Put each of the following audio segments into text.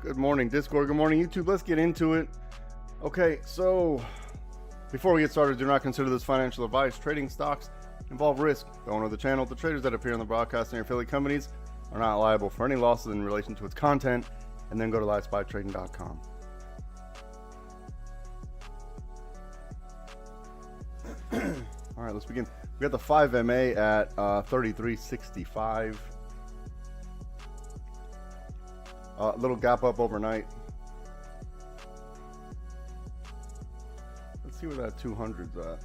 Good morning, Discord. Good morning, YouTube. Let's get into it. Okay, so before we get started, do not consider this financial advice. Trading stocks involve risk. The owner of the channel, the traders that appear on the broadcast, and your affiliate companies are not liable for any losses in relation to its content. And then go to livespytrading.com. All right, let's begin. We got the 5MA at 33.65. Little gap up overnight. Let's see where that 200's at.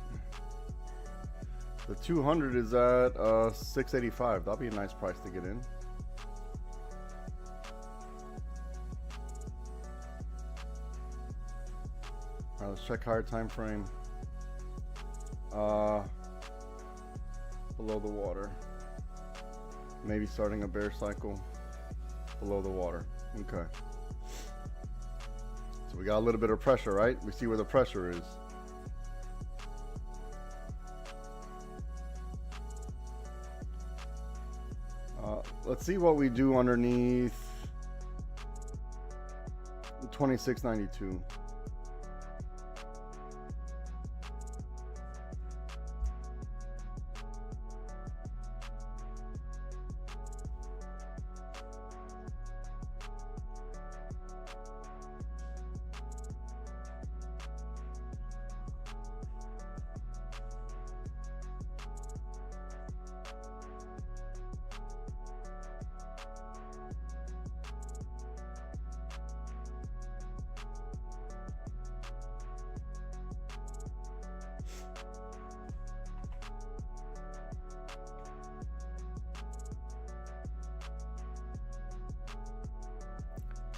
The 200 is at 685. That'll be a nice price to get in. All right, let's check higher time frame. Below the water. Maybe starting a bear cycle below the water. Okay. So we got a little bit of pressure, right? We see where the pressure is. Let's see what we do underneath 26.92.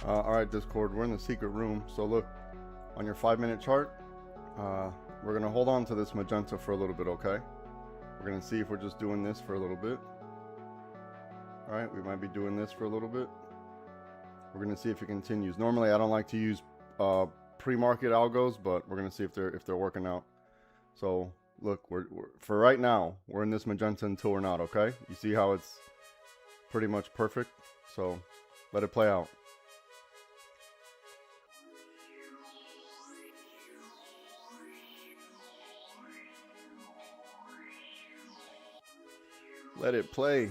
All right, Discord, we're in the secret room. So look, on your 5-minute chart, we're going to hold on to this magenta for a little bit, okay? We're going to see if we're just doing this for a little bit. All right, we might be doing this for a little bit. We're going to see if it continues. Normally, I don't like to use pre-market algos, but we're going to see if they're working out. So look, we're for right now, we're in this magenta until we're not, okay? You see how it's pretty much perfect? So let it play out. Let it play.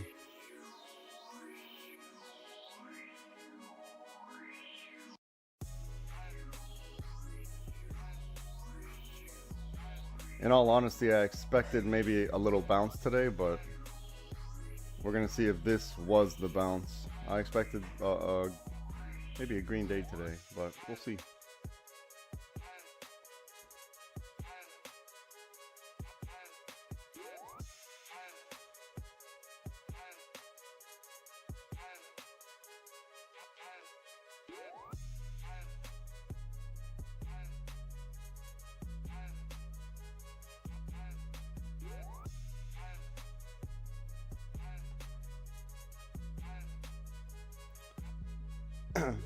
In all honesty, I expected maybe a little bounce today, but we're going to see if this was the bounce. I expected maybe a green day today, but we'll see.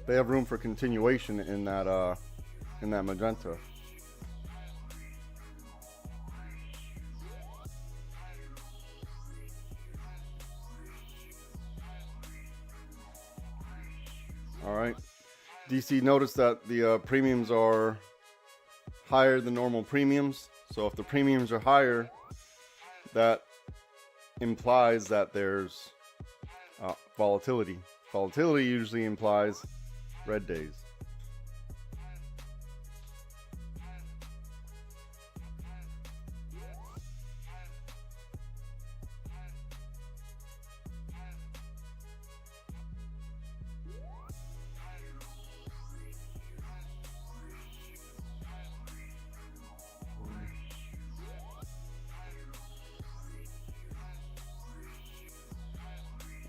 They have room for continuation in that magenta. All right, DC, notice that the premiums are higher than normal premiums. So if the premiums are higher, that implies that there's volatility. Volatility usually implies red days.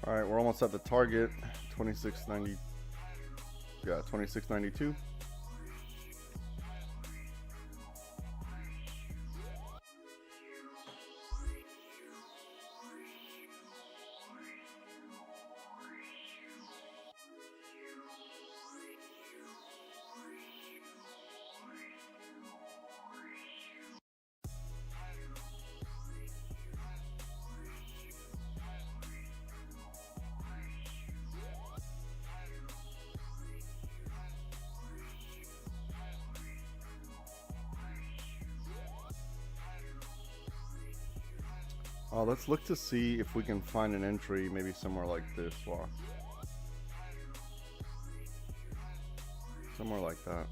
All right, we're almost at the target, 26.90. Yeah, 26.92. Let's look to see if we can find an entry maybe somewhere like this. Wow. Somewhere like that.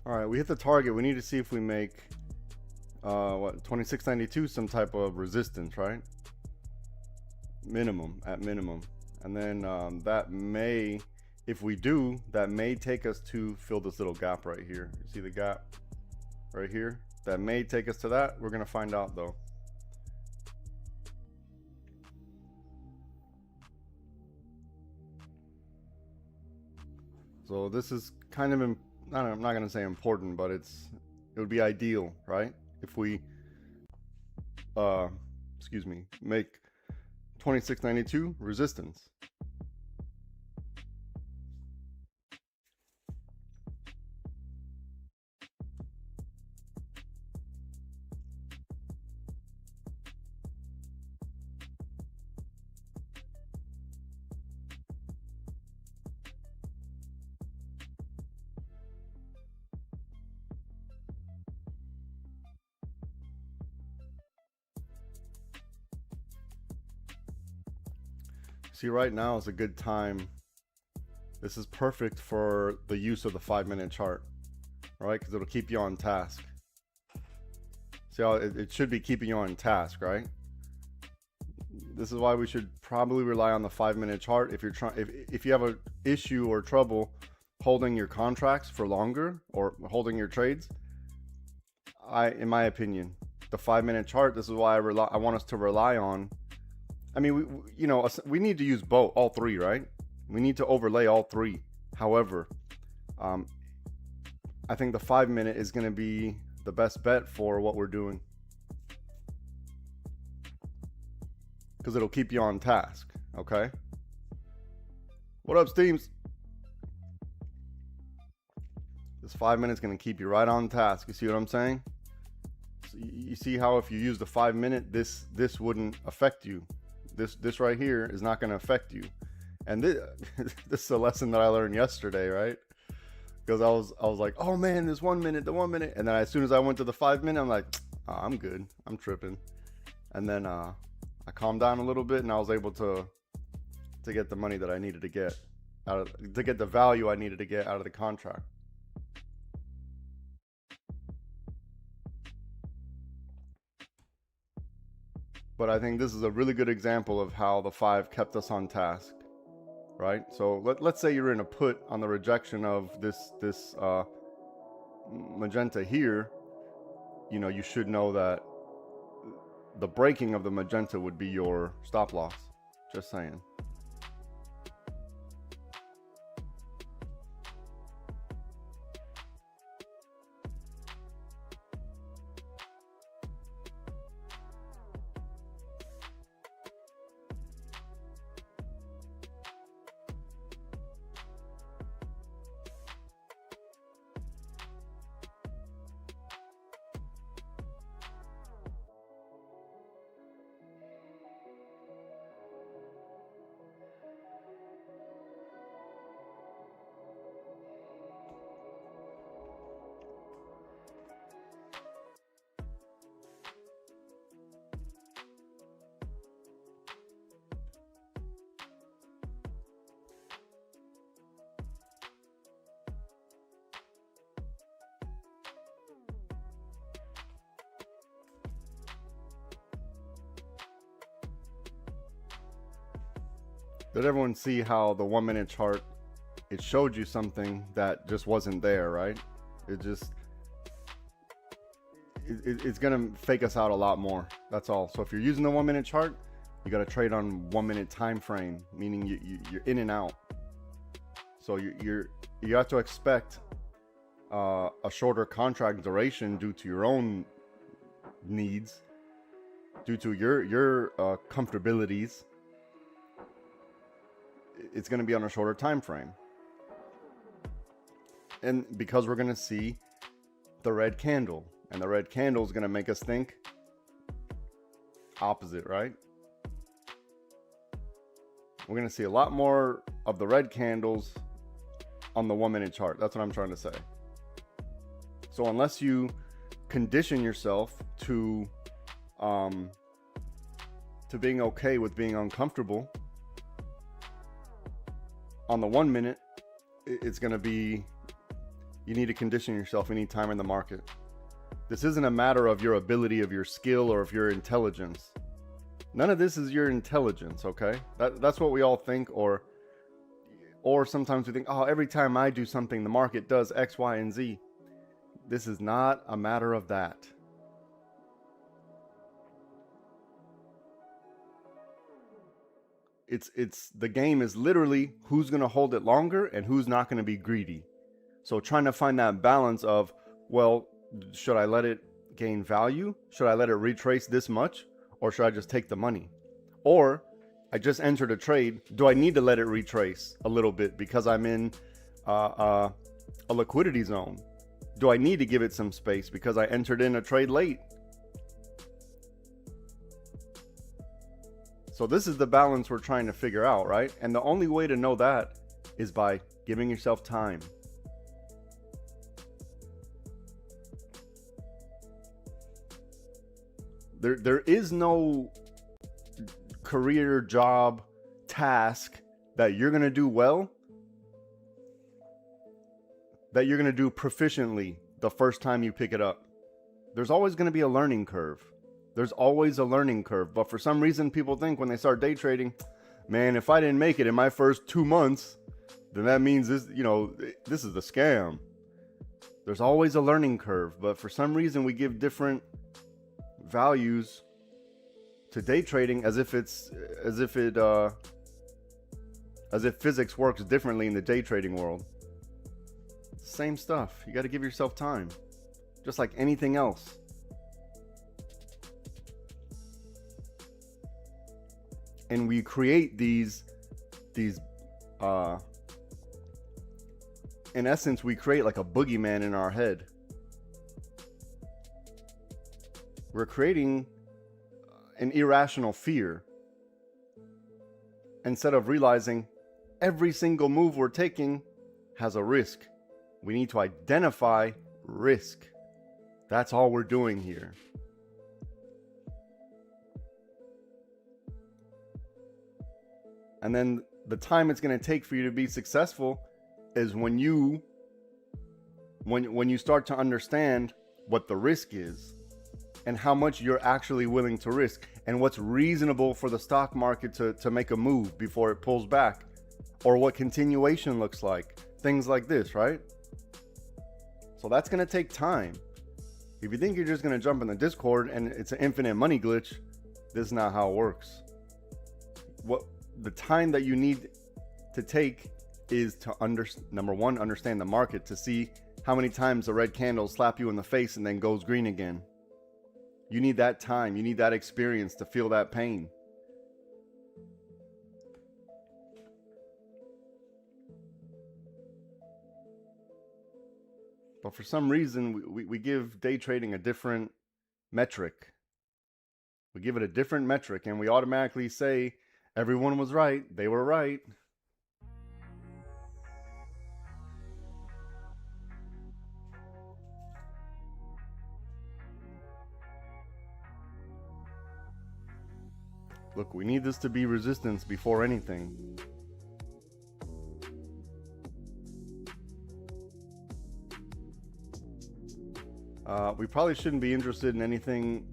All right, we hit the target. We need to see if we make what, 2692 some type of resistance, right? Minimum, at minimum. And then that may, if we do, that may take us to fill this little gap right here. You see the gap right here? That may take us to that. We're gonna find out though. So this is kind of, I'm not gonna say important, but it would be ideal, right? If we, excuse me, make 2692 resistance. See, right now is a good time. This is perfect for the use of the 5-minute chart, right? Because it'll keep you on task. See how it should be keeping you on task, right? This is why we should probably rely on the 5-minute chart if you're trying. If you have an issue or trouble holding your contracts for longer or holding your trades, in my opinion, the 5-minute chart. This is why I want us to rely on. I mean, we need to use both, all three, right? We need to overlay all three. However, I think the 5-minute is going to be the best bet for what we're doing, because it'll keep you on task. Okay. What up, Steams? This 5 minutes going to keep you right on task. You see what I'm saying? So you see how if you use the 5-minute, this wouldn't affect you. This right here is not going to affect you. And this is a lesson that I learned yesterday, right? Because I was like, oh man, this 1 minute, the 1 minute. And then as soon as I went to the 5-minute, I'm like, oh, I'm good. I'm tripping. And then I calmed down a little bit, and I was able to get the money that I needed to get to get the value I needed to get out of the contract. But I think this is a really good example of how the 5 kept us on task, right? So let's say you're in a put on the rejection of this magenta here. You should know that the breaking of the magenta would be your stop loss. Just saying. Did everyone see how the 1 minute chart, it showed you something that just wasn't there, right? It's gonna fake us out a lot more. That's all. So if you're using the 1 minute chart, you got to trade on 1 minute time frame, meaning you're in and out. So you have to expect a shorter contract duration due to your own needs, due to your comfortabilities. It's going to be on a shorter time frame, and because we're going to see the red candle, and the red candle is going to make us think opposite, right? We're going to see a lot more of the red candles on the 1 minute chart. That's what I'm trying to say. So unless you condition yourself to being okay with being uncomfortable on the 1 minute, it's going to be, you need to condition yourself anytime in the market. This isn't a matter of your ability, of your skill, or of your intelligence. None of this is your intelligence, okay? That's what we all think, or sometimes we think, oh, every time I do something, the market does X, Y, and Z. This is not a matter of that. It's the game is literally who's going to hold it longer and who's not going to be greedy. So trying to find that balance of, well, should I let it gain value? Should I let it retrace this much? Or should I just take the money? Or I just entered a trade. Do I need to let it retrace a little bit because I'm in a liquidity zone? Do I need to give it some space because I entered in a trade late? So this is the balance we're trying to figure out, right? And the only way to know that is by giving yourself time. There is no career, job, task that you're going to do well, that you're going to do proficiently the first time you pick it up. There's always going to be a learning curve. There's always a learning curve. But for some reason, people think when they start day trading, man, if I didn't make it in my first 2 months, then that means this, this is a scam. There's always a learning curve. But for some reason, we give different values to day trading as if physics works differently in the day trading world. Same stuff. You got to give yourself time, just like anything else. And we create these in essence, we create like a boogeyman in our head. We're creating an irrational fear instead of realizing every single move we're taking has a risk. We need to identify risk. That's all we're doing here. And then the time it's going to take for you to be successful is when you start to understand what the risk is and how much you're actually willing to risk and what's reasonable for the stock market to make a move before it pulls back, or what continuation looks like, things like this, right? So that's going to take time. If you think you're just going to jump in the Discord and it's an infinite money glitch, this is not how it works. What the time that you need to take is to number one, understand the market, to see how many times the red candle slap you in the face and then goes green again. You need that time. You need that experience to feel that pain. But for some reason, we give day trading a different metric. We give it a different metric, and we automatically say everyone was right. They were right. Look, we need this to be resistance before anything. We probably shouldn't be interested in anything.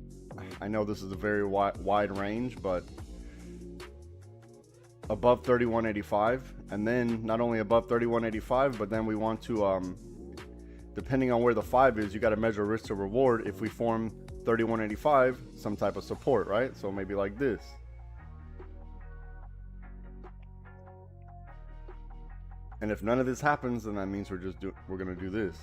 I know this is a very wide range, but above 3185, and then not only above 3185, but then we want to, depending on where the 5 is, you got to measure risk to reward. If we form 3185, some type of support, right? So maybe like this. And if none of this happens, then that means we're gonna do this.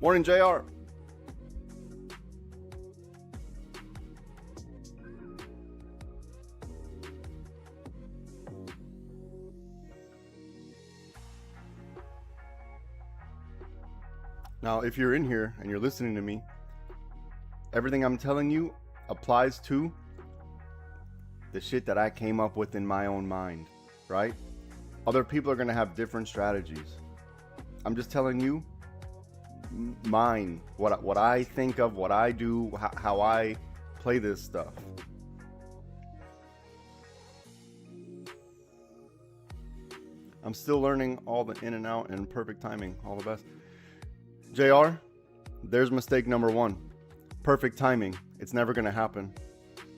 Morning, JR. Now, if you're in here and you're listening to me, everything I'm telling you applies to the shit that I came up with in my own mind, right? Other people are going to have different strategies. I'm just telling you mine, what I think of, what I do, how I play this stuff. I'm still learning all the in and out and perfect timing. All the best. JR, there's mistake number 1. Perfect timing. It's never going to happen.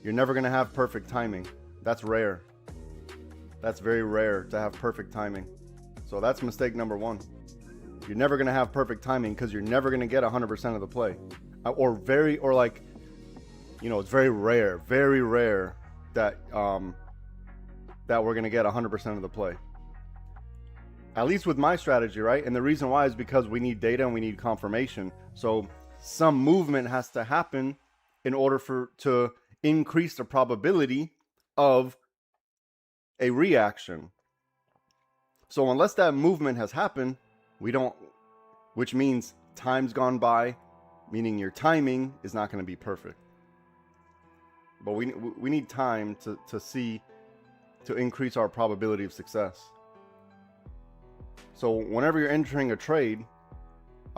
You're never going to have perfect timing. That's rare. That's very rare to have perfect timing. So that's mistake number 1. You're never going to have perfect timing because you're never going to get 100% of the play. Or like, you know, it's very rare that that we're going to get 100% of the play. At least with my strategy, right? And the reason why is because we need data and we need confirmation. So some movement has to happen in order to increase the probability of a reaction. So unless that movement has happened, we don't, which means time's gone by, meaning your timing is not going to be perfect. But we need time to increase our probability of success. So whenever you're entering a trade,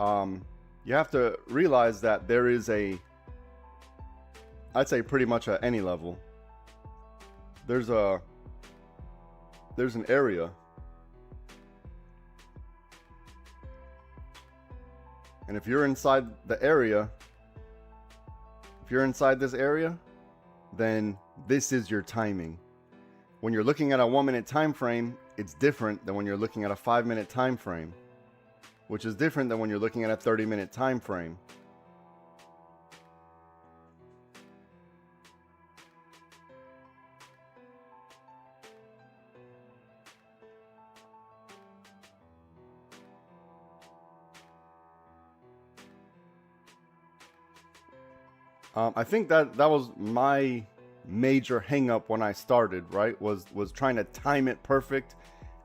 you have to realize that there is I'd say pretty much at any level, there's an area. And if you're inside the area, if you're inside this area, then this is your timing. When you're looking at a 1-minute time frame, it's different than when you're looking at a 5-minute time frame, which is different than when you're looking at a 30-minute time frame. I think that was my major hang up when I started, right? Was trying to time it perfect.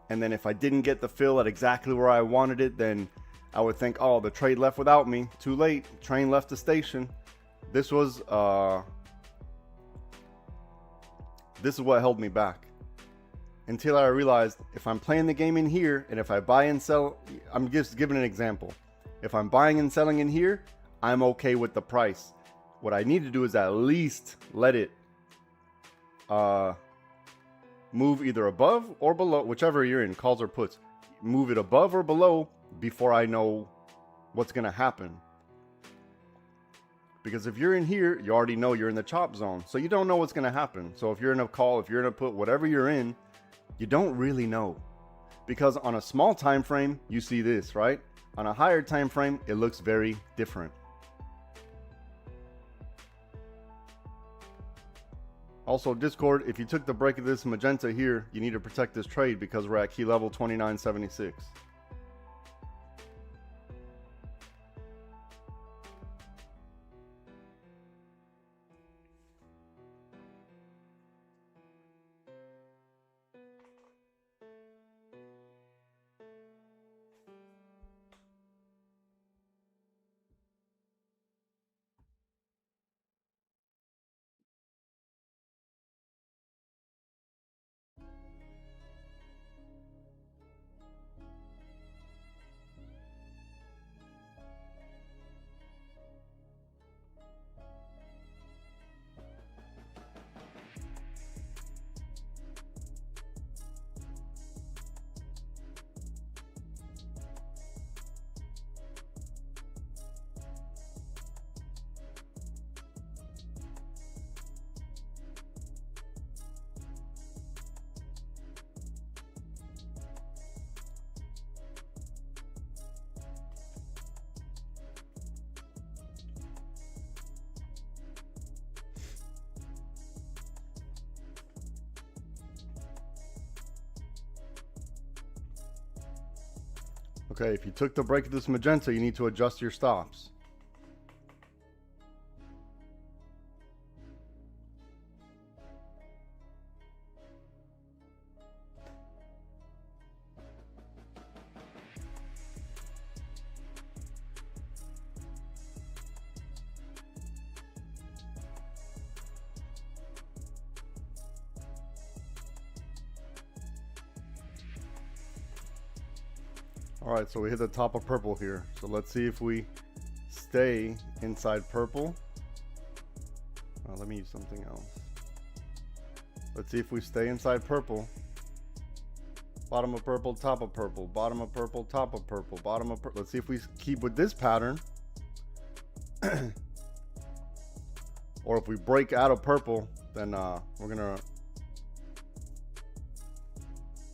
And then if I didn't get the fill at exactly where I wanted it, then I would think, oh, the trade left without me. Too late. Train left the station. This is what held me back. Until I realized if I'm playing the game in here and if I buy and sell, I'm just giving an example. If I'm buying and selling in here, I'm okay with the price. What I need to do is at least let it move either above or below, whichever you're in, calls or puts. Move it above or below before I know what's going to happen. Because if you're in here, you already know you're in the chop zone. So you don't know what's going to happen. So if you're in a call, if you're in a put, whatever you're in, you don't really know. Because on a small time frame, you see this, right? On a higher time frame, it looks very different. Also, Discord, if you took the break of this magenta here, you need to protect this trade because we're at key level 2976. Okay, if you took the break of this magenta, you need to adjust your stops. All right, so we hit the top of purple here. So let's see if we stay inside purple. Let me use something else. Let's see if we stay inside purple. Bottom of purple, top of purple, bottom of purple, top of purple, bottom of purple. Let's see if we keep with this pattern. Or if we break out of purple, then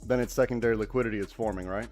then it's secondary liquidity is forming, right?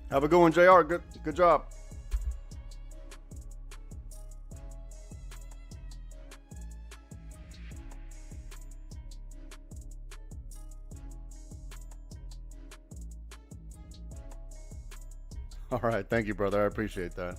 Have a good one, JR. Good job. All right, thank you, brother. I appreciate that.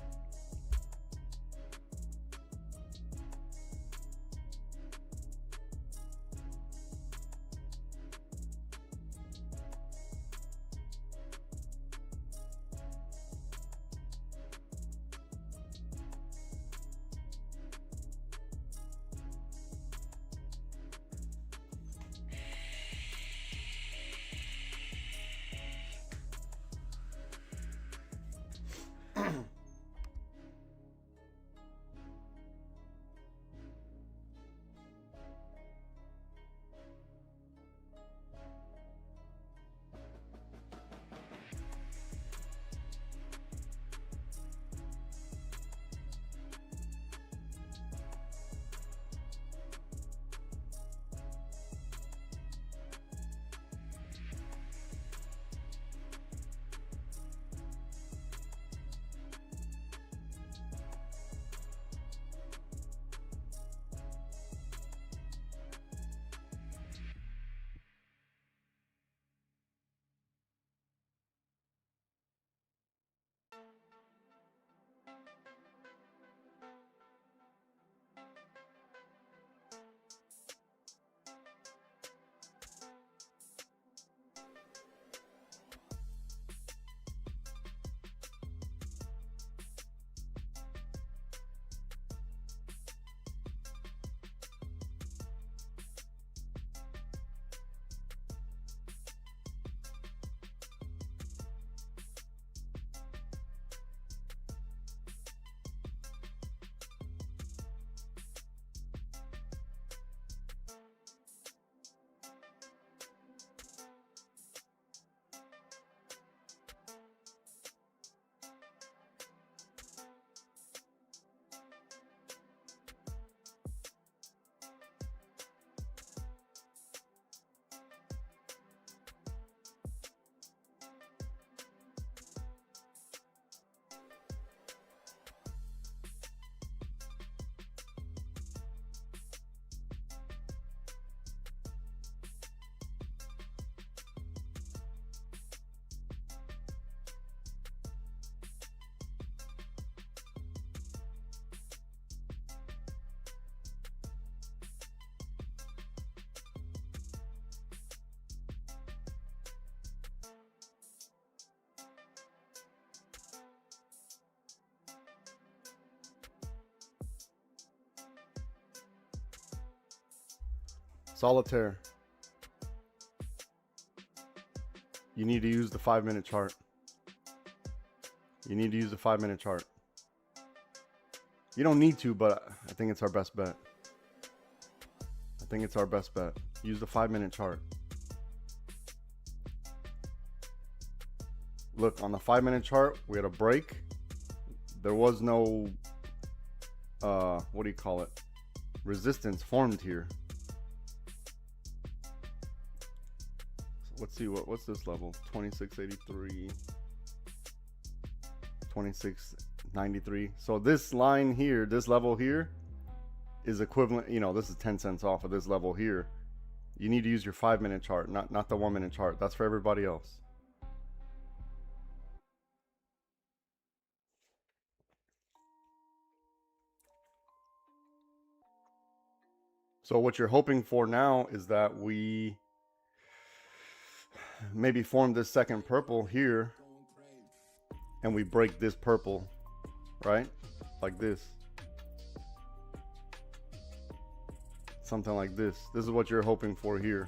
Solitaire. You need to use the 5-minute chart. You need to use the 5-minute chart. You don't need to, but I think it's our best bet. I think it's our best bet. Use the 5-minute chart. Look, on the 5-minute chart, we had a break. There was no, what do you call it? Resistance formed here. So let's see, what's this level? 2683, 2693. So this line here, this level here is equivalent, you know, this is 10 cents off of this level here. You need to use your 5-minute chart, not the 1-minute chart. That's for everybody else. So what you're hoping for now is that we maybe form this second purple here and we break this purple, right? Like this. Something like this. This is what you're hoping for here.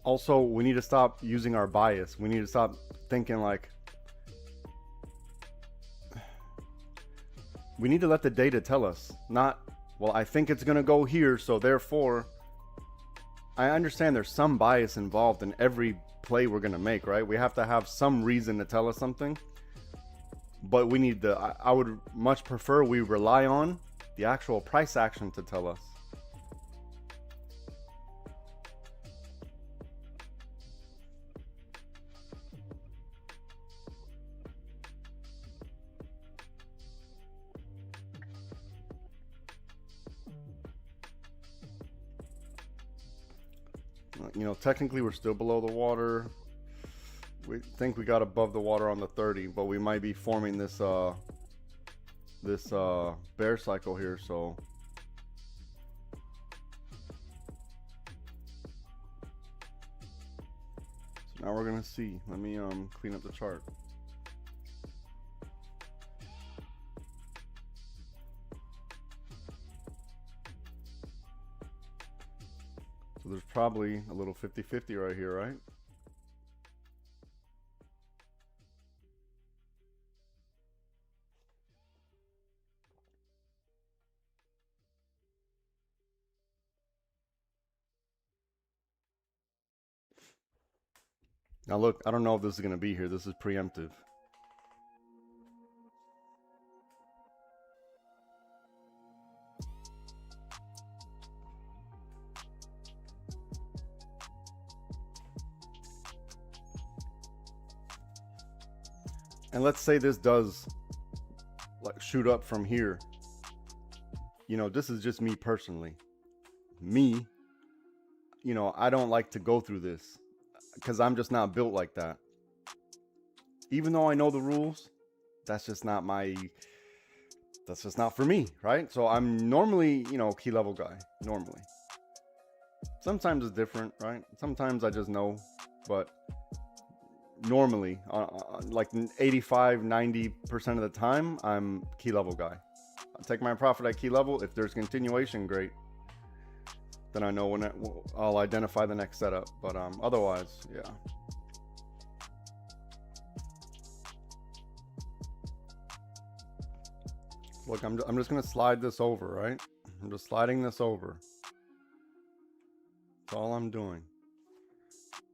Also, we need to stop using our bias. We need to stop thinking like, we need to let the data tell us, not, well, I think it's going to go here, so therefore, I understand there's some bias involved in every play we're going to make, right? We have to have some reason to tell us something, but we need I would much prefer we rely on the actual price action to tell us. You know, technically we're still below the water. We think we got above the water on the 30, but we might be forming this bear cycle here, so now we're gonna see. Let me clean up the chart. So there's probably a little 50-50 right here, right? Now look, I don't know if this is going to be here. This is preemptive. And let's say this does like shoot up from here. You know, this is just me personally. Me, you know, I don't like to go through this because I'm just not built like that. Even though I know the rules, that's just not for me, right? So I'm normally, you know, key level guy, normally. Sometimes it's different, right? Sometimes I just know, but normally, like 85-90% of the time, I'm key level guy. I take my profit at key level. If there's continuation, great. Then I know when I'll identify the next setup. But otherwise, yeah. Look, I'm just gonna slide this over, right? I'm just sliding this over. That's all I'm doing.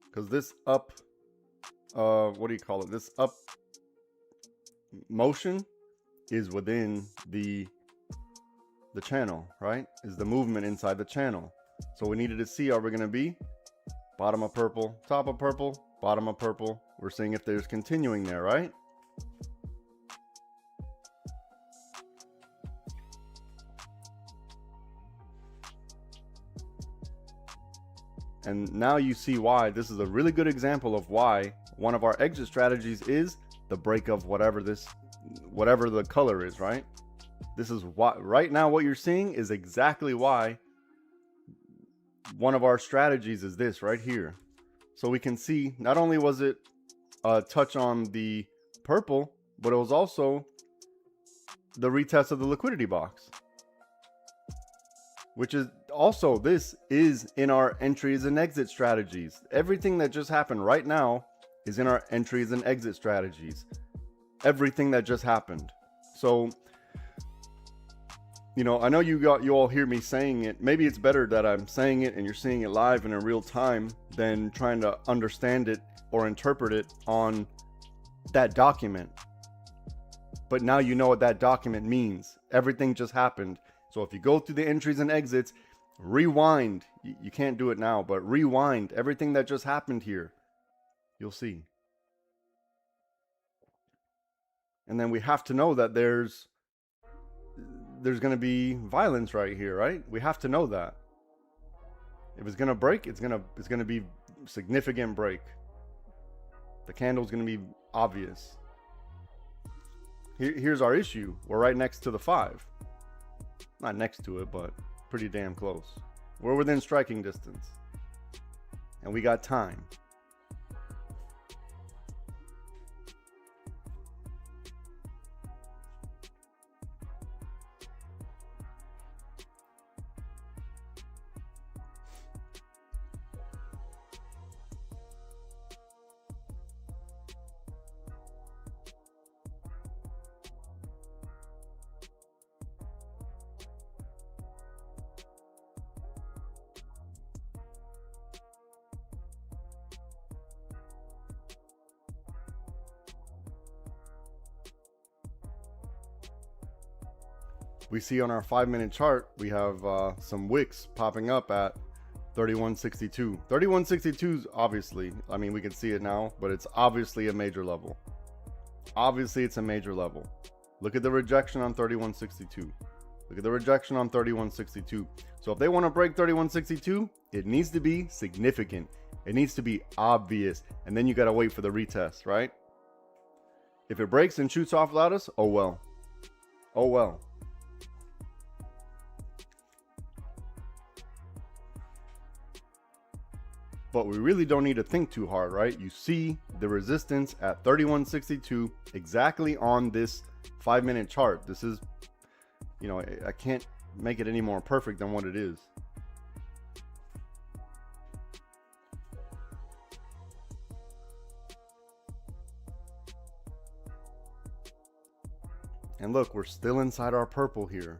Because this up, what do you call it? This up motion is within the channel, right? Is the movement inside the channel. So we needed to see, are we going to be bottom of purple, top of purple, bottom of purple? We're seeing if there's continuing there, right? And now you see why this is a really good example of why one of our exit strategies is the break of whatever the color is, right? This is why right now what you're seeing is exactly why one of our strategies is this right here. So we can see not only was it a touch on the purple, but it was also the retest of the liquidity box, which is also, this is in our entries and exit strategies. Everything that just happened right now is in our entries and exit strategies. Everything that just happened. So, you know, I know you all hear me saying it. Maybe it's better that I'm saying it and you're seeing it live and in real time than trying to understand it or interpret it on that document. But now you know what that document means. Everything just happened. So if you go through the entries and exits, rewind. You can't do it now, but rewind everything that just happened here. You'll see. And then we have to know that there's going to be violence right here, right? We have to know that. If it's going to break, it's going to be significant break. The candle's going to be obvious. Here's our issue. We're right next to the 5. Not next to it, but pretty damn close. We're within striking distance. And we got time. We see on our 5-minute chart, we have some wicks popping up at 3162. 3162 is obviously, I mean, we can see it now, but it's obviously a major level. Obviously, it's a major level. Look at the rejection on 3162. Look at the rejection on 3162. So if they want to break 3162, it needs to be significant. It needs to be obvious. And then you got to wait for the retest, right? If it breaks and shoots off without us, oh well. Oh well. But we really don't need to think too hard, right? You see the resistance at 3162 exactly on this 5-minute chart. This is, you know, I can't make it any more perfect than what it is. And look, we're still inside our purple here.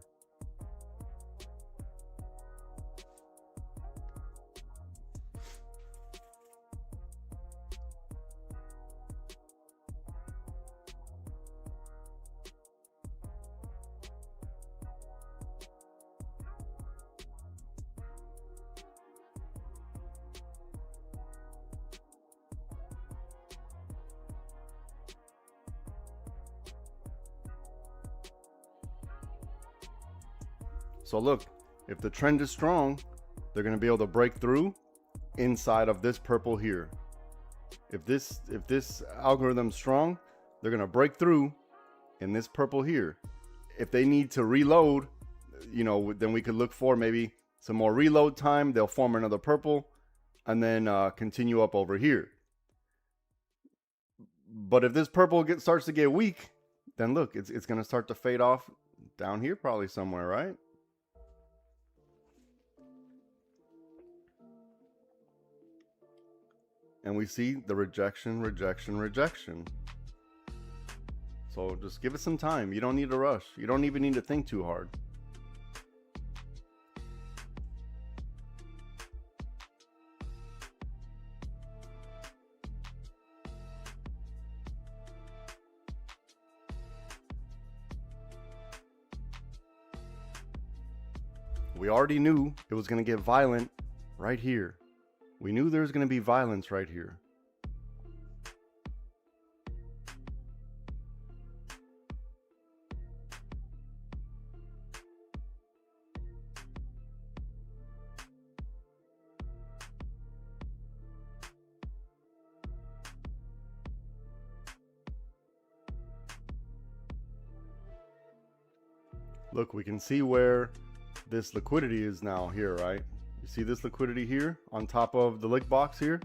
So look, if the trend is strong, they're going to be able to break through inside of this purple here. If this algorithm's strong, they're going to break through in this purple here. If they need to reload, you know, then we could look for maybe some more reload time. They'll form another purple and then continue up over here. But if this purple starts to get weak, then look, it's going to start to fade off down here probably somewhere, right? And we see the rejection, rejection, rejection. So just give it some time. You don't need to rush. You don't even need to think too hard. We already knew it was going to get violent right here. We knew there was going to be violence right here. Look, we can see where this liquidity is now here, right? You see this liquidity here on top of the lick box here?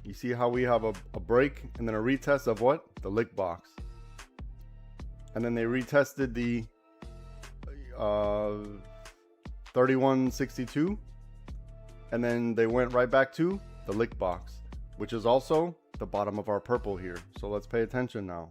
You see how we have a break and then a retest of what? The lick box. And then they retested the 3162. And then they went right back to the lick box, which is also the bottom of our purple here. So let's pay attention now.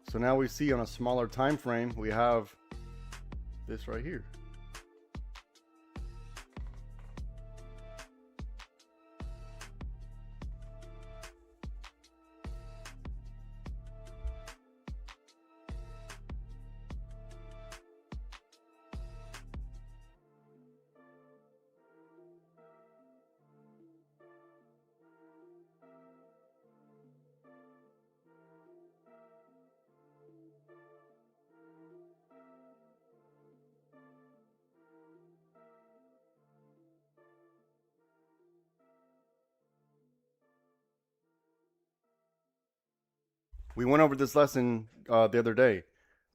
So now we see on a smaller time frame, we have this right here. We went over this lesson the other day.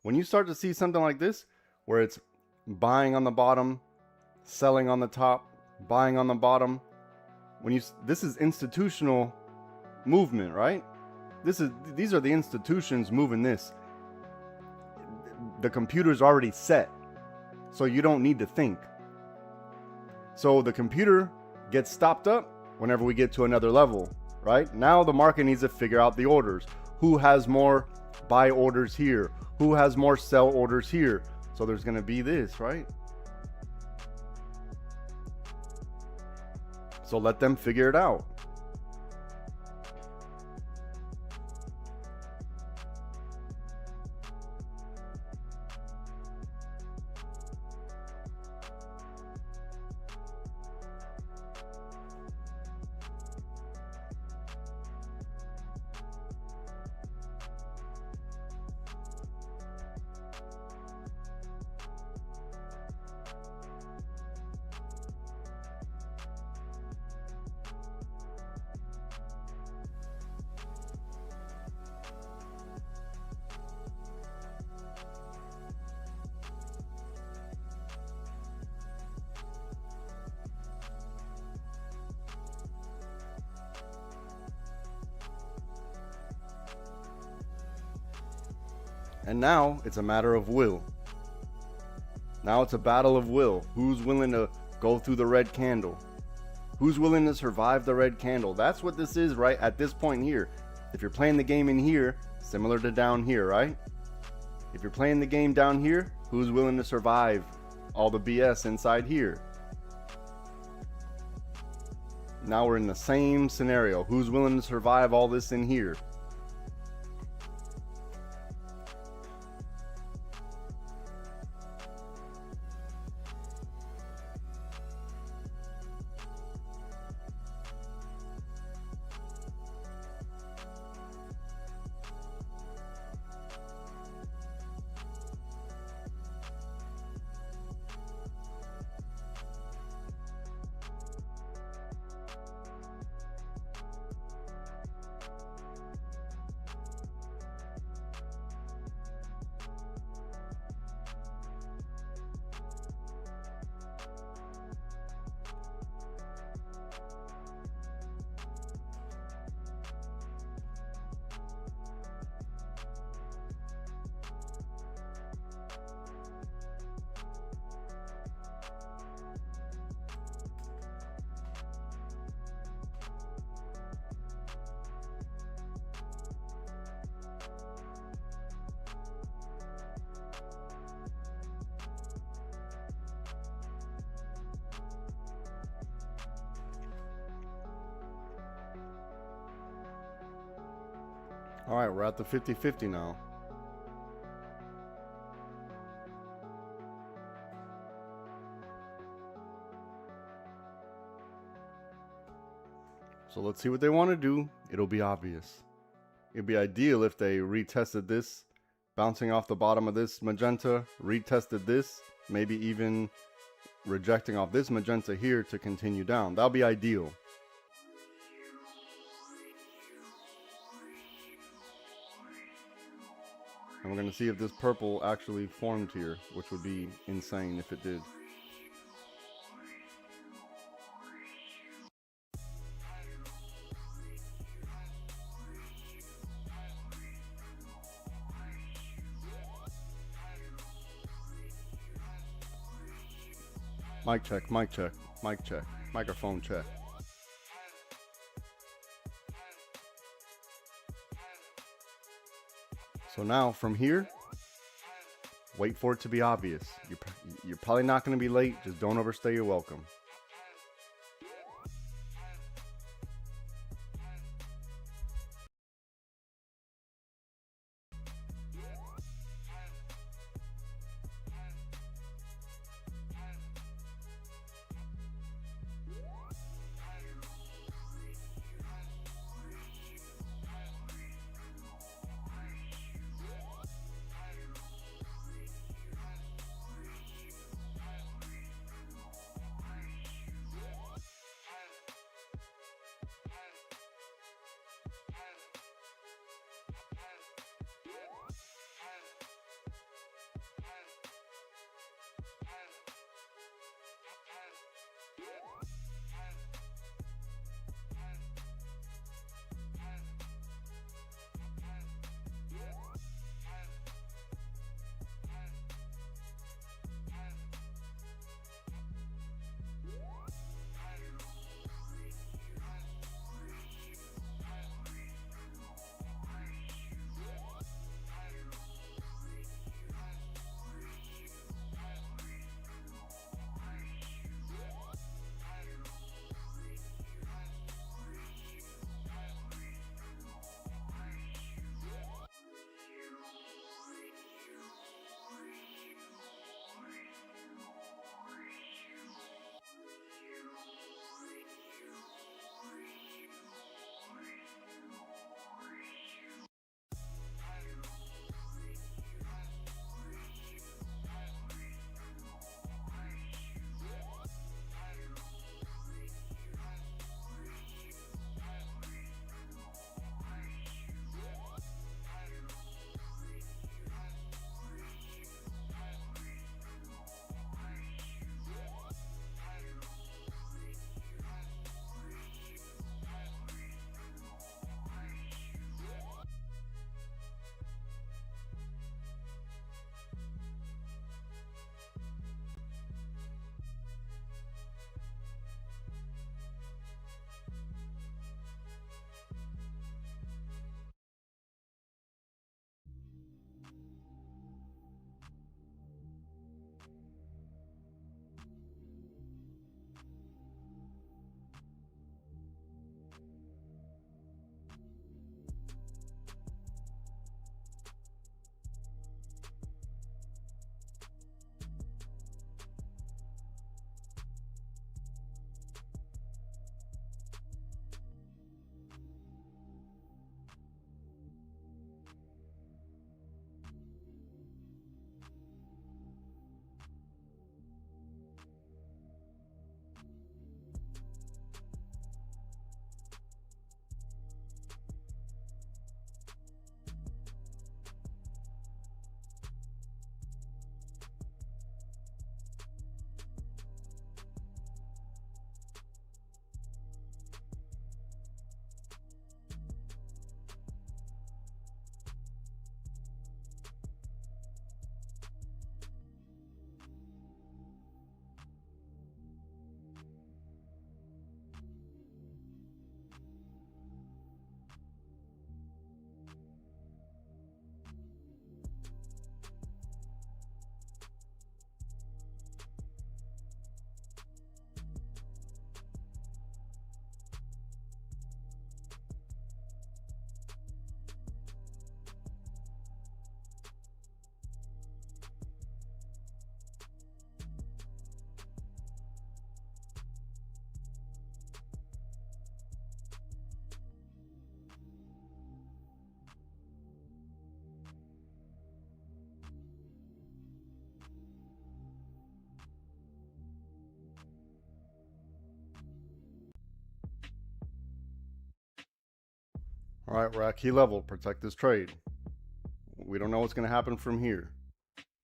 When you start to see something like this, where it's buying on the bottom, selling on the top, buying on the bottom, this is institutional movement, right? These are the institutions moving this. The computer's already set, so you don't need to think. So the computer gets stopped up whenever we get to another level, right? Now the market needs to figure out the orders. Who has more buy orders here? Who has more sell orders here? So there's going to be this, right? So let them figure it out. And now it's a matter of will. Now it's a battle of will. Who's willing to go through the red candle? Who's willing to survive the red candle? That's what this is right at this point here. If you're playing the game in here, similar to down here, right? If you're playing the game down here, who's willing to survive all the BS inside here? Now we're in the same scenario. Who's willing to survive all this in here? All right, we're at the 50-50 now. So let's see what they want to do. It'll be obvious. It'd be ideal if they retested this, bouncing off the bottom of this magenta, retested this, maybe even rejecting off this magenta here to continue down. That'll be ideal. And we're going to see if this purple actually formed here, which would be insane if it did. Mic check, mic check, mic check, microphone check. So now from here, wait for it to be obvious. You're probably not going to be late. Just don't overstay your welcome. All right, we're at key level. Protect this trade. We don't know what's going to happen from here.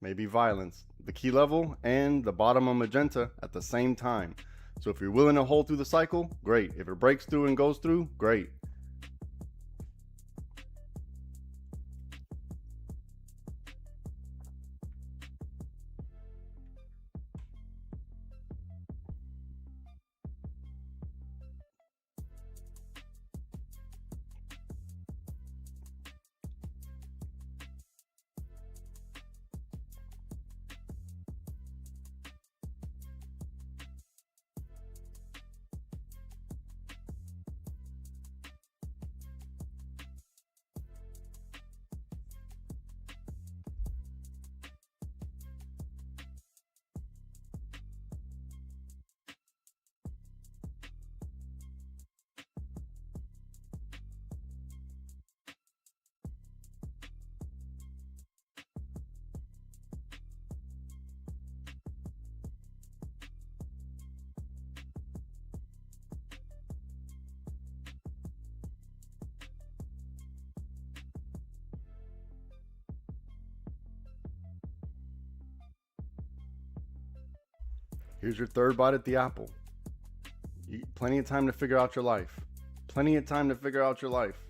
Maybe violence. The key level and the bottom of magenta at the same time. So if you're willing to hold through the cycle, great. If it breaks through and goes through, great. Here's your third bite at the apple. Plenty of time to figure out your life. Plenty of time to figure out your life.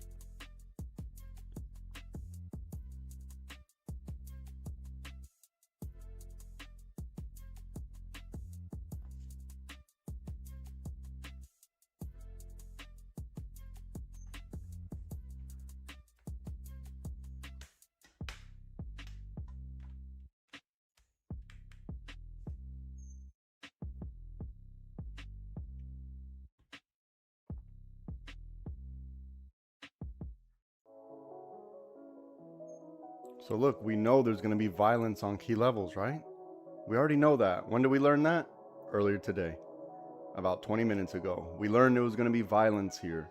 So look, we know there's going to be violence on key levels, right? We already know that. When did we learn that? Earlier today. About 20 minutes ago. We learned there was going to be violence here.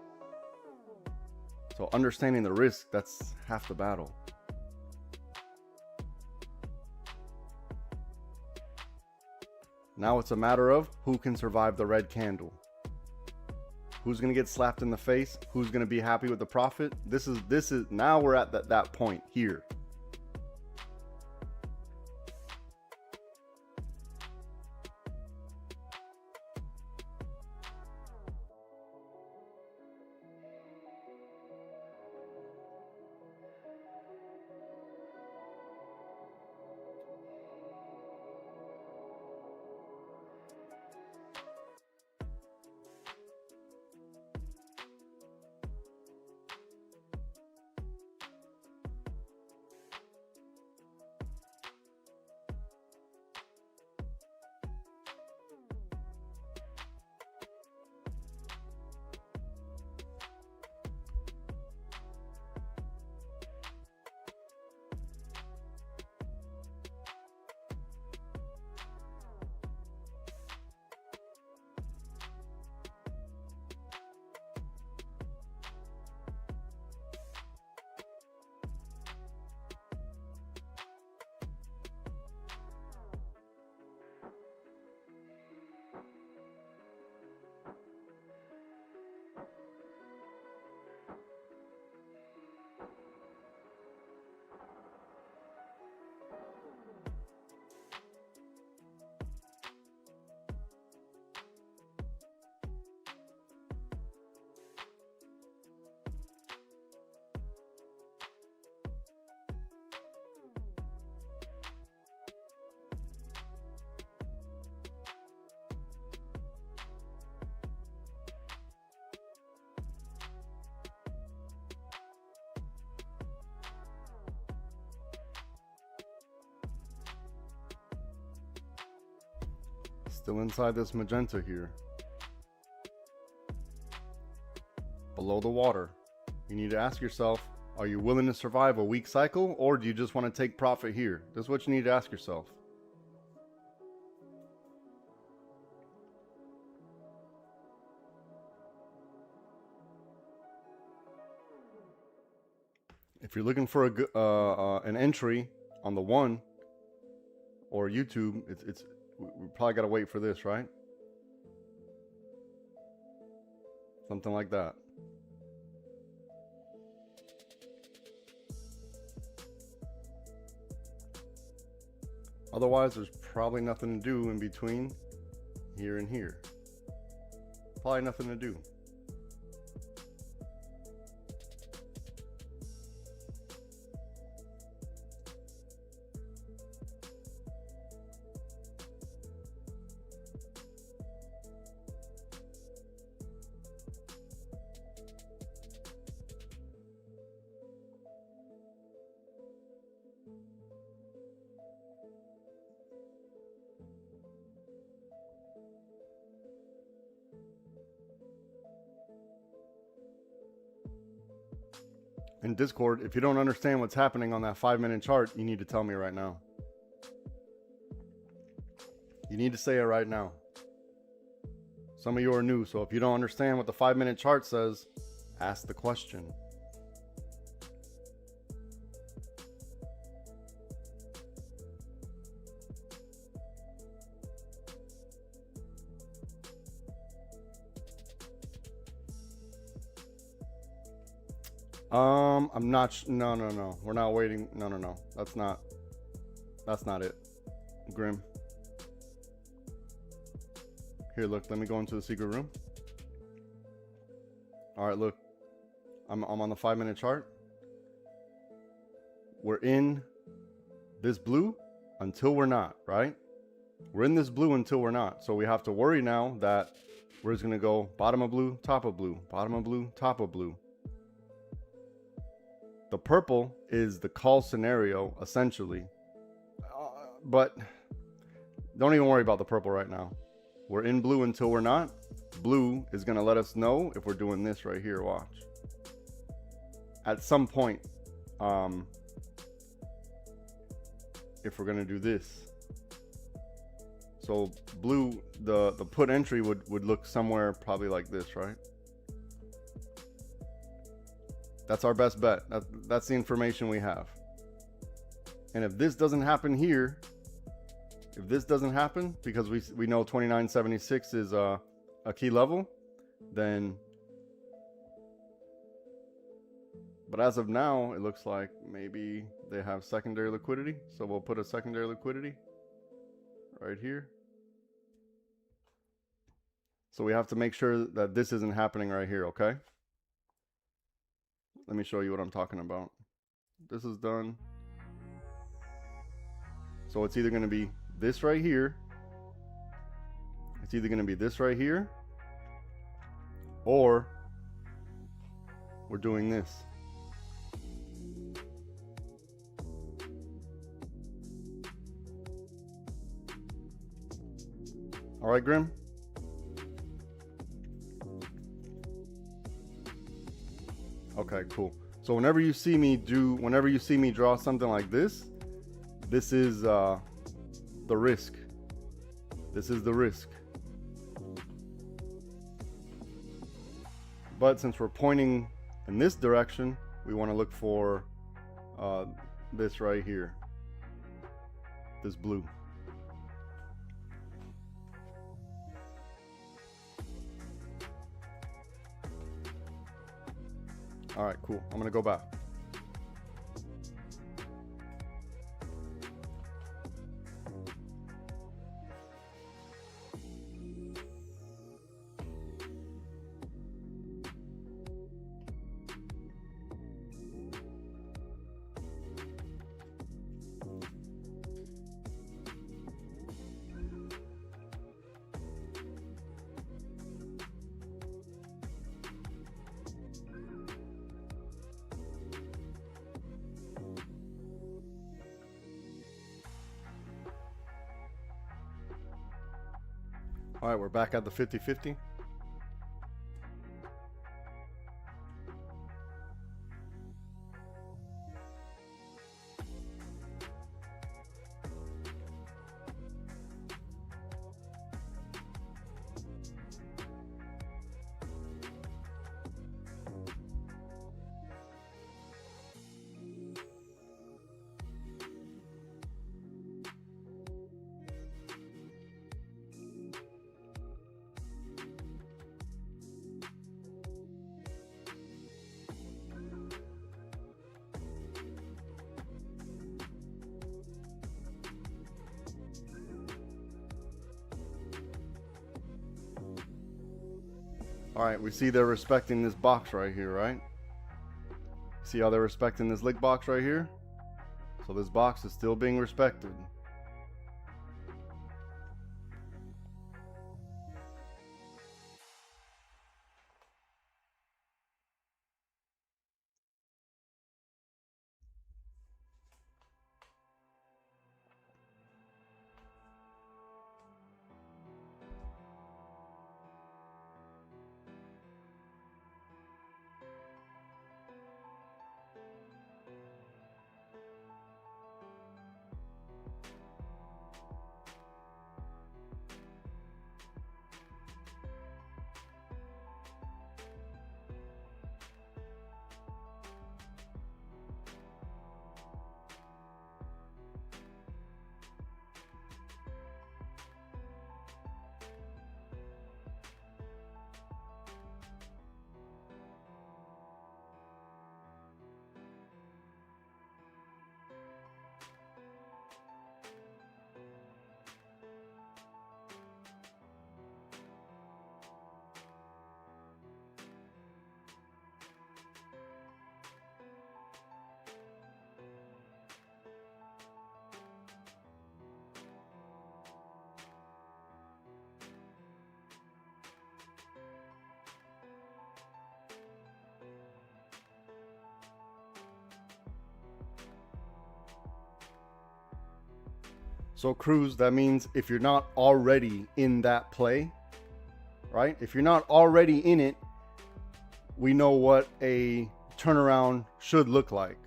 So understanding the risk, that's half the battle. Now it's a matter of who can survive the red candle. Who's going to get slapped in the face? Who's going to be happy with the profit? This is now we're at that point here. Still inside this magenta here. Below the water. You need to ask yourself, are you willing to survive a weak cycle, or do you just want to take profit here? This is what you need to ask yourself. If you're looking for an entry on the one or YouTube, we probably got to wait for this, right? Something like that. Otherwise, there's probably nothing to do in between here and here. Probably nothing to do. In Discord, if you don't understand what's happening on that 5-minute chart, you need to tell me right now. You need to say it right now. Some of you are new, so if you don't understand what the 5-minute chart says, ask the question. I'm not, no. We're not waiting. No. That's not it. Grim. Here, look, let me go into the secret room. All right, look, I'm on the 5-minute chart. We're in this blue until we're not, right? We're in this blue until we're not. So we have to worry now that we're just gonna go bottom of blue, top of blue, bottom of blue, top of blue. The purple is the call scenario, essentially. But don't even worry about the purple right now. We're in blue until we're not. Blue is going to let us know if we're doing this right here. Watch. At some point, if we're going to do this. So blue, the put entry would look somewhere probably like this, right? That's our best bet. That's the information we have. And if this doesn't happen here, if this doesn't happen, because we know 2976 is a key level, then, but as of now, it looks like maybe they have secondary liquidity. So we'll put a secondary liquidity right here. So we have to make sure that this isn't happening right here, okay? Let me show you what I'm talking about. This is done. So it's either going to be this right here. It's either going to be this right here. Or we're doing this. All right, Grim? Okay, cool. So whenever you see me draw something like this, this is the risk. This is the risk. But since we're pointing in this direction, we want to look for this right here, this blue. All right, cool. I'm gonna go back. All right, we're back at the 50-50. All right, we see they're respecting this box right here, right? See how they're respecting this lick box right here? So this box is still being respected. So cruise, that means if you're not already in that play, right? If you're not already in it, we know what a turnaround should look like.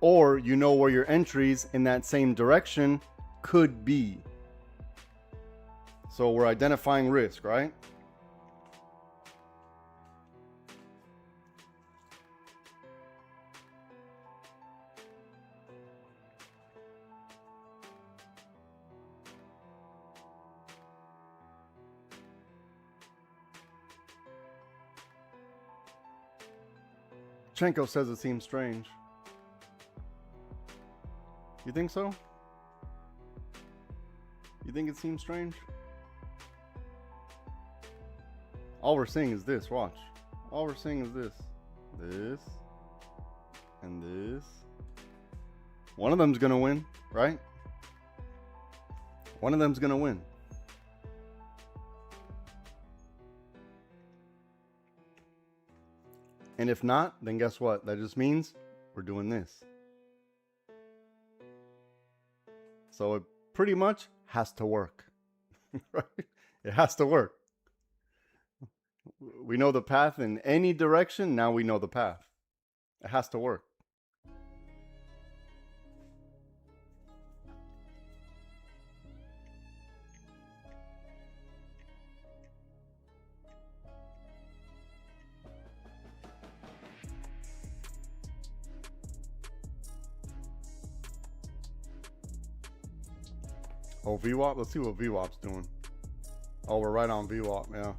Or you know where your entries in that same direction could be. So we're identifying risk, right? Chenko says it seems strange. You think so? You think it seems strange? All we're seeing is this, watch. All we're seeing is this. This. And this. One of them's gonna win, right? One of them's gonna win. And if not, then guess what? That just means we're doing this. So it pretty much has to work. Right? It has to work. We know the path in any direction. Now we know the path. It has to work. Oh, VWAP? Let's see what VWAP's doing. Oh, we're right on VWAP, yeah.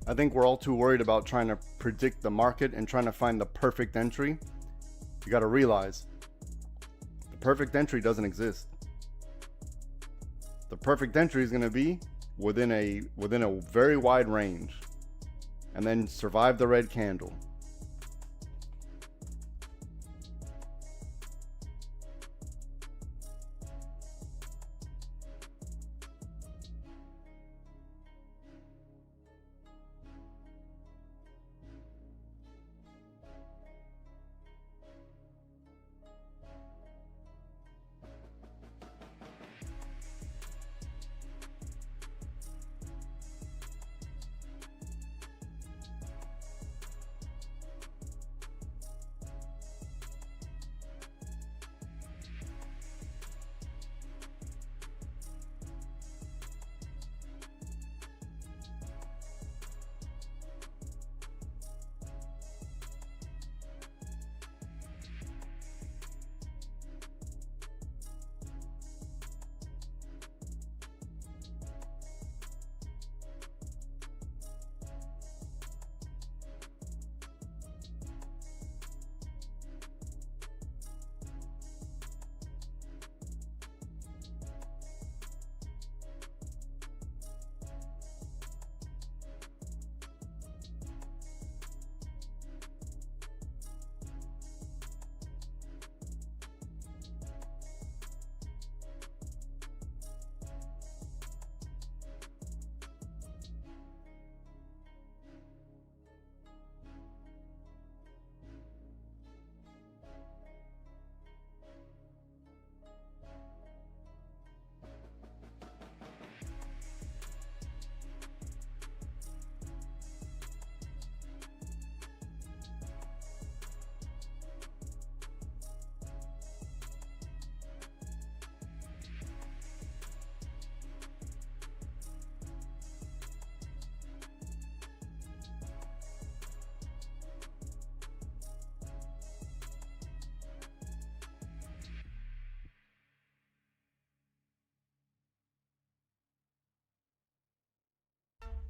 I think we're all too worried about trying to predict the market and trying to find the perfect entry. You got to realize the perfect entry doesn't exist. The perfect entry is going to be within a very wide range, and then survive the red candle.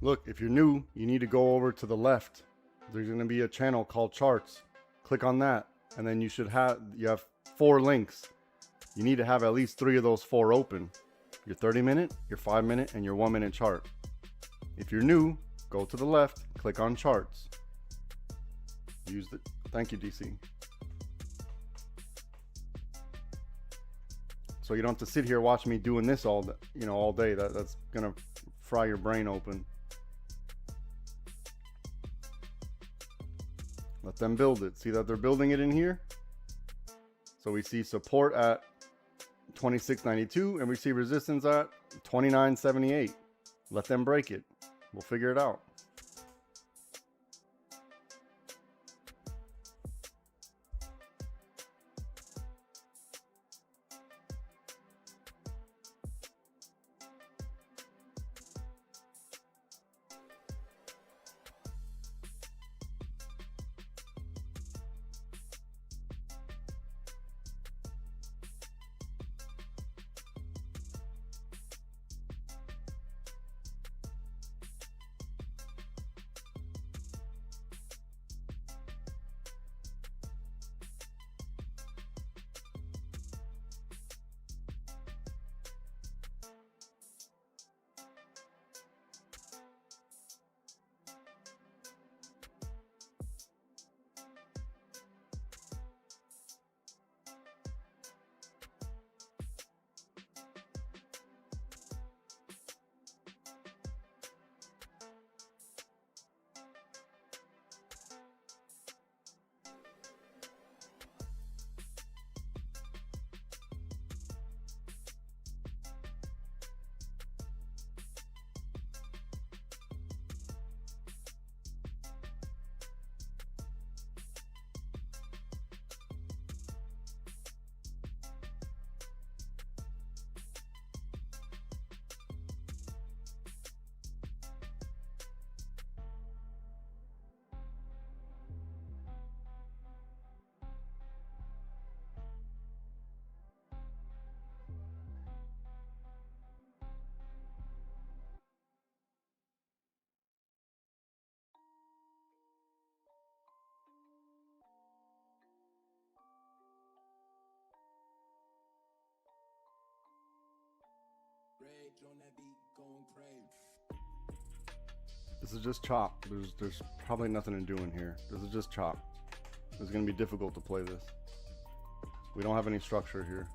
Look, if you're new, you need to go over to the left. There's going to be a channel called charts. Click on that, and then you have 4 links. You need to have at least 3 of those 4 open. Your 30-minute, your 5-minute, and your 1-minute chart. If you're new, go to the left, click on charts. Thank you, DC. So you don't have to sit here watching me doing this all day. That's gonna fry your brain open. Let them build it. See that they're building it in here? So we see support at 26.92 and we see resistance at 29.78. Let them break it. We'll figure it out. This is just chop. There's probably nothing to do in here. This is just chop. It's gonna be difficult to play this. We don't have any structure here.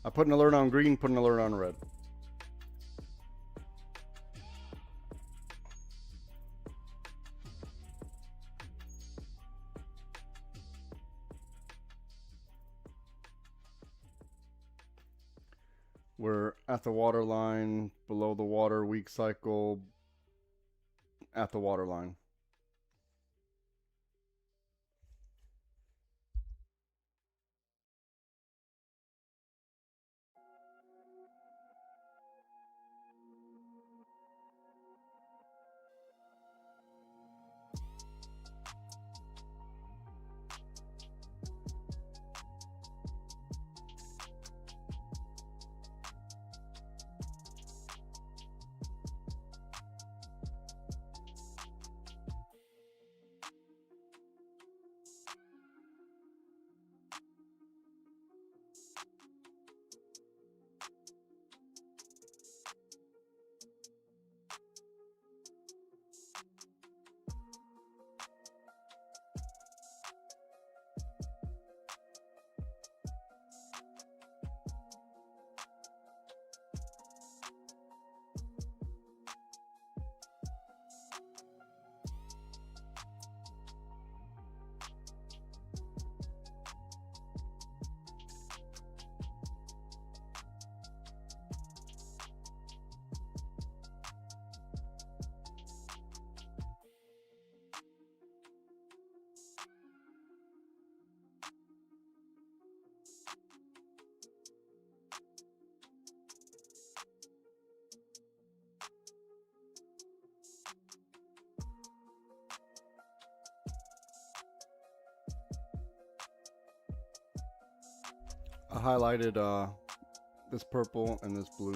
I put an alert on green, put an alert on red. We're at the water line, below the water, weak cycle, at the water line. I highlighted this purple and this blue.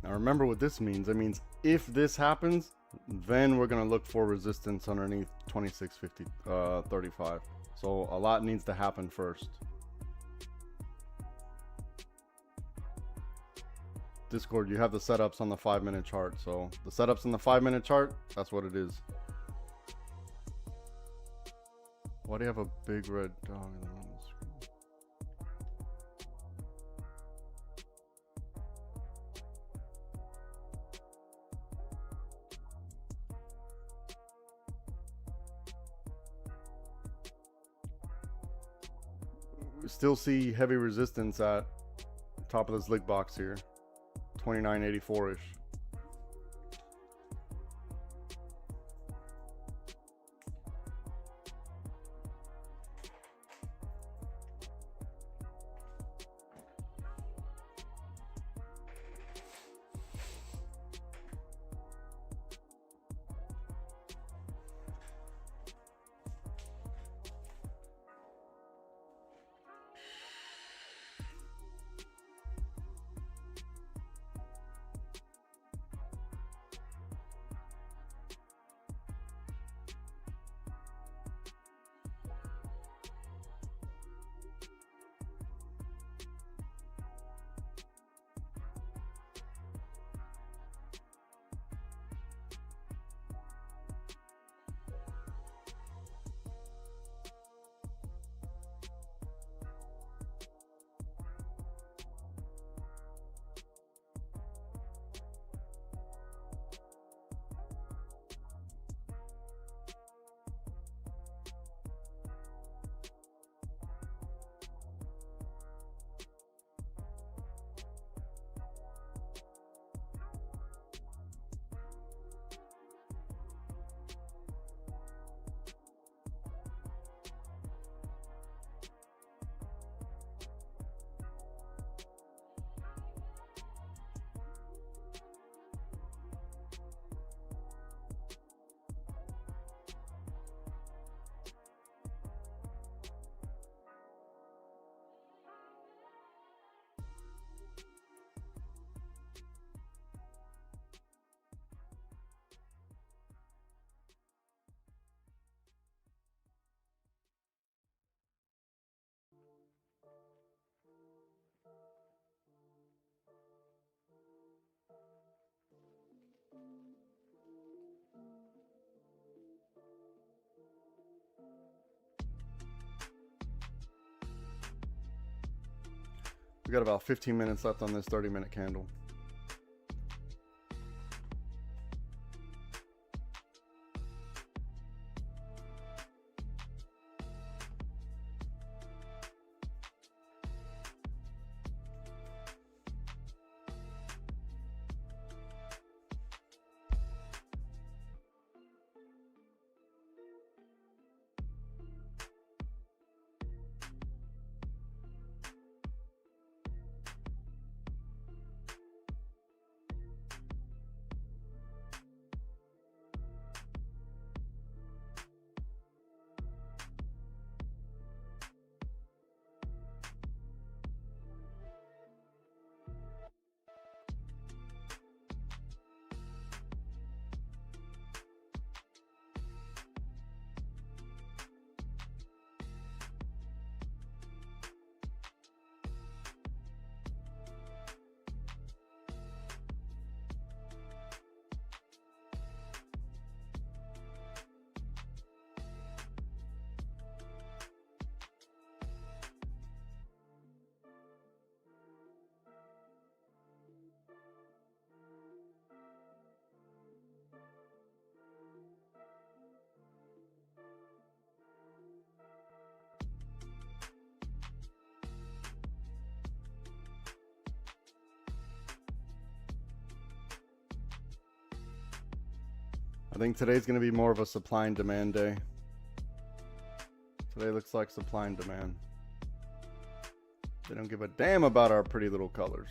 Now remember what this means. It means if this happens, then we're going to look for resistance underneath 26.35. So a lot needs to happen first. Discord, you have the setups on the 5-minute chart. So the setups in the 5-minute chart, that's what it is. Why do you have a big red dog on the screen? We still see heavy resistance at top of this lick box here, 29.84-ish. We got about 15 minutes left on this 30-minute candle. I think today's going to be more of a supply and demand day. Today looks like supply and demand. They don't give a damn about our pretty little colors.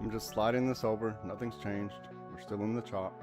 I'm just sliding this over. Nothing's changed. We're still in the chop.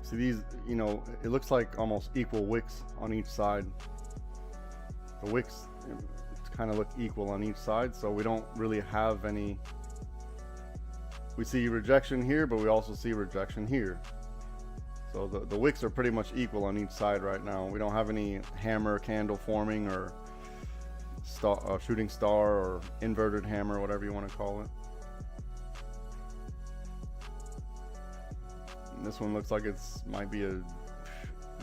See these, you know, it looks like almost equal wicks on each side. The wicks kind of look equal on each side, so we don't really have any. We see rejection here, but we also see rejection here. So the wicks are pretty much equal on each side right now. We don't have any hammer candle forming or shooting star or inverted hammer, whatever you want to call it. And this one looks like might be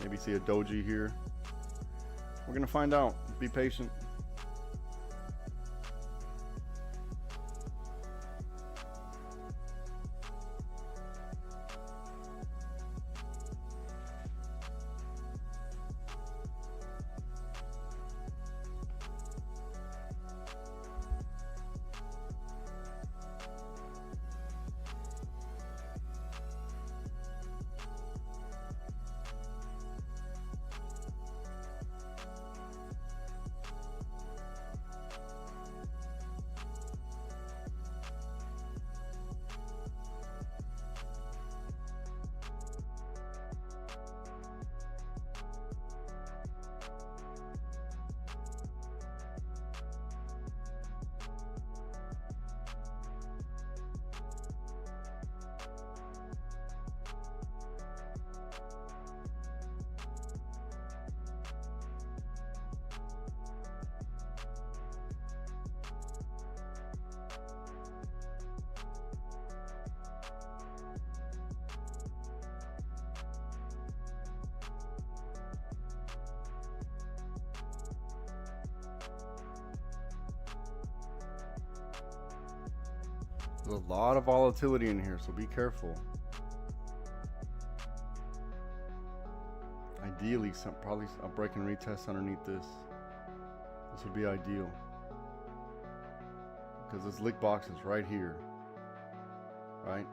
maybe see a doji here. We're gonna find out. Be patient. There's a lot of volatility in here, so be careful. Ideally, probably a break and retest underneath this. This would be ideal. Because this lick box is right here. Right?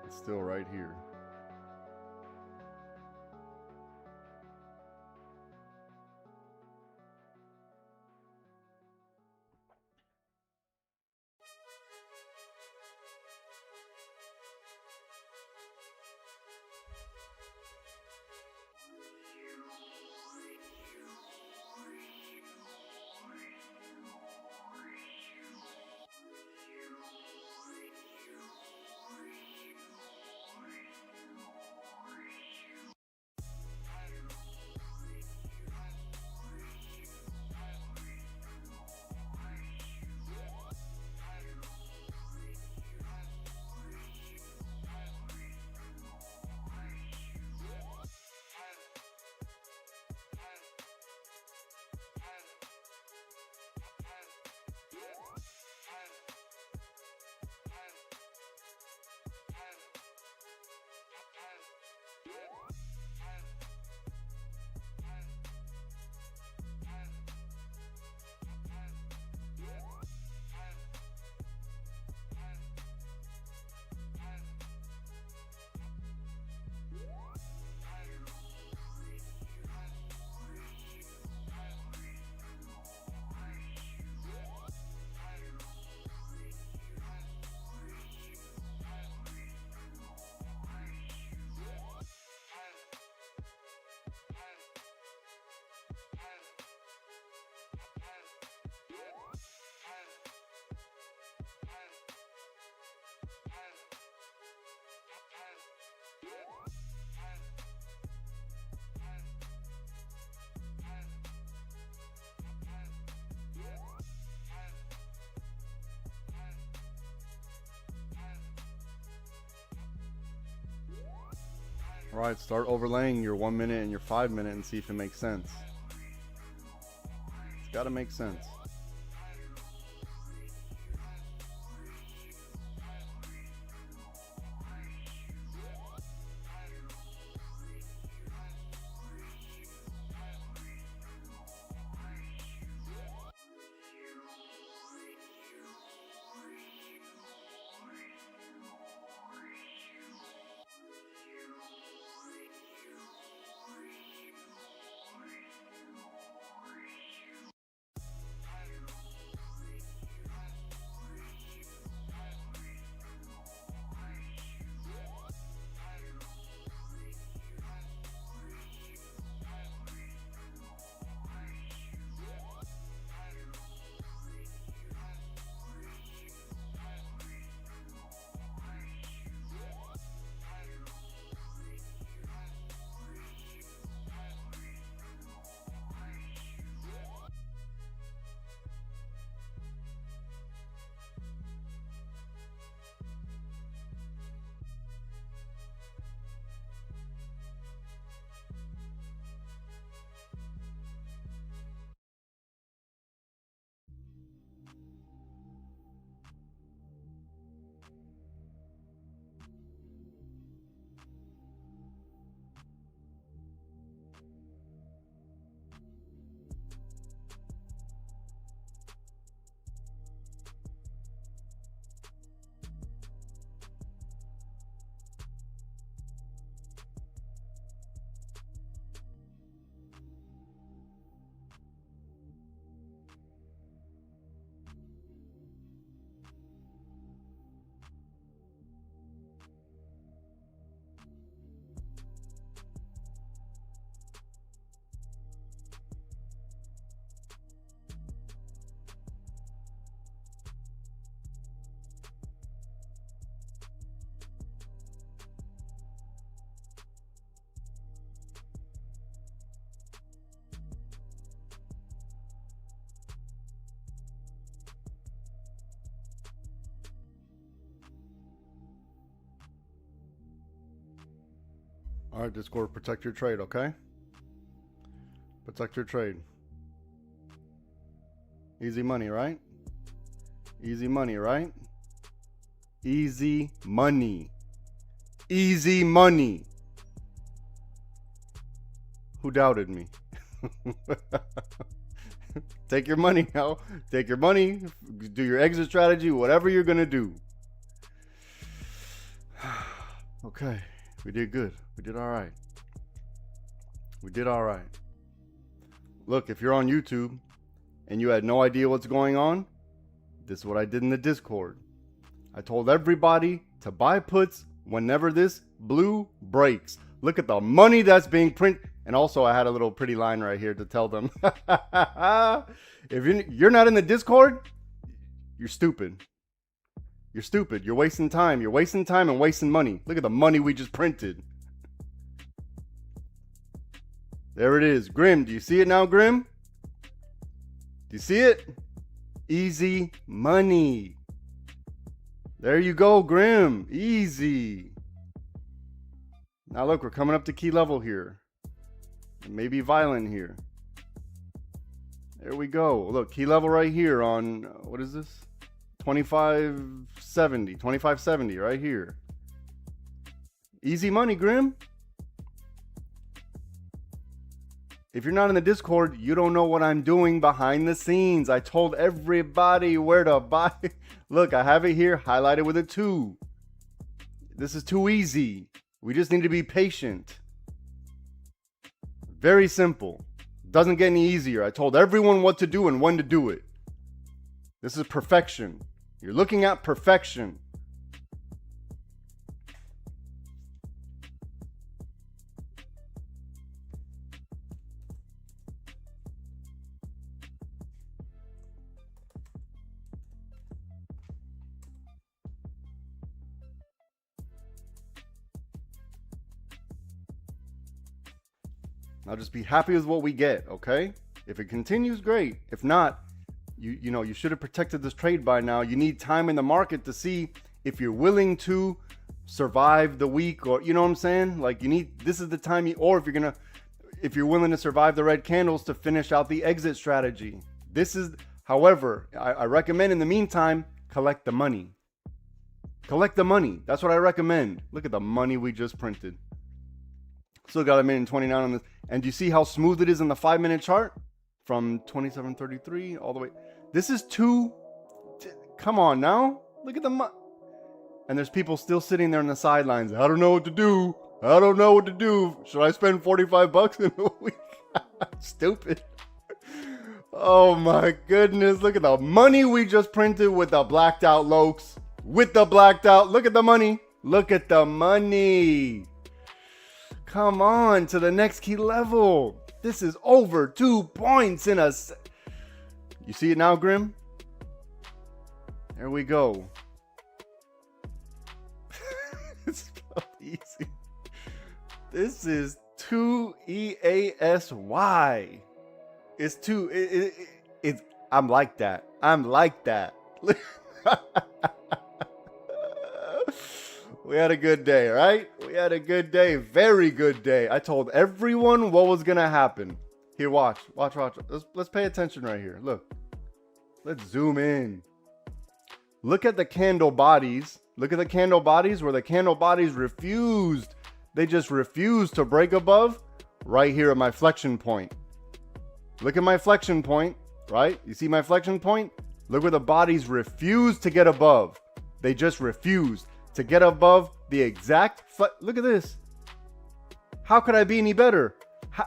It's still right here. All right, start overlaying your 1 minute and your 5 minute and see if it makes sense. It's got to make sense. All right, Discord, protect your trade, okay? Protect your trade. Easy money, right? Easy money, right? Easy money. Easy money. Who doubted me? Take your money now. Take your money. Do your exit strategy, whatever you're going to do. Okay. We did good. We did all right. We did all right. Look, if you're on YouTube and you had no idea what's going on, this is what I did in the Discord. I told everybody to buy puts whenever this blue breaks. Look at the money that's being printed. And also I had a little pretty line right here to tell them. If you're not in the Discord, you're stupid. You're stupid. You're wasting time. You're wasting time and wasting money. Look at the money we just printed. There it is. Grim, do you see it now, Grim? Do you see it? Easy money. There you go, Grim. Easy. Now look, we're coming up to key level here. Maybe violent here. There we go. Look, key level right here on, what is this? 2570 right here. Easy money, Grim. If you're not in the Discord, you don't know what I'm doing behind the scenes. I told everybody where to buy. Look, I have it here highlighted with a 2. This is too easy. We just need to be patient. Very simple. Doesn't get any easier. I told everyone what to do and when to do it. This is perfection. You're looking at perfection. Now just be happy with what we get, okay? If it continues, great. If not, you should have protected this trade by now. You need time in the market to see if you're willing to survive the week, or you know what I'm saying? Like this is the time or if you're willing to survive the red candles to finish out the exit strategy. However, I recommend in the meantime, collect the money. Collect the money. That's what I recommend. Look at the money we just printed. Still got a minute and 29 on this. And do you see how smooth it is in the 5-minute chart? From 27.33 all the way. This is come on now. Look at the money. And there's people still sitting there on the sidelines. I don't know what to do. I don't know what to do. Should I spend $45 in a week? Stupid. Oh my goodness. Look at the money we just printed with the blacked out lokes. With the blacked out. Look at the money. Look at the money. Come on to the next key level. This is over 2 points in You see it now, Grim? There we go. It's so easy. This is 2 EASY. It's 2. I'm like that. I'm like that. We had a good day, right? We had a good day. Very good day. I told everyone what was going to happen. Here, watch. Let's pay attention right here. Look. Let's zoom in. Look at the candle bodies. Look at the candle bodies where the candle bodies refused. They just refused to break above right here at my flexion point. Look at my flexion point, right? You see my flexion point? Look where the bodies refused to get above. They just refused to get above the exact look at this. How could I be any better?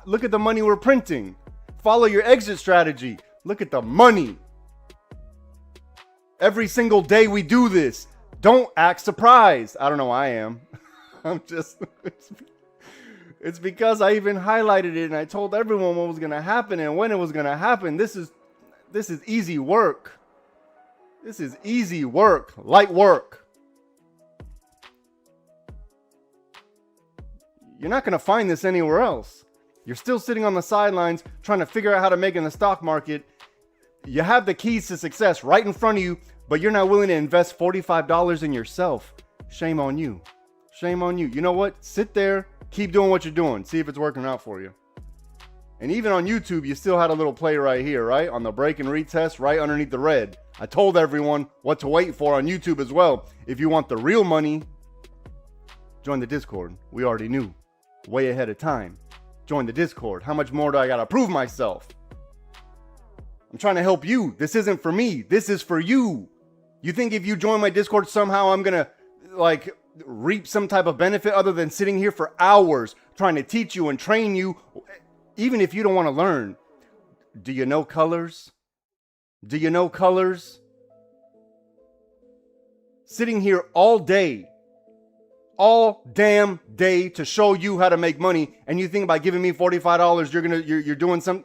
Look at the money we're printing. Follow your exit strategy. Look at the money. Every single day we do this. Don't act surprised. I don't know. I am. I'm just. It's because I even highlighted it and I told everyone what was going to happen and when it was going to happen. This is easy work. This is easy work. Light work. You're not going to find this anywhere else. You're still sitting on the sidelines trying to figure out how to make it in the stock market. You have the keys to success right in front of you, but you're not willing to invest $45 in yourself. Shame on you. Shame on you. You know what? Sit there, keep doing what you're doing. See if it's working out for you. And even on YouTube, you still had a little play right here, right? On the break and retest, right underneath the red. I told everyone what to wait for on YouTube as well. If you want the real money, join the Discord. We already knew. Way ahead of time. Join the Discord. How much more do I gotta prove myself? I'm trying to help you. This isn't for me. This is for you. You think if you join my Discord somehow I'm gonna reap some type of benefit other than sitting here for hours trying to teach you and train you, even if you don't want to learn? Do you know colors? Do you know colors? Sitting here all damn day to show you how to make money, and you think by giving me $45 you're doing some.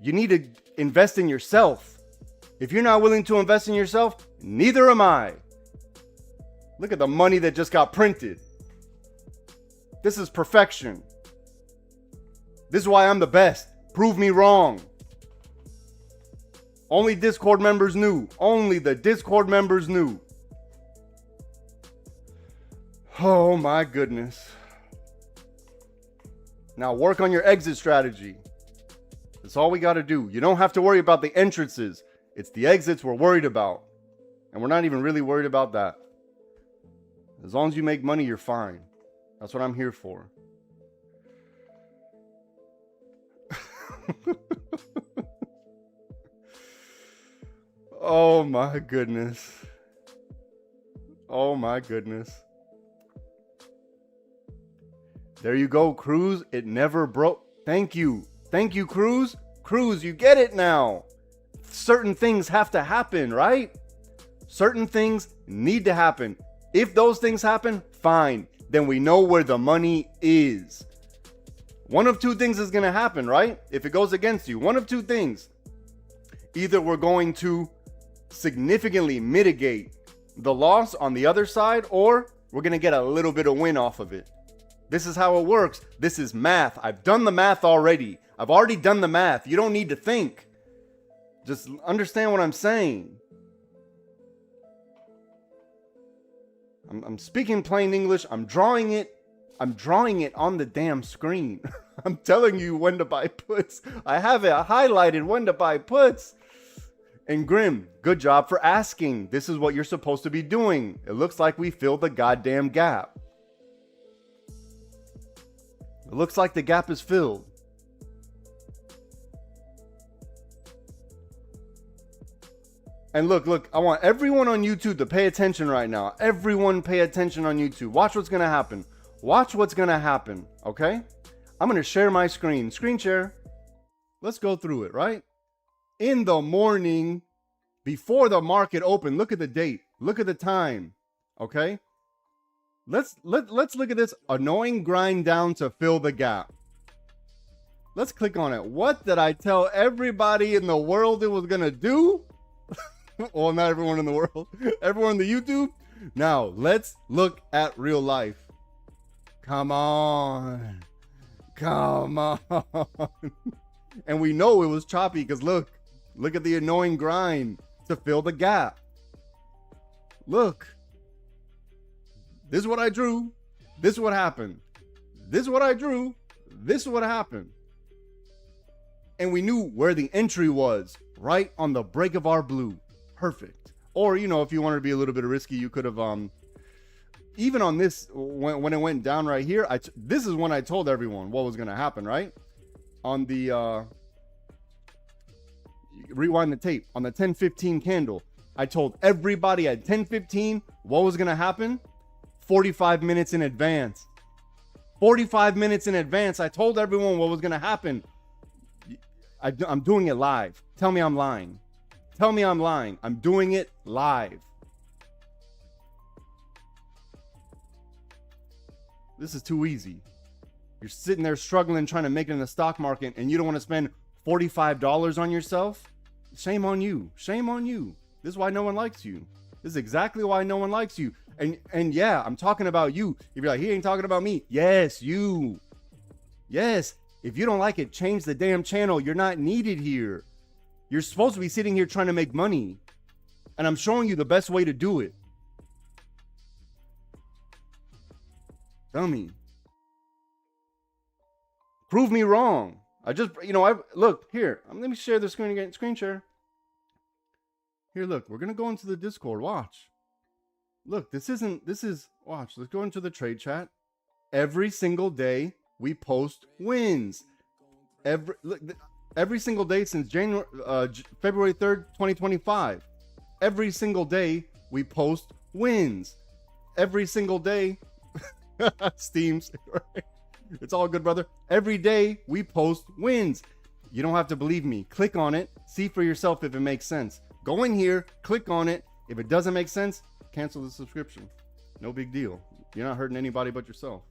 You need to invest in yourself. If you're not willing to invest in yourself, neither am I. Look at the money that just got printed. This is perfection. This is why I'm the best. Prove me wrong. Only Discord members knew. Only the Discord members knew. Oh my goodness. Now work on your exit strategy. That's all we got to do. You don't have to worry about the entrances. It's the exits we're worried about. And we're not even really worried about that. As long as you make money, you're fine. That's what I'm here for. Oh my goodness. Oh my goodness. There you go, Cruz. It never broke. Thank you. Thank you, Cruz. Cruz, you get it now. Certain things have to happen, right? Certain things need to happen. If those things happen, fine. Then we know where the money is. One of two things is going to happen, right? If it goes against you, one of two things. Either we're going to significantly mitigate the loss on the other side, or we're going to get a little bit of win off of it. This is how it works. This is math. I've done the math already. I've already done the math. You don't need to think. Just understand what I'm saying. I'm speaking plain English. I'm drawing it on the damn screen. I'm telling you when to buy puts. I have it highlighted when to buy puts. And Grim, good job for asking. This is what you're supposed to be doing. It looks like we filled the goddamn gap. It looks like the gap is filled. And look, I want everyone on YouTube to pay attention right now. Everyone pay attention on YouTube. Watch what's going to happen. Watch what's going to happen, okay? I'm going to share my screen. Screen share. Let's go through it, right? In the morning, before the market opened, look at the date. Look at the time, okay? Let's look at this annoying grind down to fill the gap. Let's click on it. What did I tell everybody in the world it was going to do? Well, not everyone in the world. Everyone in the YouTube. Now, let's look at real life. Come on. Come on. And we know it was choppy because look at the annoying grind to fill the gap. Look. This is what I drew. This is what happened. This is what I drew. This is what happened. And we knew where the entry was, right on the break of our blue. Perfect. Or, you know, if you wanted to be a little bit risky, you could have, even on this, when it went down right here, this is when I told everyone what was going to happen, right? On the, rewind the tape, on the 10:15 candle, I told everybody at 10:15 what was going to happen 45 minutes in advance. 45 minutes in advance, I told everyone what was going to happen. I'm doing it live. Tell me I'm lying. Tell me I'm lying. I'm doing it live. This is too easy. You're sitting there struggling, trying to make it in the stock market, and you don't want to spend $45 on yourself? Shame on you. Shame on you. This is why no one likes you. This is exactly why no one likes you. And yeah, I'm talking about you. If you're like, he ain't talking about me. Yes, you. Yes. If you don't like it, change the damn channel. You're not needed here. You're supposed to be sitting here trying to make money. And I'm showing you the best way to do it. Tell me. Prove me wrong. Look, here. Let me share the screen again. Screen share. Here, look. We're going to go into the Discord. Watch. Look, watch. Let's go into the trade chat. Every single day, we post wins. Every single day since February 3rd, 2025. Every single day we post wins. Every single day. Steams. It's all good, brother. Every day we post wins. You don't have to believe me. Click on it. See for yourself if it makes sense. Go in here. Click on it. If it doesn't make sense, cancel the subscription. No big deal. You're not hurting anybody but yourself.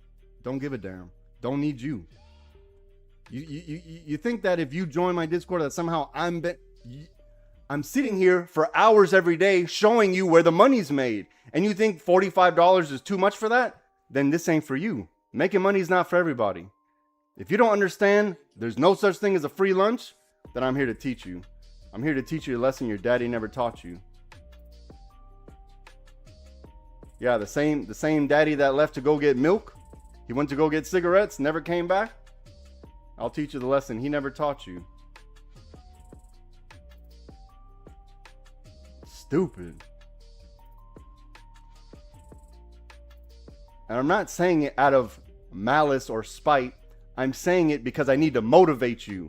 Don't give a damn. Don't need you. You think that if you join my Discord that somehow I'm sitting here for hours every day showing you where the money's made, and you think $45 is too much for that? Then this ain't for you. Making money is not for everybody. If you don't understand there's no such thing as a free lunch, then I'm here to teach you. I'm here to teach you a lesson your daddy never taught you. Yeah, the same daddy that left to go get milk. He went to go get cigarettes, never came back. I'll teach you the lesson he never taught you. Stupid. And I'm not saying it out of malice or spite. I'm saying it because I need to motivate you.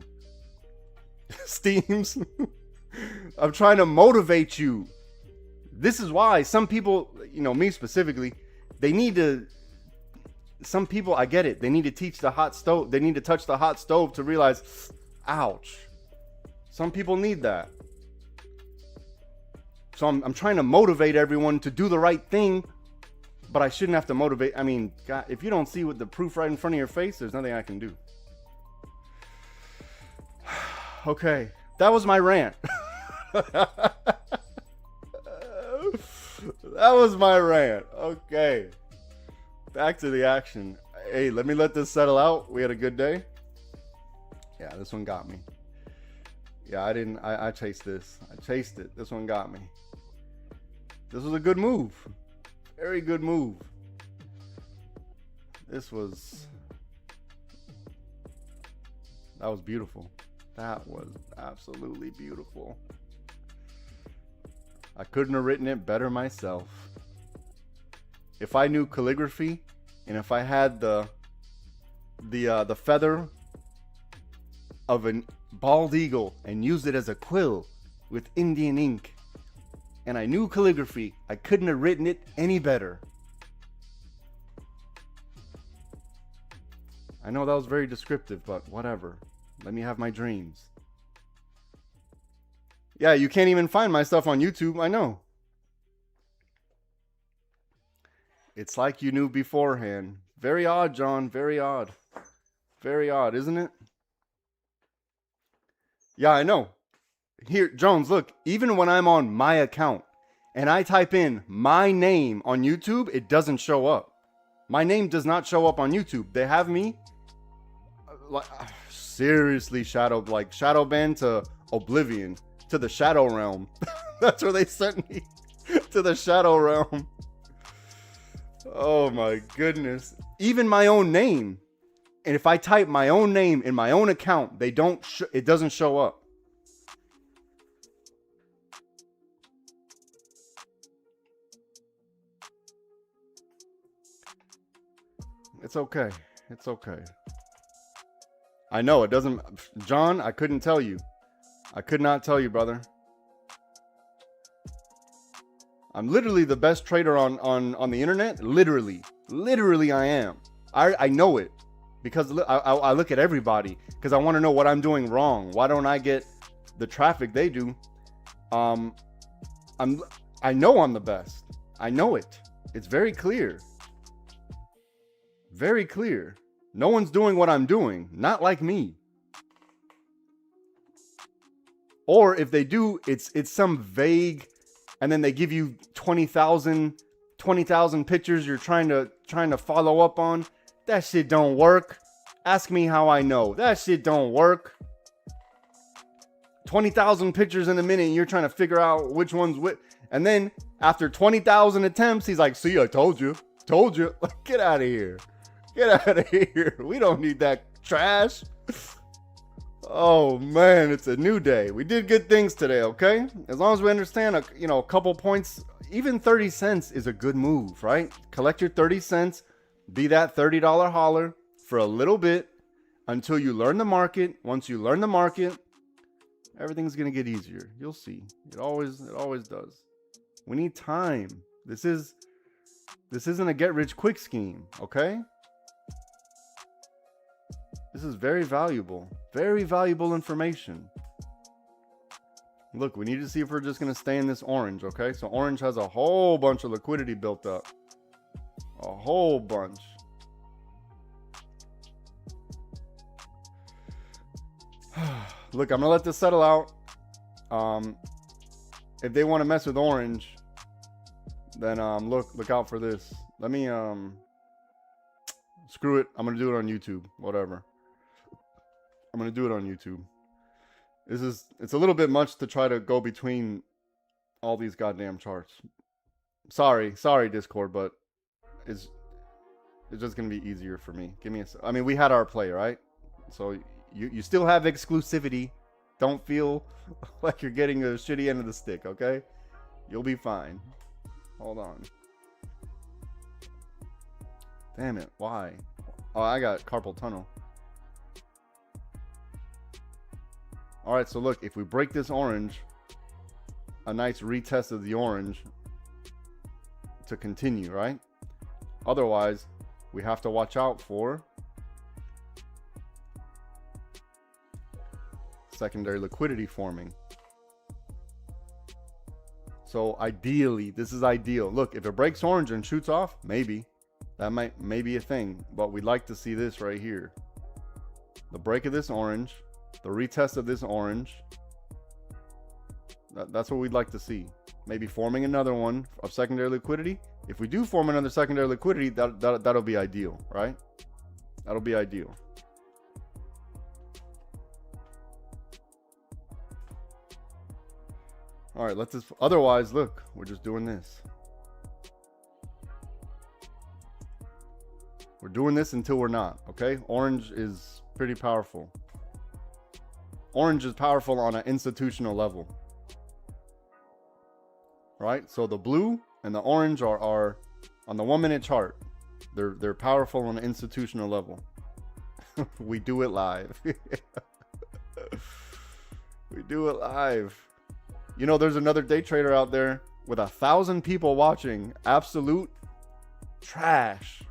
Steams. I'm trying to motivate you. This is why some people, me specifically, some people, I get it. They need to teach the hot stove. They need to touch the hot stove to realize, ouch. Some people need that. So I'm trying to motivate everyone to do the right thing, but I shouldn't have to motivate. I mean, God, if you don't see what the proof right in front of your face, there's nothing I can do. Okay, that was my rant. That was my rant. Okay. Back to the action. Hey, let me let this settle out. We had a good day. Yeah, this one got me. Yeah, I chased this. I chased it. This one got me. This was a good move. Very good move. That was beautiful. That was absolutely beautiful. I couldn't have written it better myself. If I knew calligraphy, and if I had the feather of a bald eagle and used it as a quill with Indian ink, and I knew calligraphy, I couldn't have written it any better. I know that was very descriptive, but whatever. Let me have my dreams. Yeah, you can't even find my stuff on YouTube. I know. It's like you knew beforehand. Very odd, John. Very odd. Very odd, isn't it? Yeah, I know. Here, Jones, look. Even when I'm on my account and I type in my name on YouTube, it doesn't show up. My name does not show up on YouTube. They have me like seriously shadow banned to oblivion, to the shadow realm. That's where they sent me, to the shadow realm. Oh my goodness. Even my own name. And if I type my own name in my own account, it doesn't show up. It's okay. It's okay. I know it doesn't. John, I couldn't tell you. I could not tell you, brother. I'm literally the best trader on the internet. Literally I am. I know it because I look at everybody because I want to know what I'm doing wrong. Why don't I get the traffic they do? I know I'm the best. I know it. It's very clear. Very clear. No one's doing what I'm doing. Not like me. Or if they do, it's some vague, and then they give you 20,000 pictures you're trying to follow up on. That shit don't work. Ask me how I know. That shit don't work. 20,000 pictures in a minute and you're trying to figure out which one's which. And then after 20,000 attempts, he's like, see, I told you. Told you. Get out of here. Get out of here. We don't need that trash. Oh man, it's a new day. We did good things today, okay? As long as we understand a couple points, even 30 cents is a good move, right? Collect your 30 cents, be that $30 hauler for a little bit until you learn the market. Once you learn the market, everything's going to get easier. You'll see. It always does. We need time. This isn't a get rich quick scheme, okay? This is very valuable information. Look, we need to see if we're just going to stay in this orange, okay? So orange has a whole bunch of liquidity built up. A whole bunch. Look, I'm going to let this settle out. If they want to mess with orange, then look out for this. Let me screw it. I'm going to do it on YouTube. Whatever. I'm going to do it on YouTube. It's a little bit much to try to go between all these goddamn charts. Sorry Discord, but it's just going to be easier for me. I mean, we had our play, right? So you still have exclusivity. Don't feel like you're getting a shitty end of the stick, okay? You'll be fine. Hold on. Damn it, why? Oh, I got carpal tunnel. Alright, so look, if we break this orange, a nice retest of the orange to continue, right? Otherwise, we have to watch out for secondary liquidity forming. So ideally, this is ideal. Look, if it breaks orange and shoots off, maybe. That may be a thing, but we'd like to see this right here. The break of this orange, the retest of this orange. That's what we'd like to see. Maybe forming another one of secondary liquidity. If we do form another secondary liquidity, that'll be ideal, right? That'll be ideal. All right, otherwise, look, we're just doing this. We're doing this until we're not, okay? Orange is pretty powerful. Orange is powerful on an institutional level. Right? So the blue and the orange are on the 1 minute chart. They're powerful on an institutional level. We do it live. We do it live. You know, there's another day trader out there with 1,000 people watching. Absolute trash.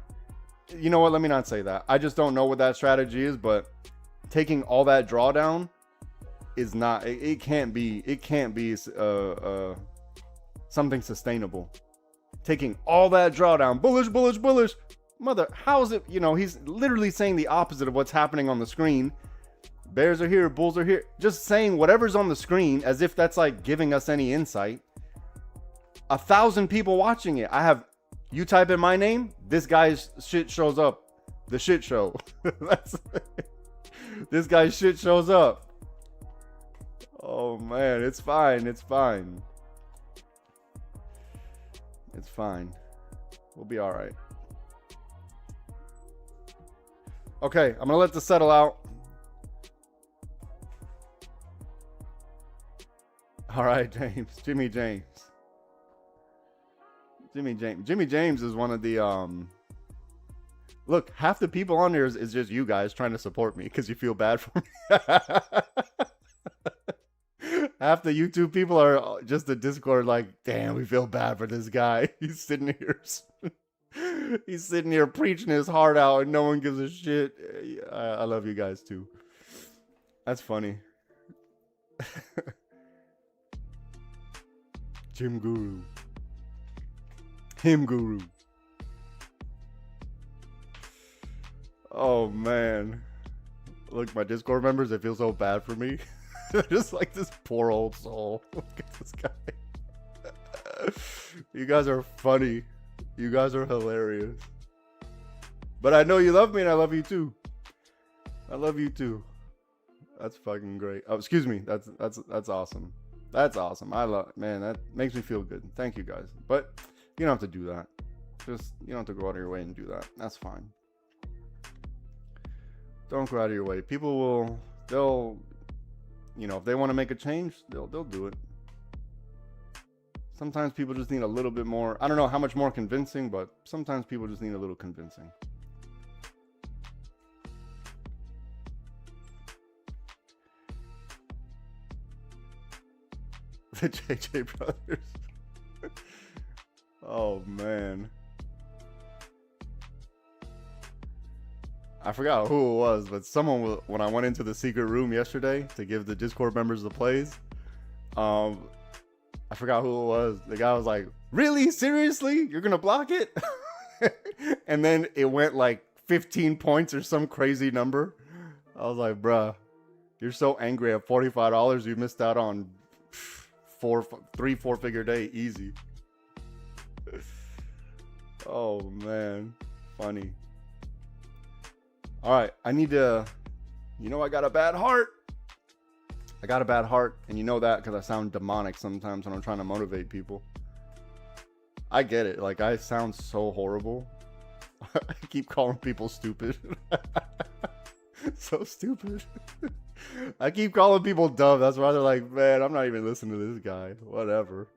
You know what? Let me not say that. I just don't know what that strategy is, but taking all that drawdown is not, it can't be something sustainable. Taking all that drawdown, bullish, bullish, bullish. Mother, how is it? You know, he's literally saying the opposite of what's happening on the screen. Bears are here, bulls are here. Just saying whatever's on the screen as if that's like giving us any insight. 1,000 people watching it. You type in my name, this guy's shit shows up. The shit show. This guy's shit shows up. Oh man, it's fine. It's fine. It's fine. We'll be all right. Okay, I'm gonna let this settle out. All right, James. Jimmy James is one of the look, half the people on there is just you guys trying to support me because you feel bad for me. Half the YouTube people are just the Discord like, damn, we feel bad for this guy. He's sitting here preaching his heart out and no one gives a shit. I love you guys too. That's funny. Jim Guru. Him Guru. Oh man. Look, my Discord members, they feel so bad for me. Just like this poor old soul. Look at this guy. You guys are funny. You guys are hilarious. But I know you love me and I love you too. I love you too. That's fucking great. Oh, excuse me. That's awesome. That's awesome. Man, that makes me feel good. Thank you guys. But you don't have to do that. Just, you don't have to go out of your way and do that. That's fine. Don't go out of your way. People they'll, you know, if they want to make a change, they'll do it. Sometimes people just need a little bit more. I don't know how much more convincing, but sometimes people just need a little convincing. The JJ brothers. Oh man. I forgot who it was, but someone, when I went into the secret room yesterday to give the Discord members the plays, I forgot who it was. The guy was like, really? Seriously? You're gonna block it? And then it went like 15 points or some crazy number. I was like, bruh, you're so angry at $45 you missed out on 4-figure day easy. Oh man, funny. All right, I need to, you know, I got a bad heart. I got a bad heart, and you know that because I sound demonic sometimes when I'm trying to motivate people. I get it. Like, I sound so horrible. I keep calling people stupid. So stupid. I keep calling people dumb. That's why they're like, man, I'm not even listening to this guy. Whatever.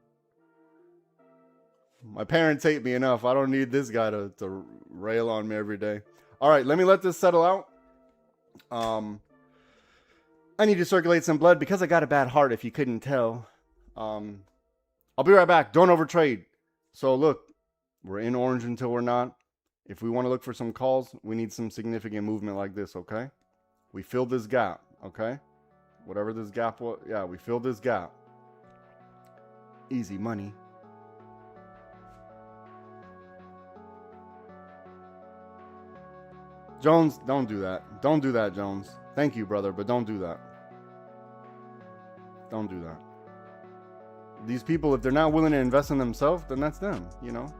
My parents hate me enough. I don't need this guy to rail on me every day. All right, let me let this settle out. I need to circulate some blood because I got a bad heart, if you couldn't tell. I'll be right back. Don't overtrade. So look, we're in orange until we're not. If we want to look for some calls, we need some significant movement like this, okay? We filled this gap, okay? Whatever this gap was, yeah, we filled this gap. Easy money. Jones, don't do that. Don't do that, Jones. Thank you, brother, but don't do that. Don't do that. These people, if they're not willing to invest in themselves, then that's them, you know?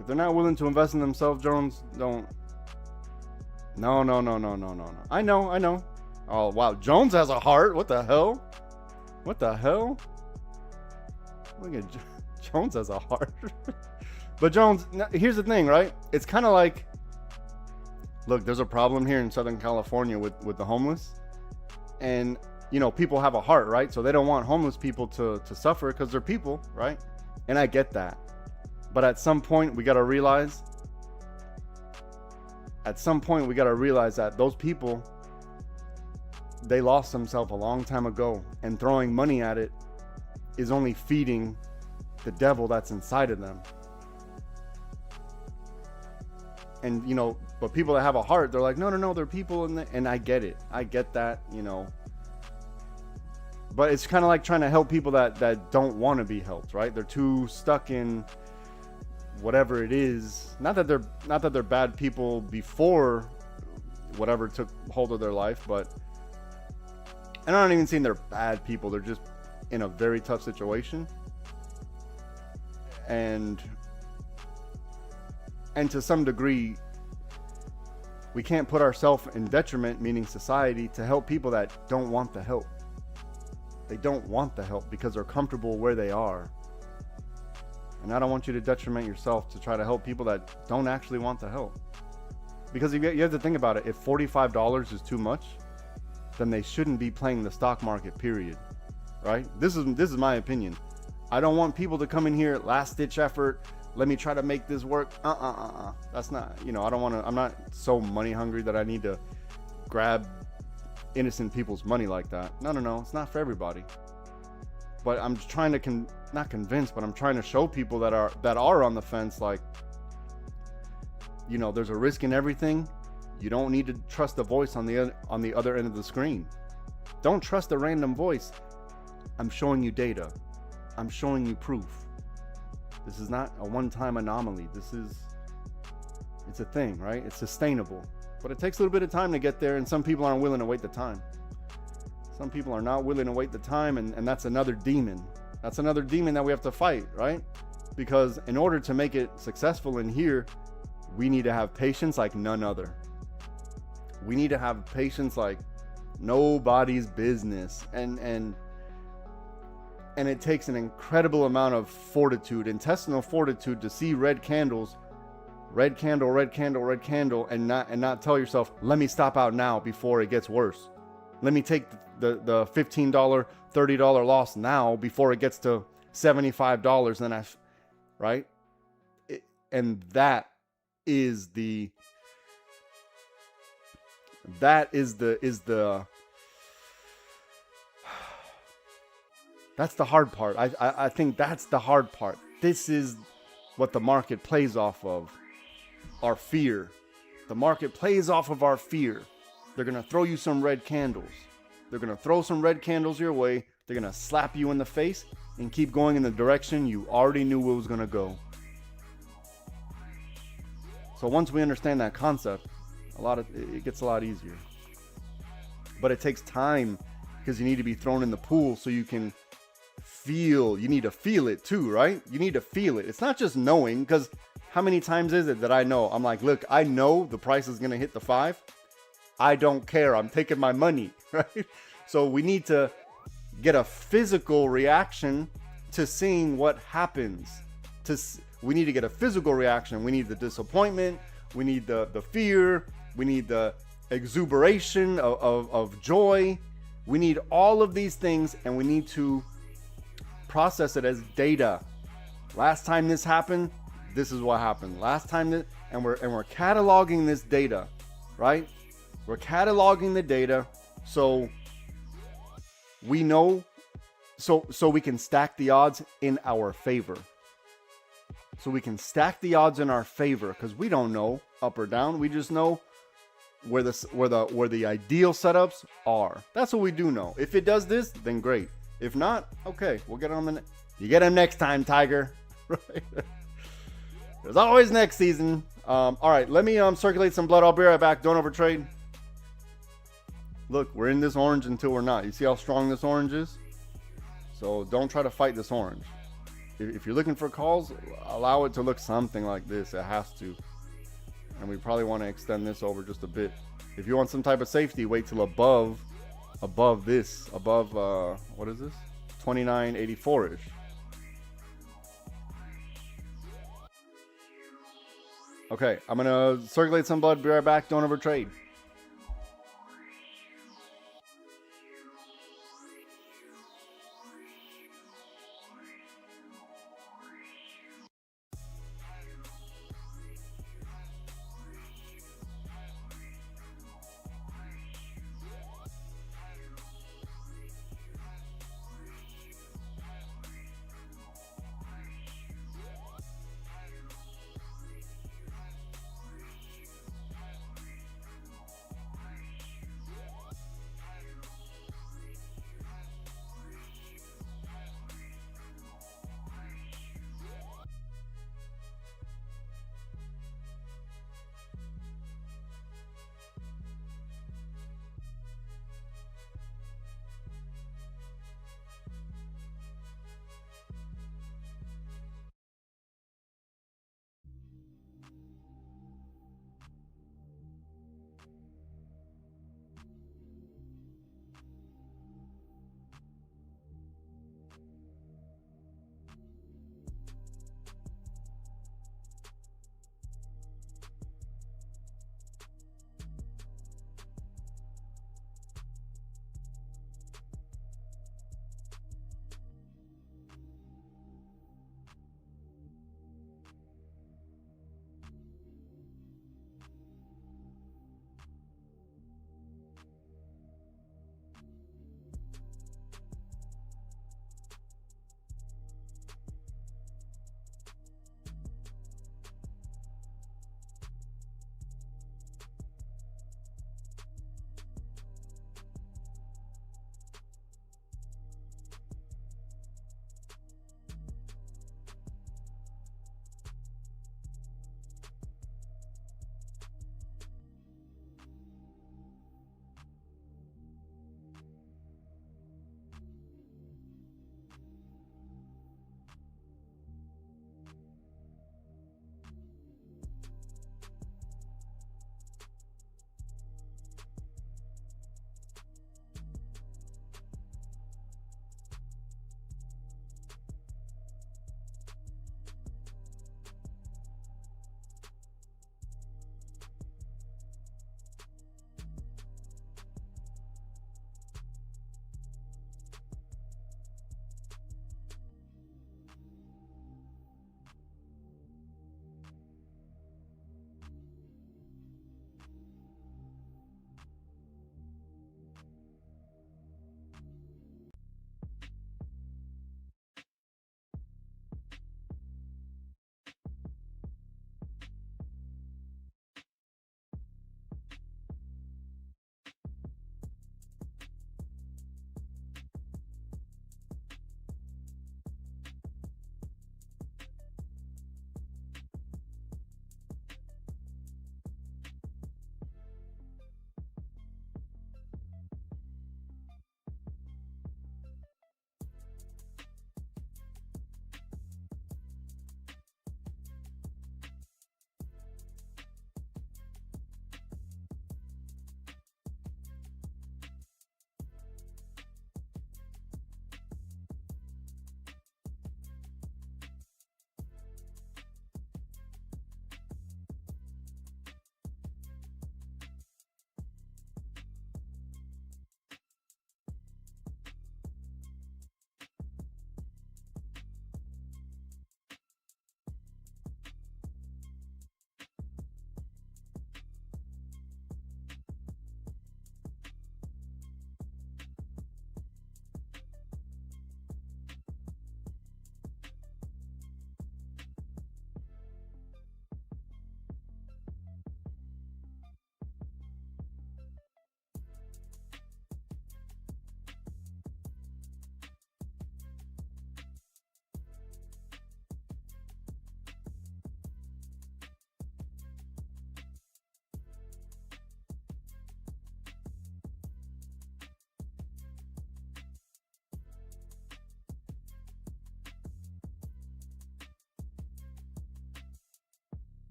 If they're not willing to invest in themselves, Jones, don't. No. I know. Oh, wow. Jones has a heart. What the hell? What the hell? Look at Jones has a heart. But Jones, here's the thing, right? It's kind of like, look, there's a problem here in Southern California with the homeless. And, you know, people have a heart, right? So they don't want homeless people to suffer because they're people, right? And I get that. But at some point, we got to realize that those people, they lost themselves a long time ago. And throwing money at it is only feeding the devil that's inside of them. And, you know, but people that have a heart, they're like, no, they're people. And I get it. I get that, you know. But it's kind of like trying to help people that don't want to be helped, right? They're too stuck in whatever it is. Not that they're bad people before whatever took hold of their life, but and I'm not even saying they're bad people. They're just in a very tough situation. And to some degree, we can't put ourselves in detriment, meaning society, to help people that don't want the help. They don't want the help because they're comfortable where they are. And I don't want you to detriment yourself to try to help people that don't actually want the help. Because you have to think about it. If $45 is too much, then they shouldn't be playing the stock market, period. Right? This is my opinion. I don't want people to come in here, last ditch effort, let me try to make this work. That's not, you know, I don't want to, I'm not so money hungry that I need to grab innocent people's money like that. No, it's not for everybody. But I'm trying to not convince, but I'm trying to show people that are on the fence, like, you know, there's a risk in everything. You don't need to trust the voice on the other end of the screen. Don't trust a random voice. I'm showing you data. I'm showing you proof. This is not a one-time anomaly. It's a thing, right? It's sustainable. But it takes a little bit of time to get there, and some people aren't willing to wait the time. Some people are not willing to wait the time, and that's another demon. That's another demon that we have to fight, right? Because in order to make it successful in here, we need to have patience like none other. We need to have patience like nobody's business. And it takes an incredible amount of fortitude, intestinal fortitude, to see red candles, red candle, and not tell yourself, let me stop out now before it gets worse. Let me take the $15, $30 loss now before it gets to $75. Then right? And that's the hard part. I think that's the hard part. This is what the market plays off of. Our fear. The market plays off of our fear. They're going to throw you some red candles. They're going to throw some red candles your way. They're going to slap you in the face and keep going in the direction you already knew it was going to go. So once we understand that concept, it gets a lot easier. But it takes time, because you need to be thrown in the pool so you can feel. You need to feel it too, right? You need to feel it. It's not just knowing, because how many times is it that I know? I'm like, look, I know the price is going to hit the 5. I don't care. I'm taking my money, right? So we need to get a physical reaction to seeing what happens. We need to get a physical reaction. We need the disappointment. We need the fear. We need the exuberation of joy. We need all of these things, and we need to process it as data. Last time this happened, this is what happened. Last time this, and we're cataloging this data, right? We're cataloging the data so we know, so we can stack the odds in our favor. So we can stack the odds in our favor, because we don't know up or down. We just know where the ideal setups are. That's what we do know. If it does this, then great. If not, okay, we'll get on you get them next time, Tiger. Right? There's always next season. All right, let me circulate some blood. I'll be right back. Don't overtrade. Look, we're in this orange until we're not. You see how strong this orange is? So don't try to fight this orange. If you're looking for calls, allow it to look something like this. It has to. And we probably want to extend this over just a bit. If you want some type of safety, wait till above this. What is this? 29.84-ish. Okay, I'm gonna circulate some blood. Be right back. Don't overtrade.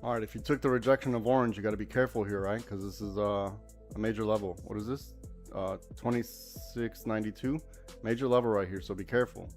All right, if you took the rejection of orange, you got to be careful here, right? Because this is a major level. What is this? 2692, major level right here. So be careful.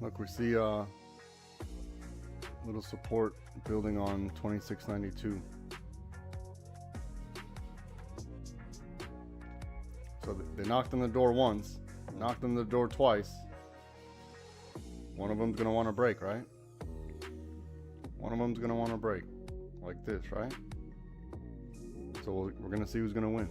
Look, we see little support building on 2692. So they knocked on the door once, knocked on the door twice. One of them's gonna want to break, right? One of them's gonna want to break, like this, right? So we're gonna see who's gonna win.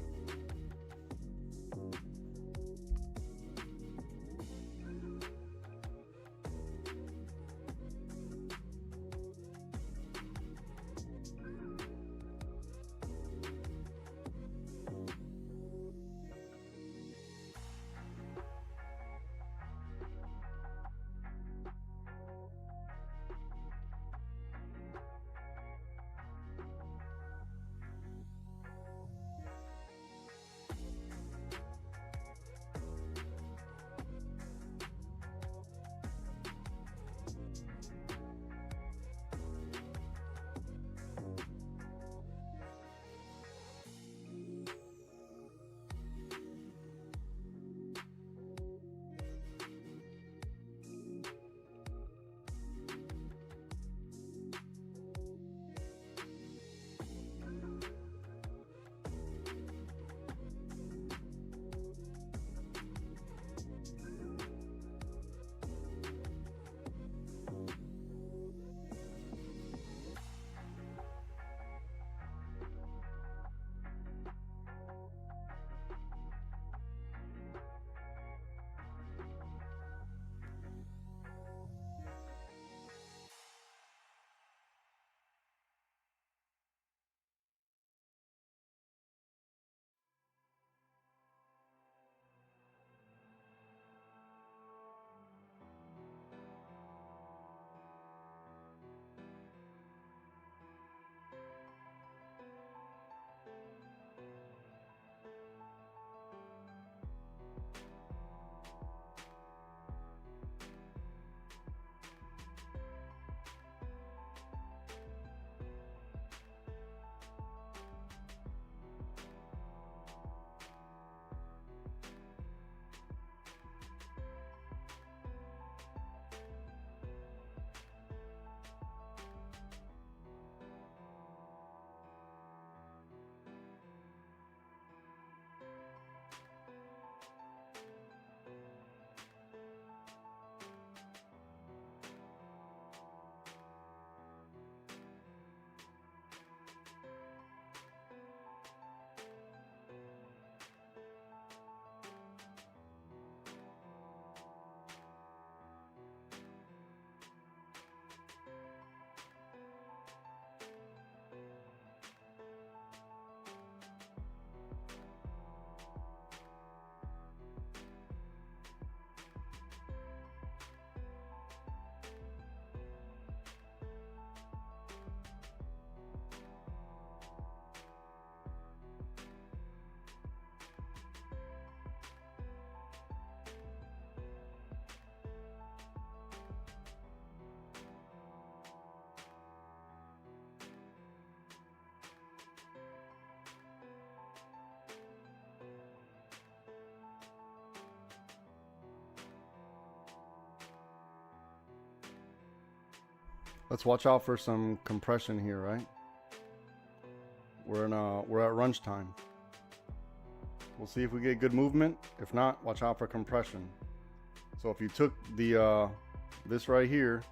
Let's watch out for some compression here, right? We're at crunch time. We'll see if we get good movement. If not, watch out for compression. So if you took the this right here,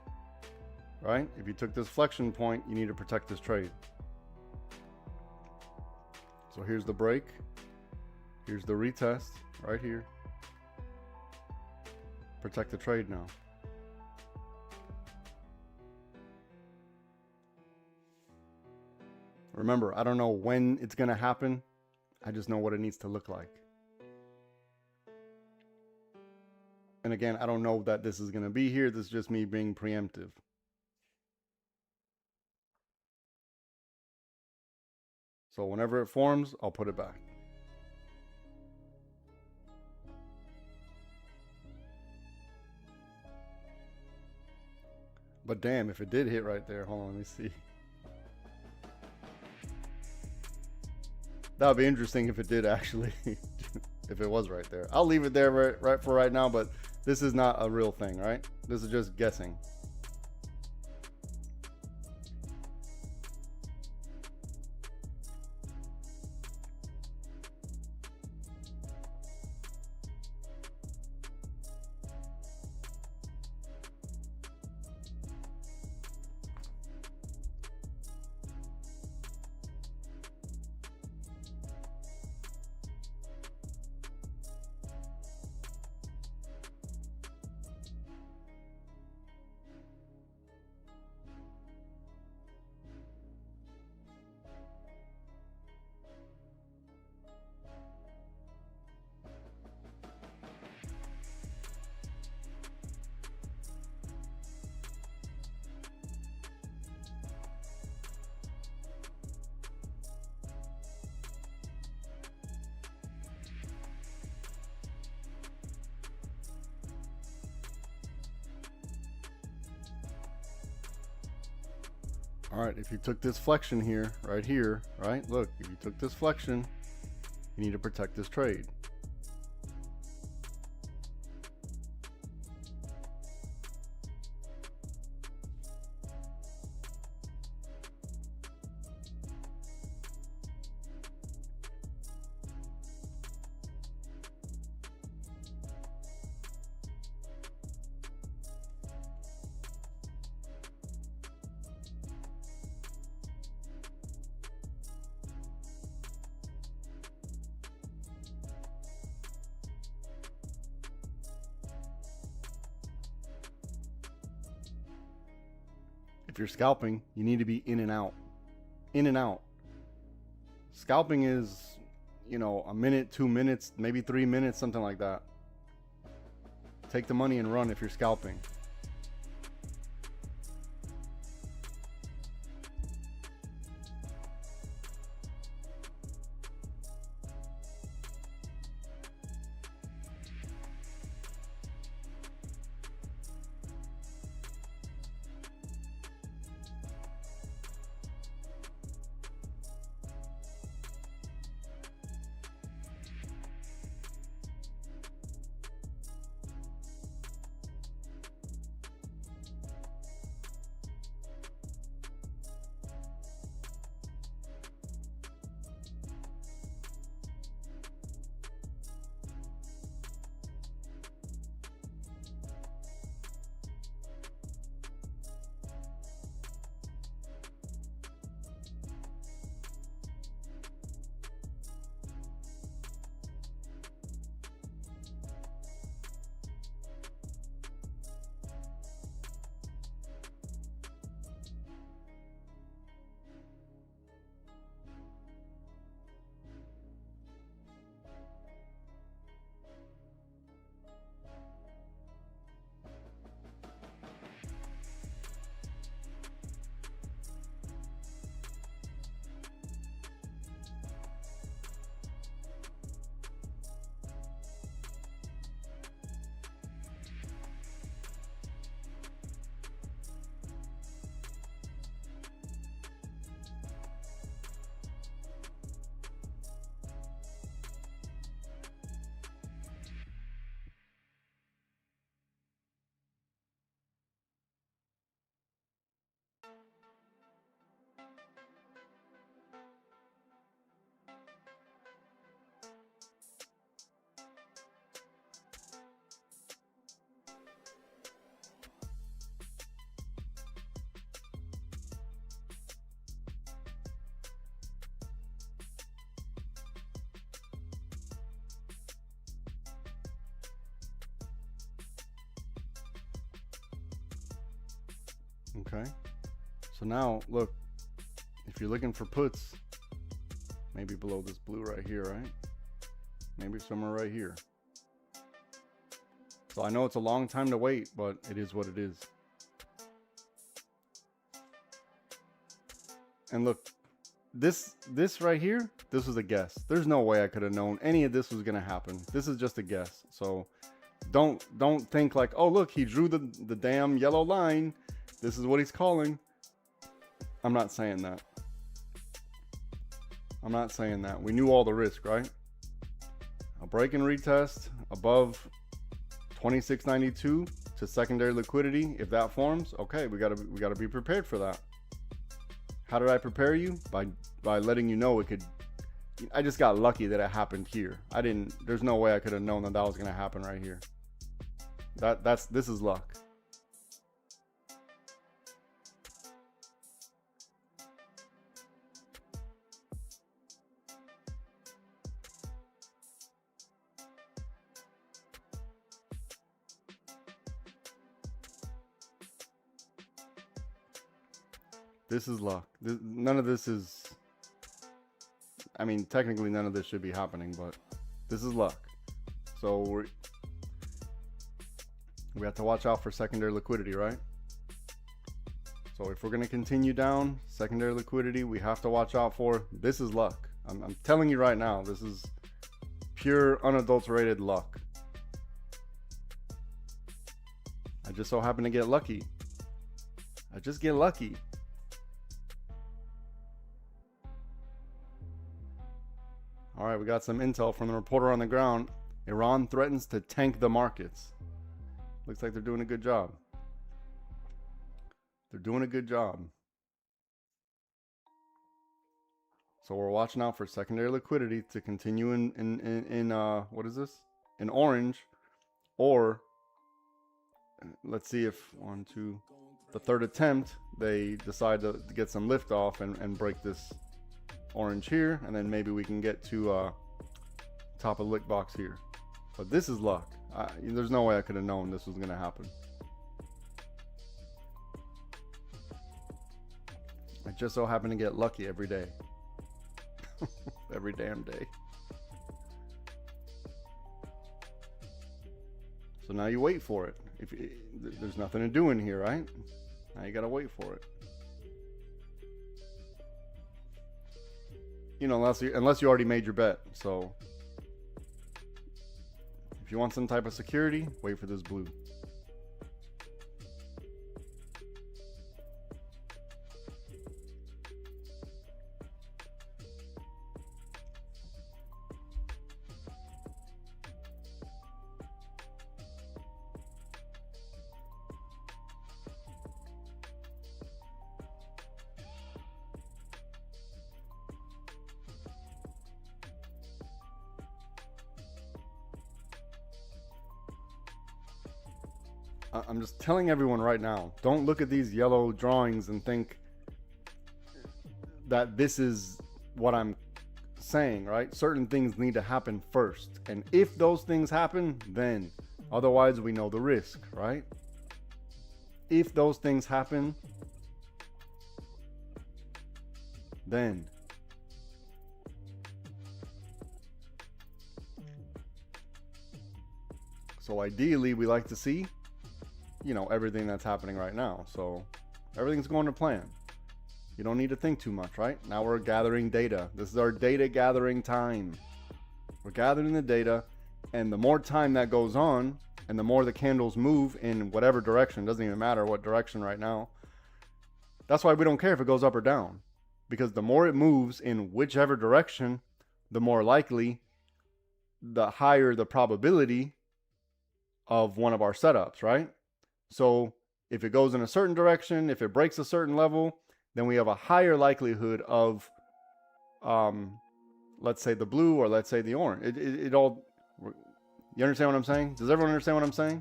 right? If you took this flexion point, you need to protect this trade. So here's the break. Here's the retest right here. Protect the trade now. Remember, I don't know when it's going to happen. I just know what it needs to look like. And again, I don't know that this is going to be here. This is just me being preemptive. So whenever it forms, I'll put it back. But damn, if it did hit right there, hold on, let me see. That would be interesting if it did actually, if it was right there. I'll leave it there right for right now, but this is not a real thing, right? This is just guessing. All right, if you took this flexion here, right? Look, if you took this flexion, you need to protect this trade. If you're scalping, you need to be in and out. In and out. Scalping is, you know, a minute, 2 minutes, maybe 3 minutes, something like that. Take the money and run if you're scalping. Okay. So now, look, if you're looking for puts, maybe below this blue right here, right? Maybe somewhere right here. So I know it's a long time to wait, but it is what it is. And look, this right here, this was a guess. There's no way I could have known any of this was gonna happen. This is just a guess. So don't think like, oh look, he drew the damn yellow line. This is what he's calling. I'm not saying that. I'm not saying that. We knew all the risk, right? A break and retest above 2692 to secondary liquidity. If that forms, okay, we gotta be prepared for that. How did I prepare you? By letting you know it could. I just got lucky that it happened here. There's no way I could have known that was gonna happen right here. This is luck. This is luck. None of this is, I mean, technically none of this should be happening, but this is luck. So we have to watch out for secondary liquidity, right? So if we're going to continue down, secondary liquidity, we have to watch out for. This is luck. I'm telling you right now, this is pure unadulterated luck. I just so happen to get lucky. I just get lucky. All right, we got some intel from the reporter on the ground. Iran threatens to tank the markets. Looks like they're doing a good job. They're doing a good job. So we're watching out for secondary liquidity to continue in what is this? In orange, or let's see if the third attempt they decide to get some lift off and break this orange here, and then maybe we can get to top of the lick box here. But this is luck. There's no way I could have known this was gonna happen. I just so happen to get lucky every day. Every damn day. So now you wait for it. There's nothing to do in here, right? Now you gotta wait for it. You know, unless you already made your bet. So if you want some type of security, wait for this blue. I'm just telling everyone right now, don't look at these yellow drawings and think that this is what I'm saying, right? Certain things need to happen first. And if those things happen, then otherwise we know the risk, right? If those things happen, then so ideally we like to see, you know, everything that's happening right now. So everything's going to plan. You don't need to think too much, right? Now we're gathering data. This is our data gathering time. We're gathering the data, and the more time that goes on, and the more the candles move in whatever direction, doesn't even matter what direction right now. That's why we don't care if it goes up or down, because the more it moves in whichever direction, the more likely, the higher the probability of one of our setups, right? So if it goes in a certain direction, if it breaks a certain level, then we have a higher likelihood of, let's say the blue, or let's say the orange. It all, you understand what I'm saying? Does everyone understand what I'm saying?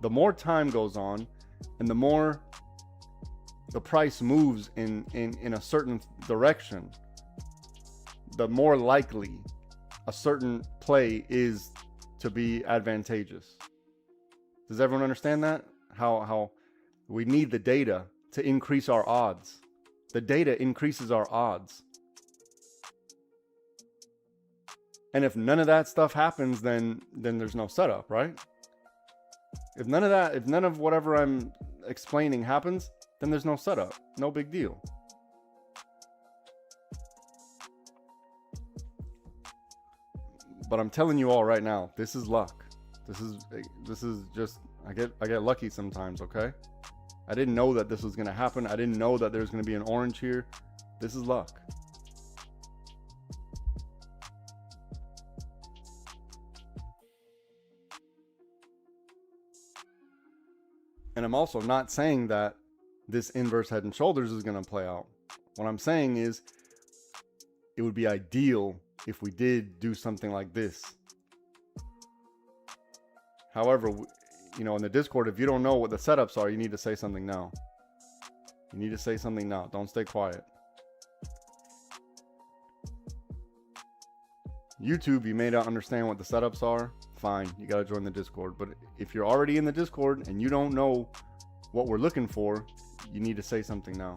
The more time goes on, and the more the price moves in a certain direction, the more likely a certain play is to be advantageous. Does everyone understand that? How we need the data to increase our odds. The data increases our odds. And if none of that stuff happens, then there's no setup, right? If none of whatever I'm explaining happens, then there's no setup. No big deal. But I'm telling you all right now, this is luck. This is just, I get lucky sometimes, okay? I didn't know that this was gonna happen. I didn't know that there's gonna be an orange here. This is luck. And I'm also not saying that this inverse head and shoulders is gonna play out. What I'm saying is, it would be ideal if we did do something like this. However, you know, in the Discord, if you don't know what the setups are, you need to say something now. You need to say something now. Don't stay quiet. YouTube, you may not understand what the setups are. Fine, you gotta join the Discord. But if you're already in the Discord and you don't know what we're looking for, you need to say something now.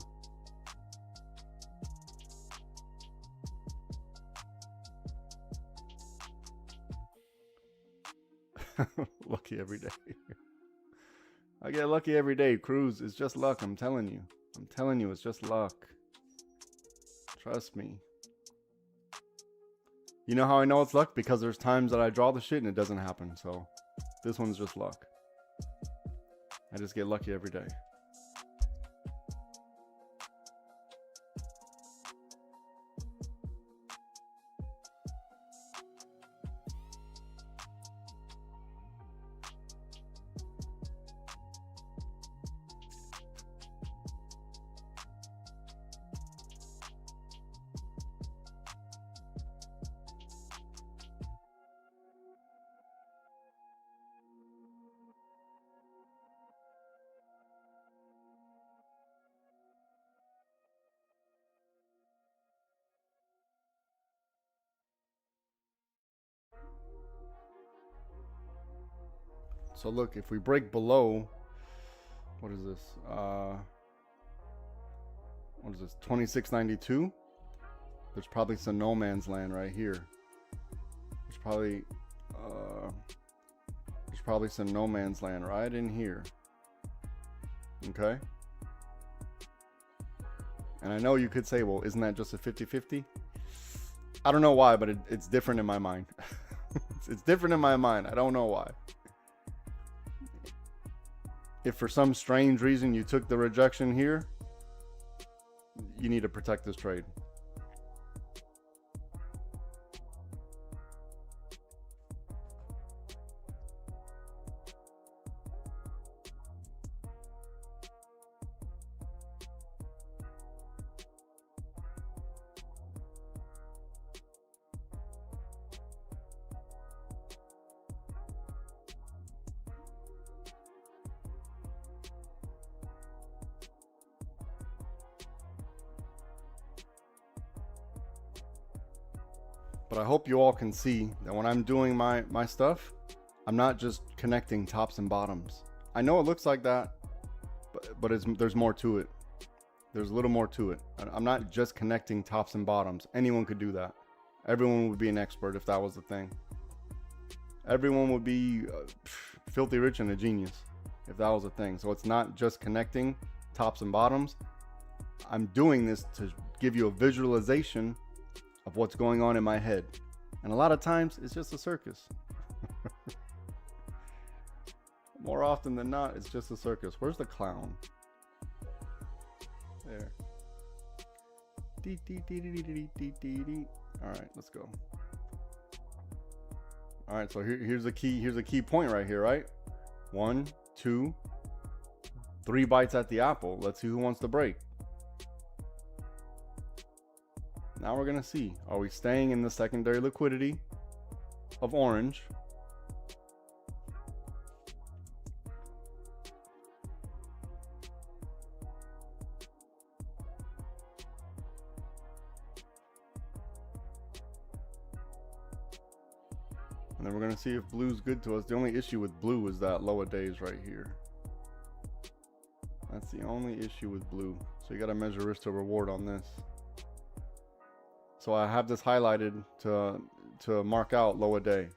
Lucky every day. I get lucky every day. Cruz, it's just luck. I'm telling you. I'm telling you, it's just luck. Trust me. You know how I know it's luck? Because there's times that I draw the shit and it doesn't happen. So this one's just luck. I just get lucky every day. So look, if we break below, what is this? What is this? 2692. There's probably some no man's land right here. There's probably some no man's land right in here. Okay. And I know you could say, well, isn't that just a 50-50? I don't know why, but it's different in my mind. It's different in my mind. I don't know why. If for some strange reason you took the rejection here, you need to protect this trade. But I hope you all can see that when I'm doing my stuff, I'm not just connecting tops and bottoms. I know it looks like that, but there's more to it. There's a little more to it. I'm not just connecting tops and bottoms. Anyone could do that. Everyone would be an expert if that was the thing. Everyone would be filthy rich and a genius if that was a thing. So it's not just connecting tops and bottoms. I'm doing this to give you a visualization of what's going on in my head. And a lot of times it's just a circus. More often than not, it's just a circus. Where's the clown? There. All right, let's go. All right, so here's a key point right here, right? 1, 2, 3 bites at the apple. Let's see who wants to break. Now we're gonna see, are we staying in the secondary liquidity of orange? And then we're gonna see if blue's good to us. The only issue with blue is that lower days right here. That's the only issue with blue. So you got to measure risk to reward on this. So I have this highlighted to mark out low a day.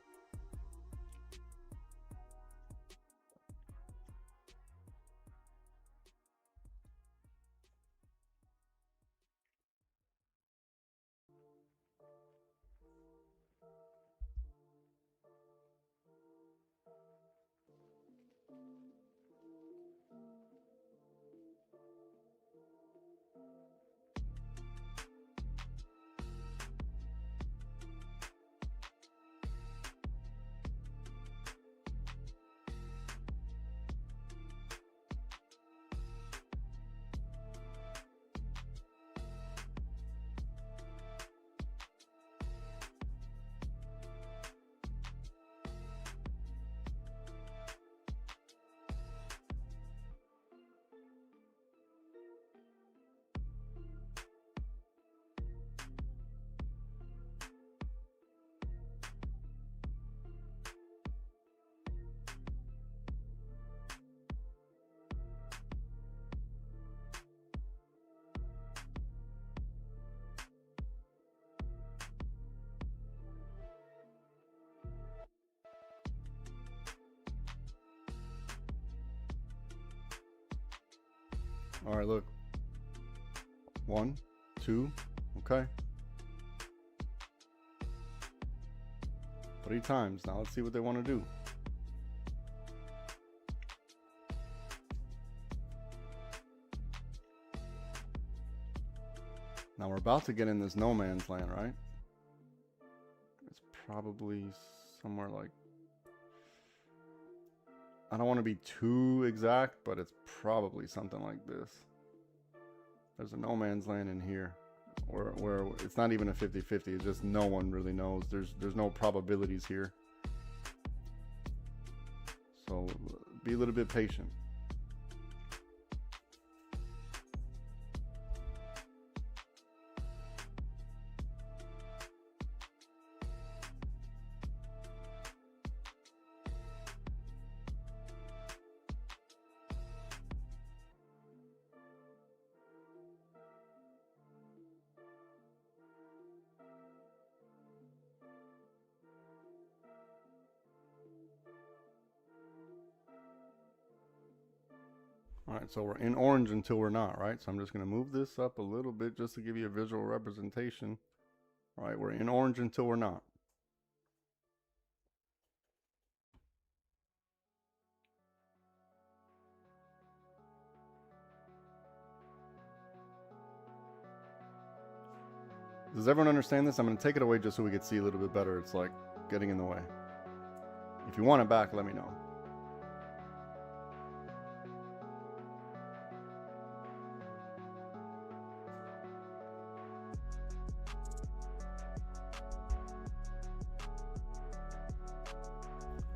All right, look. 1, 2, okay. 3 times. Now let's see what they want to do. Now we're about to get in this no man's land, right? It's probably somewhere like, I don't want to be too exact, but it's probably something like this. There's a no man's land in here where it's not even a 50-50. It's just no one really knows. There's no probabilities here. So be a little bit patient. All right, so we're in orange until we're not, right? So I'm just going to move this up a little bit just to give you a visual representation. All right, we're in orange until we're not. Does everyone understand this? I'm going to take it away just so we can see a little bit better. It's like getting in the way. If you want it back, let me know.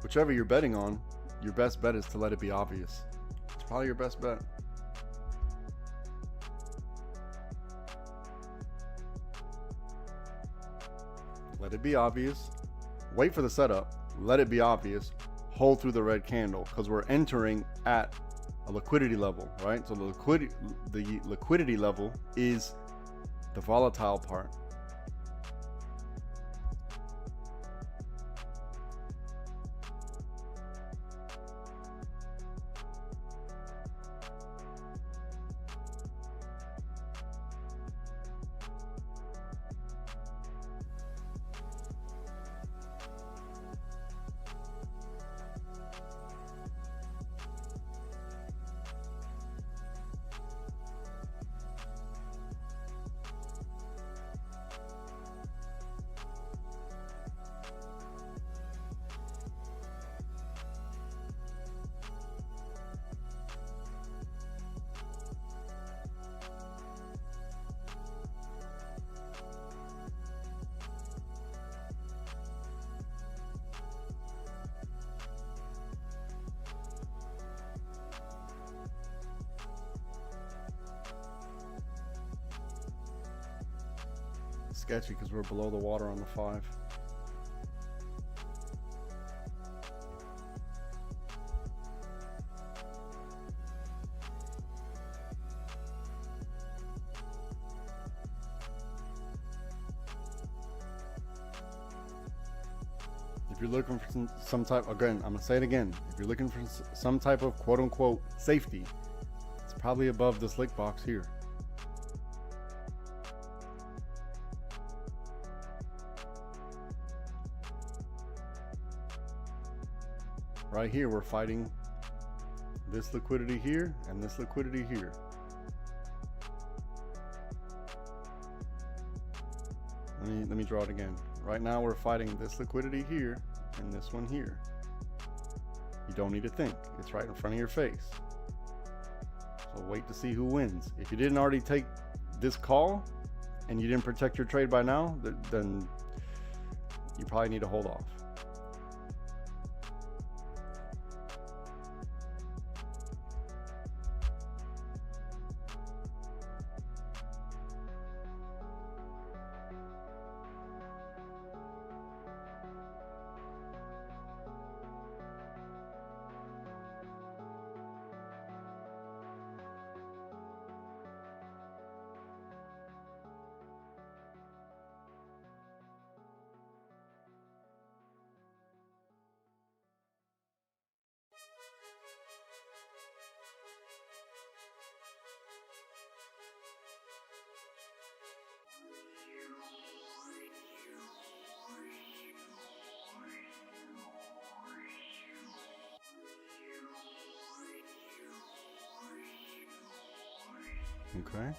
Whichever you're betting on, your best bet is to let it be obvious. It's probably your best bet. Let it be obvious. Wait for the setup. Let it be obvious. Hold through the red candle because we're entering at a liquidity level, right? So the liquidity level is the volatile part. Sketchy because we're below the water on the 5. if you're looking for some type, again, I'm gonna say it again, if you're looking for some type of quote unquote safety, it's probably above this lick box here. Right here, we're fighting this liquidity here and this liquidity here. Let me draw it again. Right now we're fighting this liquidity here and this one here. You don't need to think. It's right in front of your face. So wait to see who wins. If you didn't already take this call and you didn't protect your trade by now, then you probably need to hold off. Okay.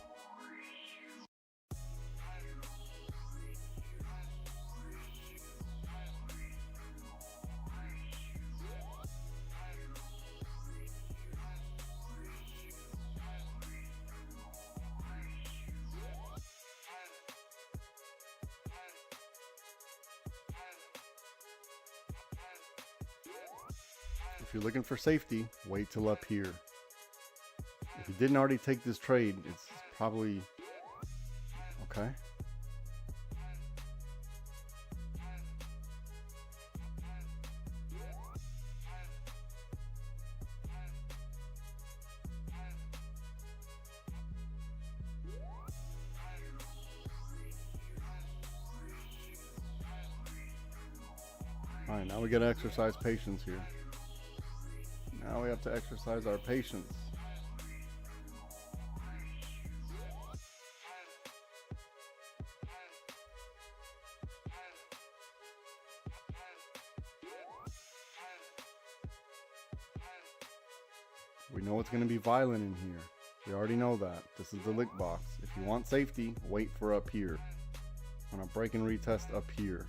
If you're looking for safety, wait till up here. If you didn't already take this trade, it's probably okay. All right, now we gotta exercise patience here. Now we have to exercise our patience. We know it's going to be violent in here. We already know that. This is the lick box. If you want safety, wait for up here. On a break and retest up here.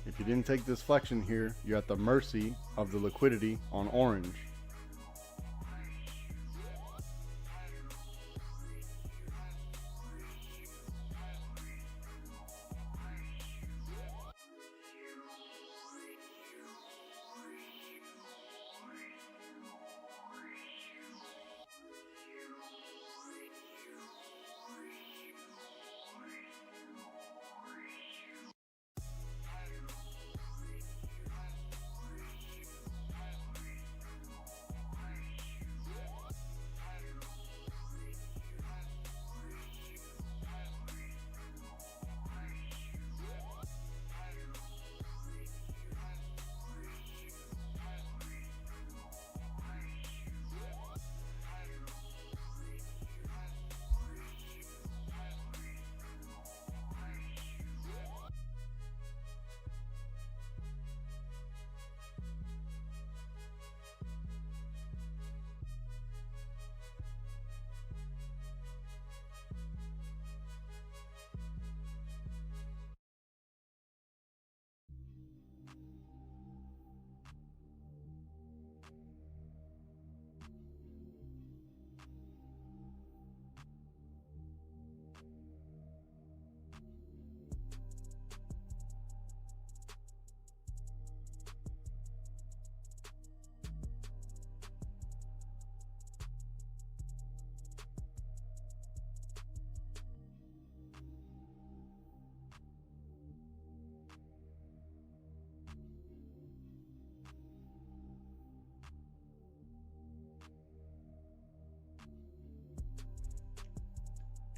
If you didn't take this flexion here, you're at the mercy of the liquidity on orange.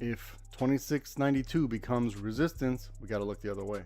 If 2692 becomes resistance, we got to look the other way.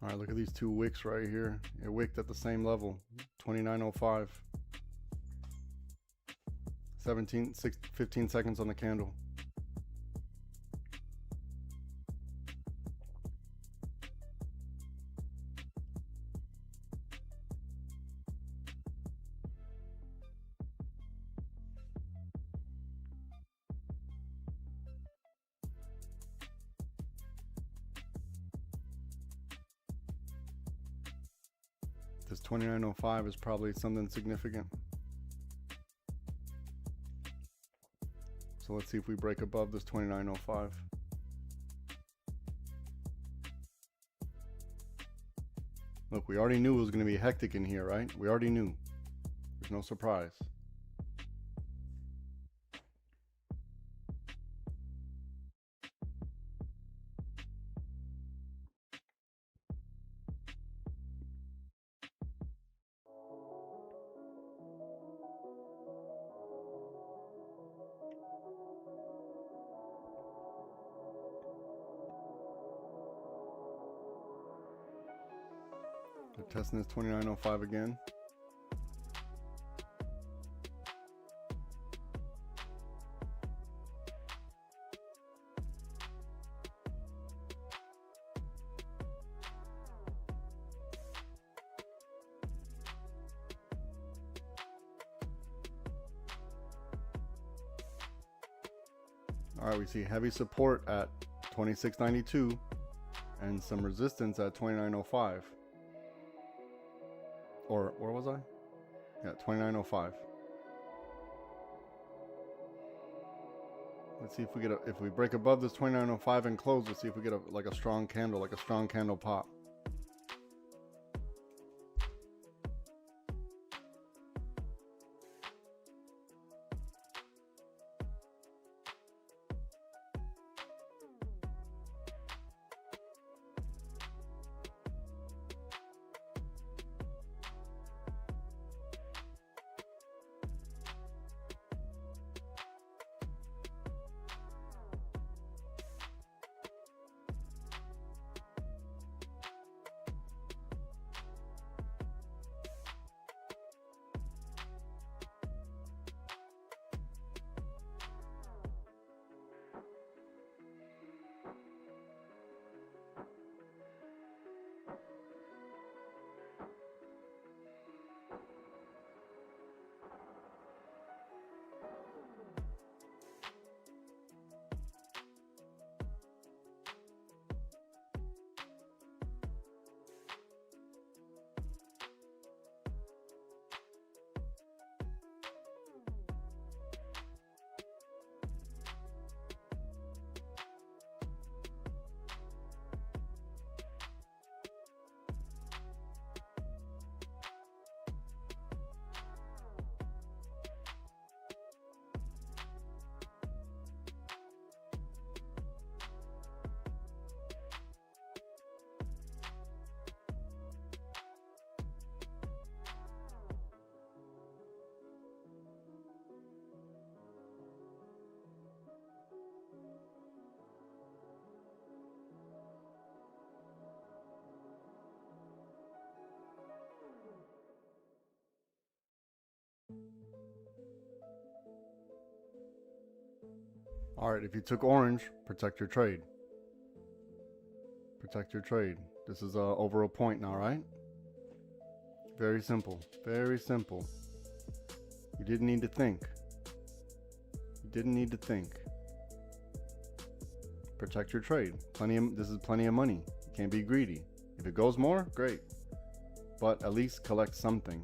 All right, look at these two wicks right here. It wicked at the same level, 2905. 15 seconds on the candle. This 2905 is probably something significant. So let's see if we break above this 2905. Look, we already knew it was going to be hectic in here, right? We already knew. There's no surprise. They're testing this 2905 again. All right, we see heavy support at 2692 and some resistance at 2905. Or where was I? Yeah, 2905. Let's see if we get if we break above this 2905 and close. Let's see if we get like a strong candle pop. All right, if you took orange, protect your trade. Protect your trade. This is over a point now, right? Very simple. Very simple. You didn't need to think. You didn't need to think. Protect your trade. This is plenty of money. You can't be greedy. If it goes more, great. But at least collect something.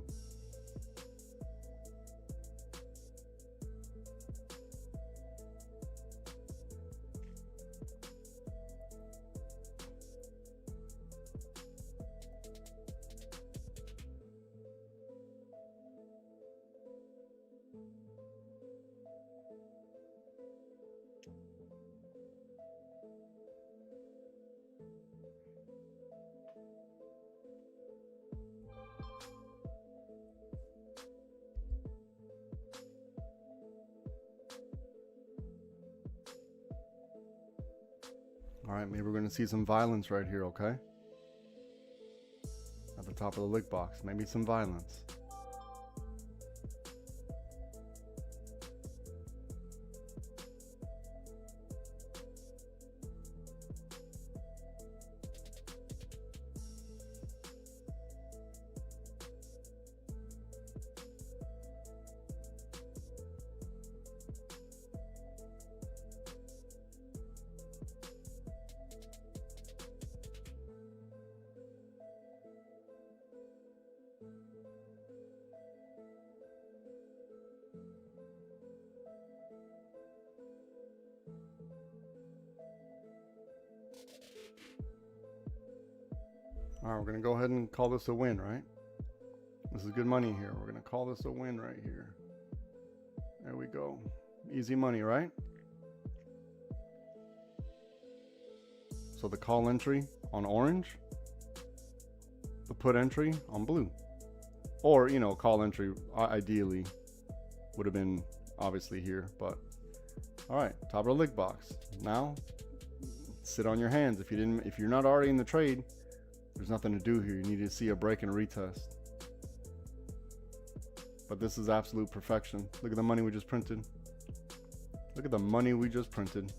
All right, maybe we're going to see some violence right here, okay? At the top of the lick box, maybe some violence. All right, we're going to go ahead and call this a win, right? This is good money here. We're going to call this a win right here. There we go. Easy money, right? So the call entry on orange, the put entry on blue. Or, you know, call entry ideally would have been obviously here, but all right, top of the lick box. Now, sit on your hands. If you're not already in the trade, there's nothing to do here. You need to see a break and a retest. But this is absolute perfection. Look at the money we just printed. Look at the money we just printed.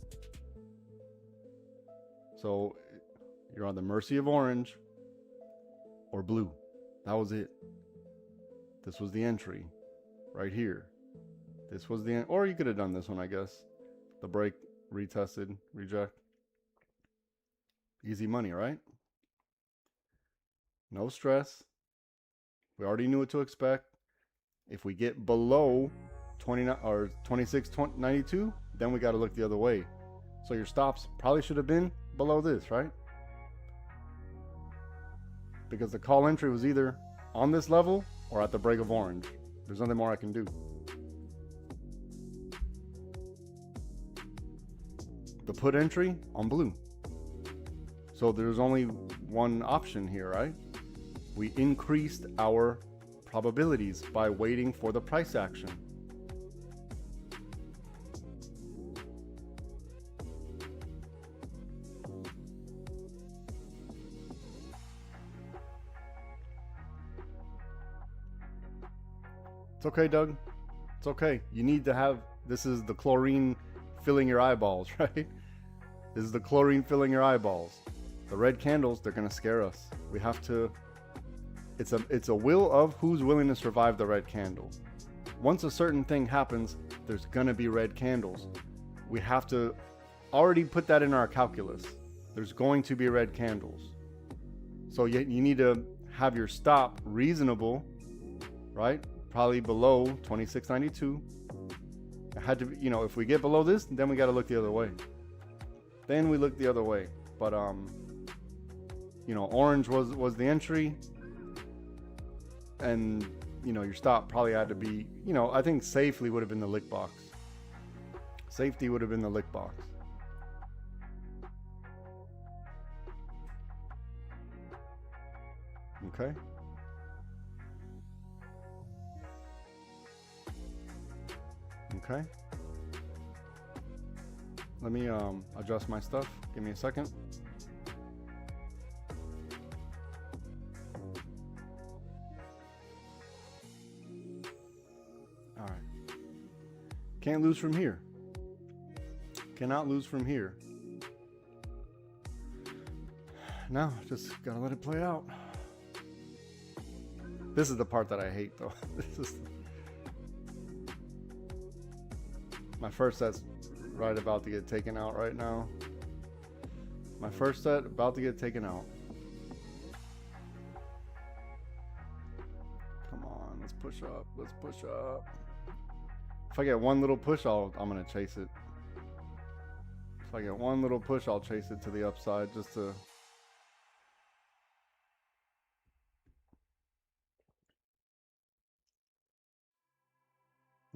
So you're on the mercy of orange or blue. That was it. This was the entry right here. This was the, or you could have done this one, I guess. The break, retested, reject. Easy money, right? No stress. We already knew what to expect. If we get below 29 or 26.92, then we got to look the other way. So your stops probably should have been below this, right? Because the call entry was either on this level or at the break of orange. There's nothing more I can do. The put entry on blue. So there's only one option here, right? We increased our probabilities by waiting for the price action. It's okay, Doug. It's okay. You need to have, this is the chlorine filling your eyeballs, right? This is the chlorine filling your eyeballs. The red candles, they're gonna scare us. We have to, it's a will of who's willing to survive the red candle. Once a certain thing happens, there's gonna be red candles. We have to already put that in our calculus. There's going to be red candles. So you need to have your stop reasonable, right? Probably below 26.92. It had to be, you know, if we get below this, then we got to look the other way. Then we look the other way. But you know, orange was the entry, and you know, your stop probably had to be, you know, I think safely would have been the lick box. Safety would have been the lick box. Okay. Okay. Let me adjust my stuff. Give me a second. All right. Can't lose from here. Cannot lose from here. Now, just gotta let it play out. This is the part that I hate, though. This is my first set's right about to get taken out right now. My first set about to get taken out. Come on, let's push up. Let's push up. If I get one little push, I'm gonna chase it. If I get one little push, I'll chase it to the upside just to.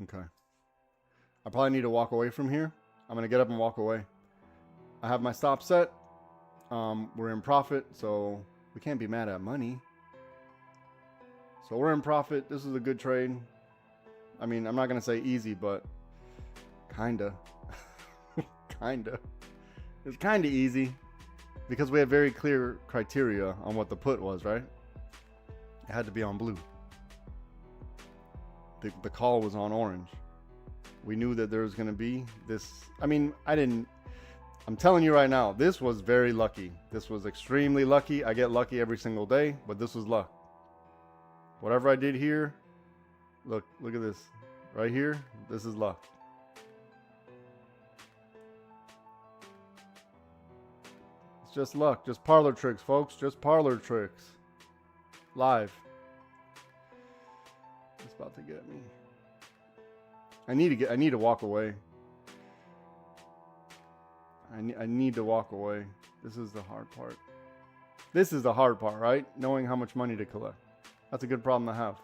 Okay. I probably need to walk away from here. I'm gonna get up and walk away. I have my stop set. We're in profit, so we can't be mad at money. So we're in profit. This is a good trade. I mean, I'm not gonna say easy, but kinda. Kinda. It's kinda easy because we had very clear criteria on what the put was, right? It had to be on blue. The call was on orange. We knew that there was going to be this. I mean, I'm telling you right now, this was very lucky. This was extremely lucky. I get lucky every single day, but this was luck. Whatever I did here, look at this. Right here, this is luck. It's just luck. Just parlor tricks, folks. Just parlor tricks. Live. It's about to get me. I need to walk away. I need to walk away. This is the hard part. This is the hard part, right? Knowing how much money to collect. That's a good problem to have.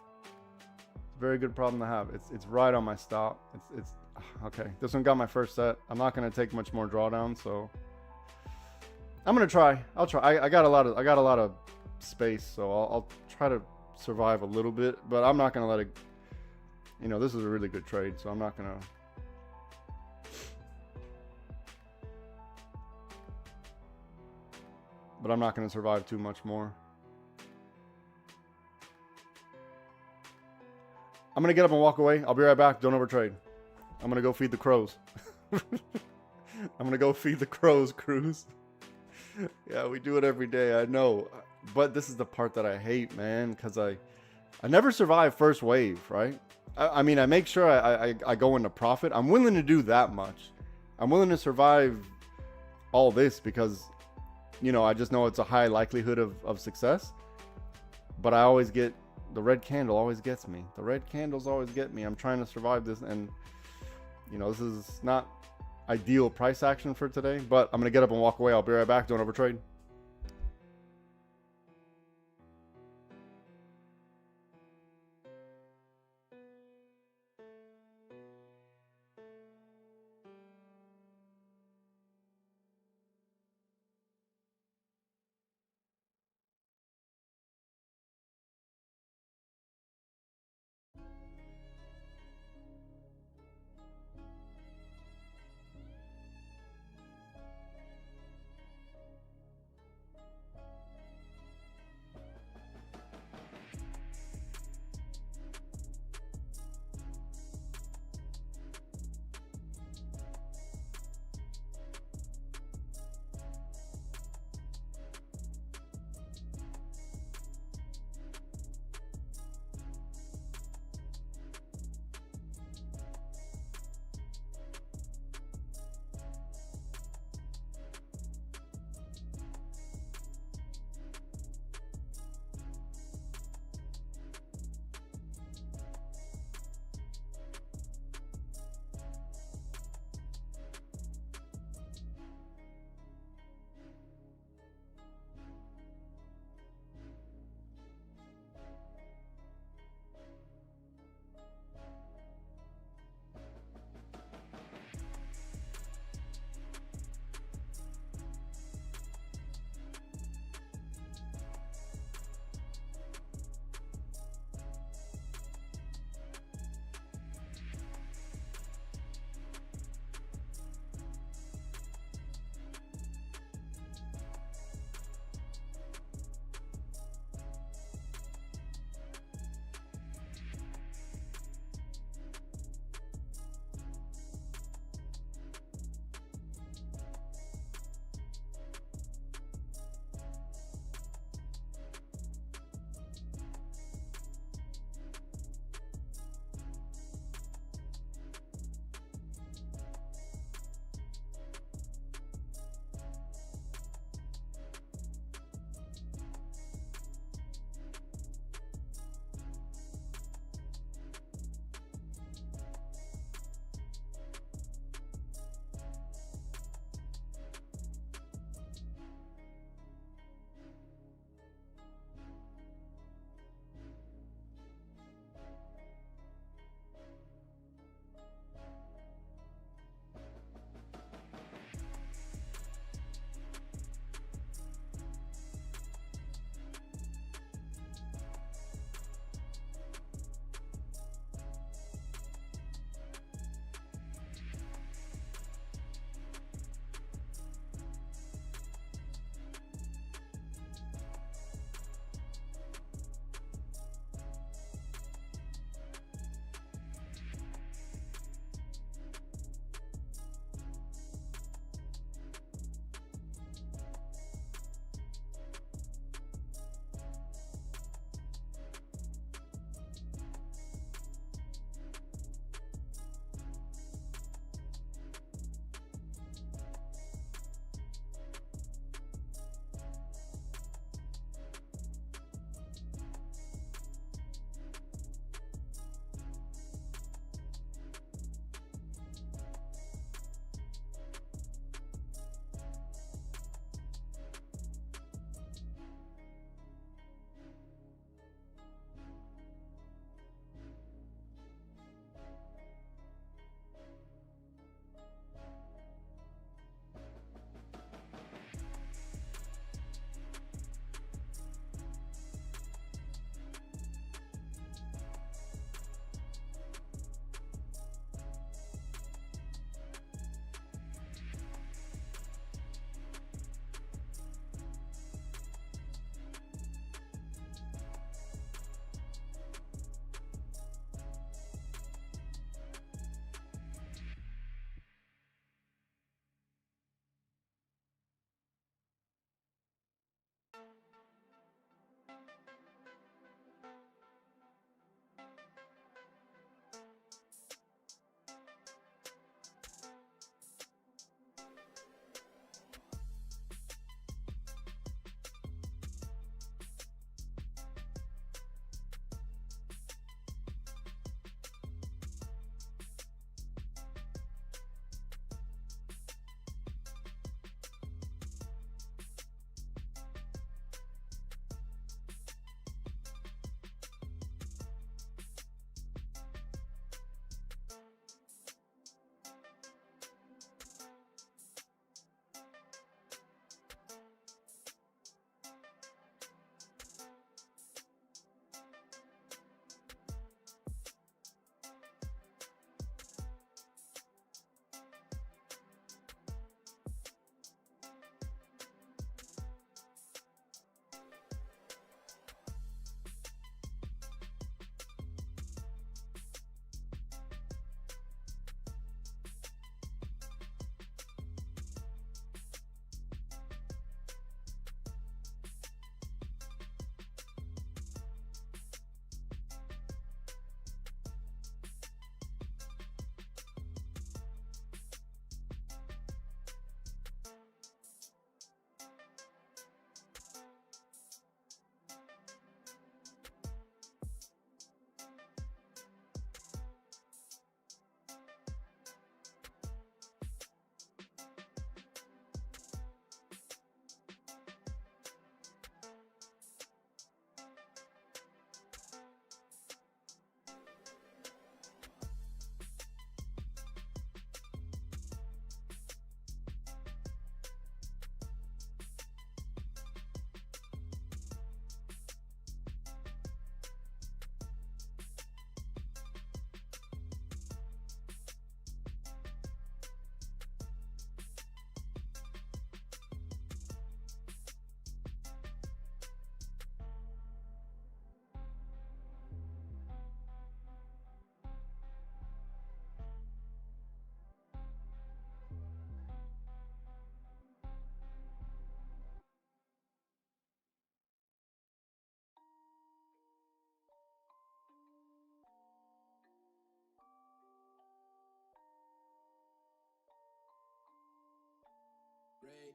It's a very good problem to have. It's right on my stop. It's okay. This one got my first set. I'm not gonna take much more drawdown, so I'm gonna try. I'll try. I got a lot of space, so I'll try to survive a little bit, but I'm not gonna let it. You know, this is a really good trade, so I'm not gonna. But I'm not gonna survive too much more. I'm gonna get up and walk away. I'll be right back. Don't overtrade. I'm gonna go feed the crows. I'm gonna go feed the crows, Cruz. Yeah, we do it every day. I know, but this is the part that I hate, man, because I never survive first wave, right? I mean, I make sure I go into profit. I'm willing to do that much. I'm willing to survive all this because, you know, I just know it's a high likelihood of success. But I always get, the red candle always gets me. The red candles always get me. I'm trying to survive this, and, you know, this is not ideal price action for today. But I'm going to get up and walk away. I'll be right back. Don't overtrade.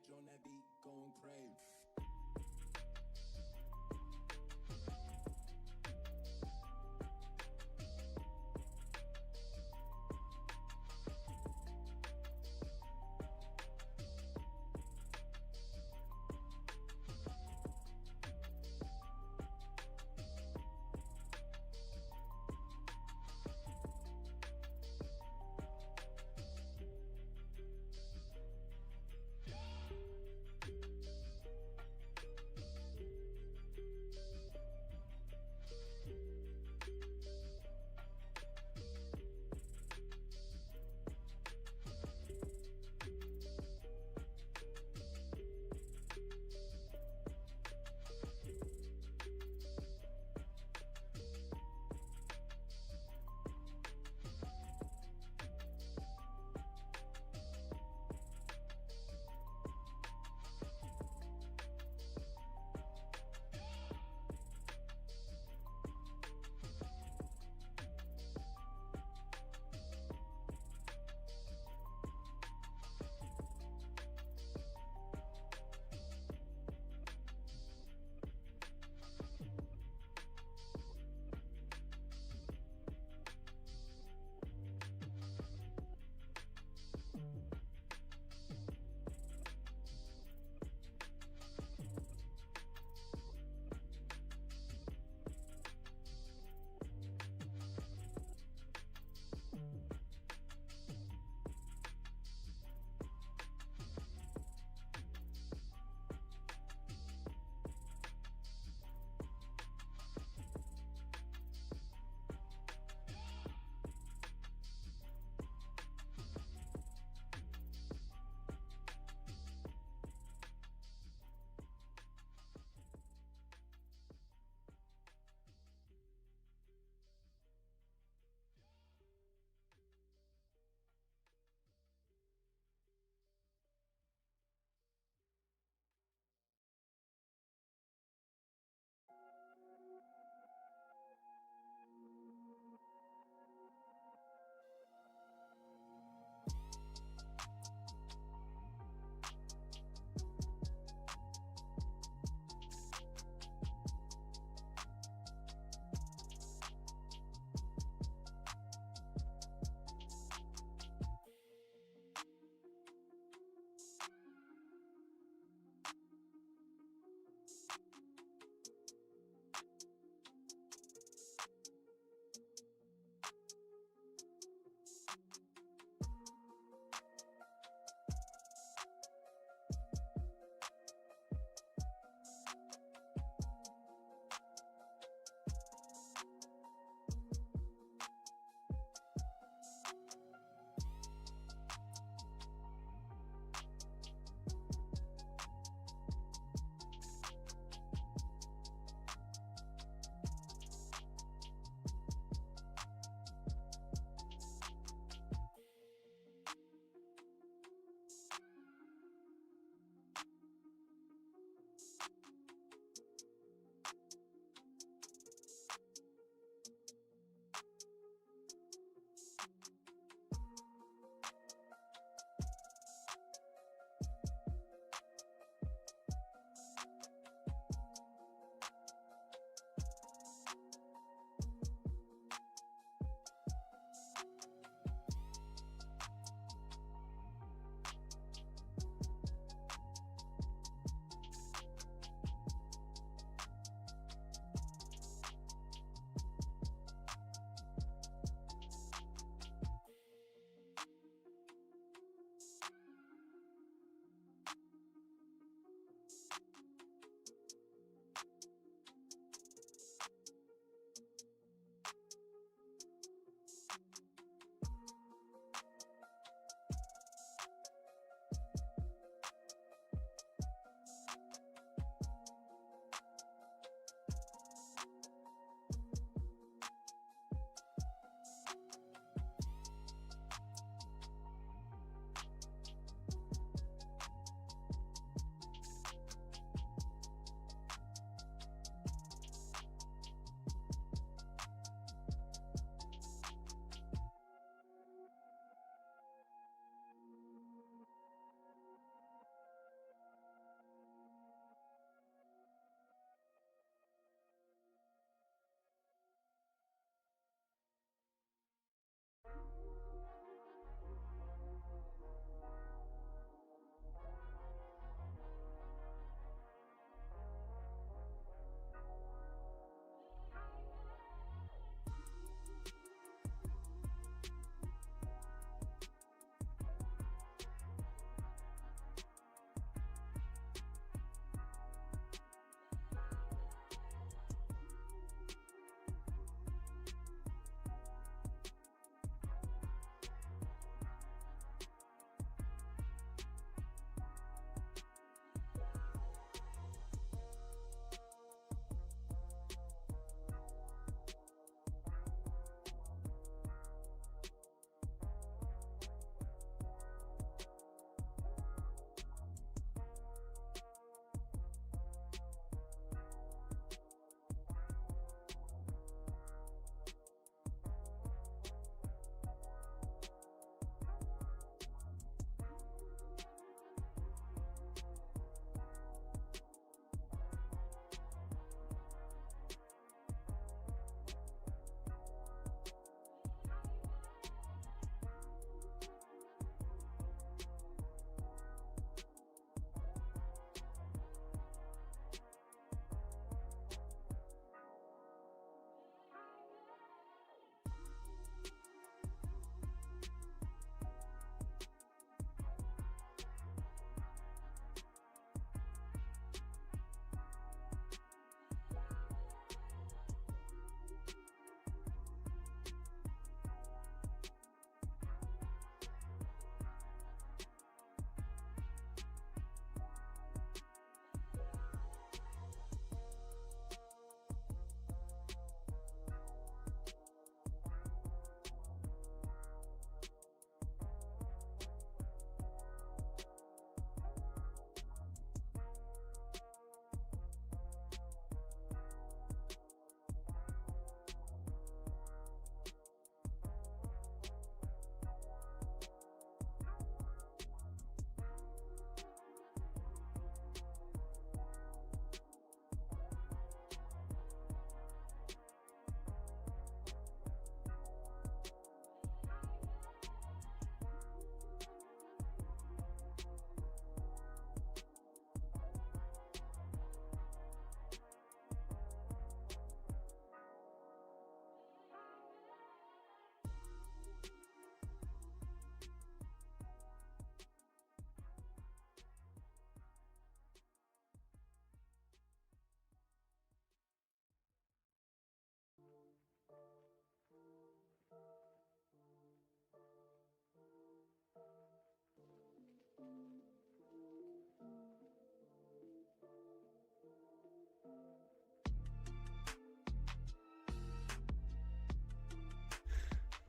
bitch on that beat going crazy.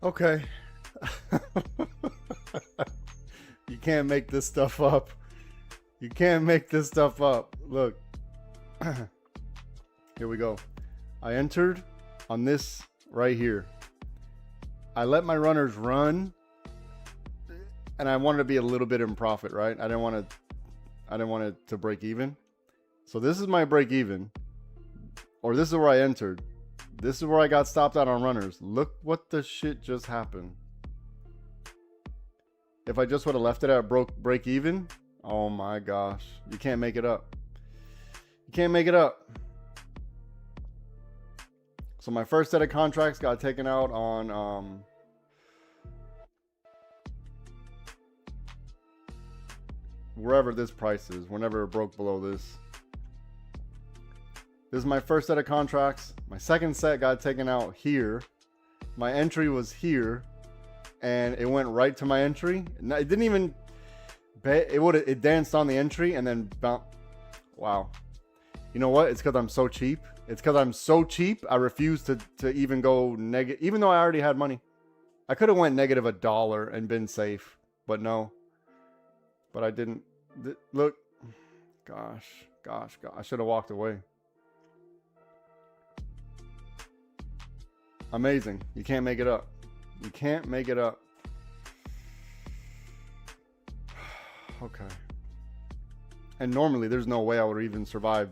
Okay. You can't make this stuff up. You can't make this stuff up. Look. Here we go. I entered on this right here. I let my runners run, and I wanted to be a little bit in profit, right? I didn't want it to break even. So this is my break even, or this is where I entered. This is where I got stopped out on runners. Look what the shit just happened. If I just would have left it at break even, oh my gosh, you can't make it up. You can't make it up. So my first set of contracts got taken out on wherever this price is, whenever it broke below this. This is my first set of contracts. My second set got taken out here. My entry was here, and it went right to my entry. It didn't even, it danced on the entry and then bounced. Wow. You know what? It's because I'm so cheap. It's because I'm so cheap. I refuse to even go negative, even though I already had money. I could have went negative $1 and been safe, but no. But I didn't. Look, gosh, I should have walked away. Amazing. You can't make it up. You can't make it up. Okay. And normally there's no way I would even survive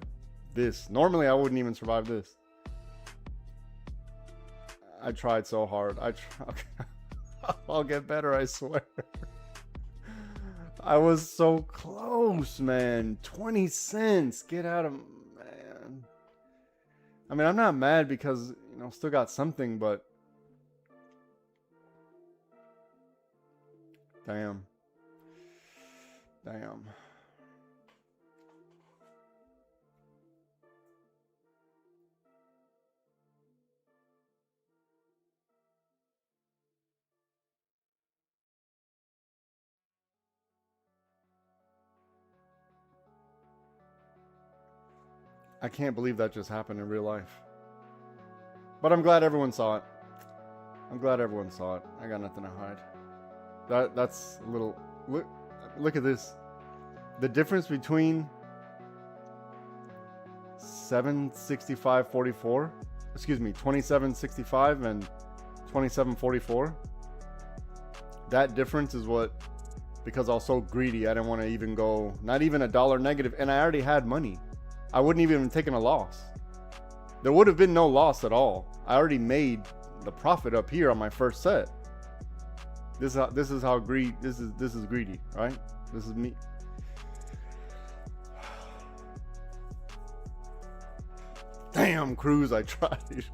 this. Normally I wouldn't even survive this. I tried so hard. I'll get better, I swear. I was so close, man. 20 cents. Get out of, man. I mean, I'm not mad because, you know, still got something, but damn. I can't believe that just happened in real life. But I'm glad everyone saw it. I got nothing to hide. That's a little... Look at this. The difference between 765.44, excuse me, 27.65 and 27.44. That difference is what, because I was so greedy, I didn't want to even go, not even $1 negative, and I already had money. I wouldn't even have taken a loss. There would have been no loss at all. I already made the profit up here on my first set. This is how greedy. This is greedy, right? This is me. Damn, Cruz, I tried.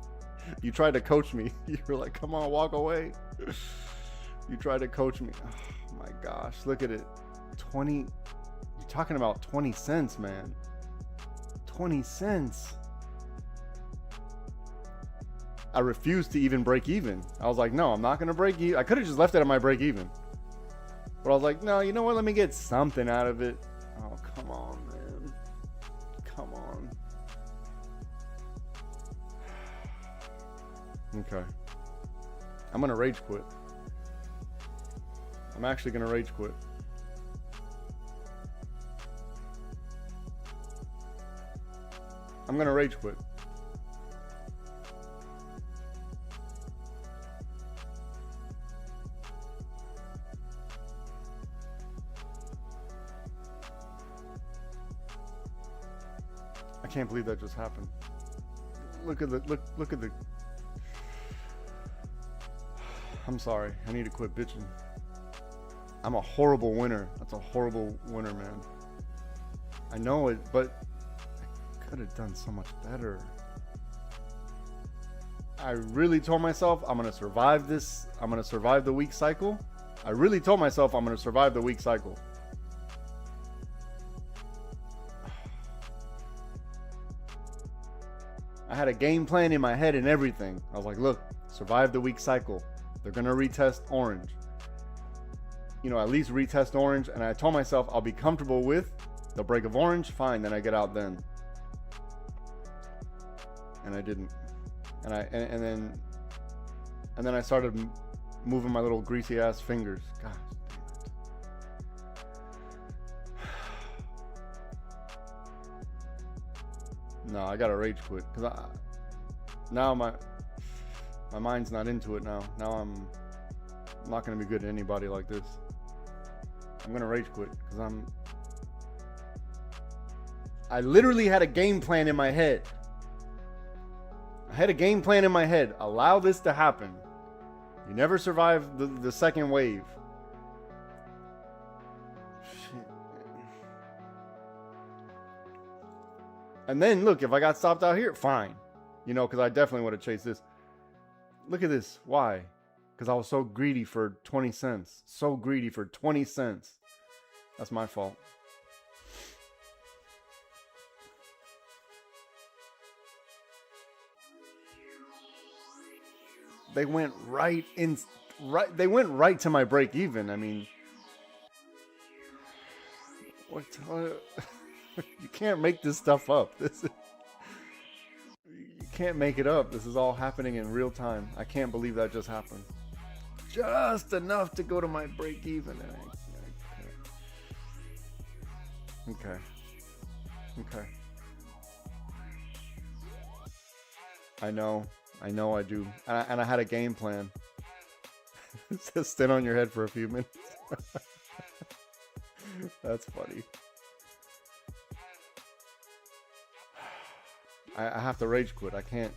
You tried to coach me. You were like, come on, walk away. You tried to coach me. Oh my gosh, look at it. 20. You're talking about 20 cents, man. 20 cents. I refused to even break even. I was like, no, I'm not going to break even. I could have just left it at my break even. But I was like, no, you know what? Let me get something out of it. Oh, come on, man. Come on. Okay. I'm going to rage quit. I'm actually going to rage quit. I'm going to rage quit. I can't believe that just happened. Look at the I'm sorry. I need to quit bitching. I'm a horrible winner. That's a horrible winner, man. I know it, but I could have done so much better. I really told myself I'm going to survive this. I'm going to survive the week cycle. I really told myself I'm going to survive the week cycle. I had a game plan in my head and everything. I was like, look, survive the week cycle. They're going to retest orange. You know, at least retest orange. And I told myself I'll be comfortable with the break of orange. Fine, then I get out then. And I didn't. And then I started moving my little greasy ass fingers. God. No, I gotta rage quit because now my mind's not into it now. Now I'm not gonna be good to anybody like this. I'm gonna rage quit because I literally had a game plan in my head. I had a game plan in my head. Allow this to happen. You never survive the second wave. Shit. And then look, if I got stopped out here, fine. You know, because I definitely would have chased this. Look at this. Why? Because I was so greedy for 20 cents. So greedy for 20 cents. That's my fault. They went right in, they went right to my break even. I mean, what? You can't make this stuff up. You can't make it up. This is all happening in real time. I can't believe that just happened. Just enough to go to my break even. Okay. Okay. I know I do. And I had a game plan. It says stand on your head for a few minutes. That's funny. I have to rage quit. I can't.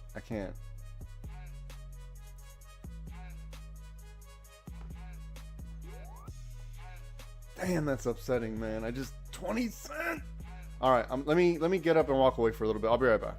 Damn, that's upsetting, man. I just 20 cents. All right, let me get up and walk away for a little bit. I'll be right back.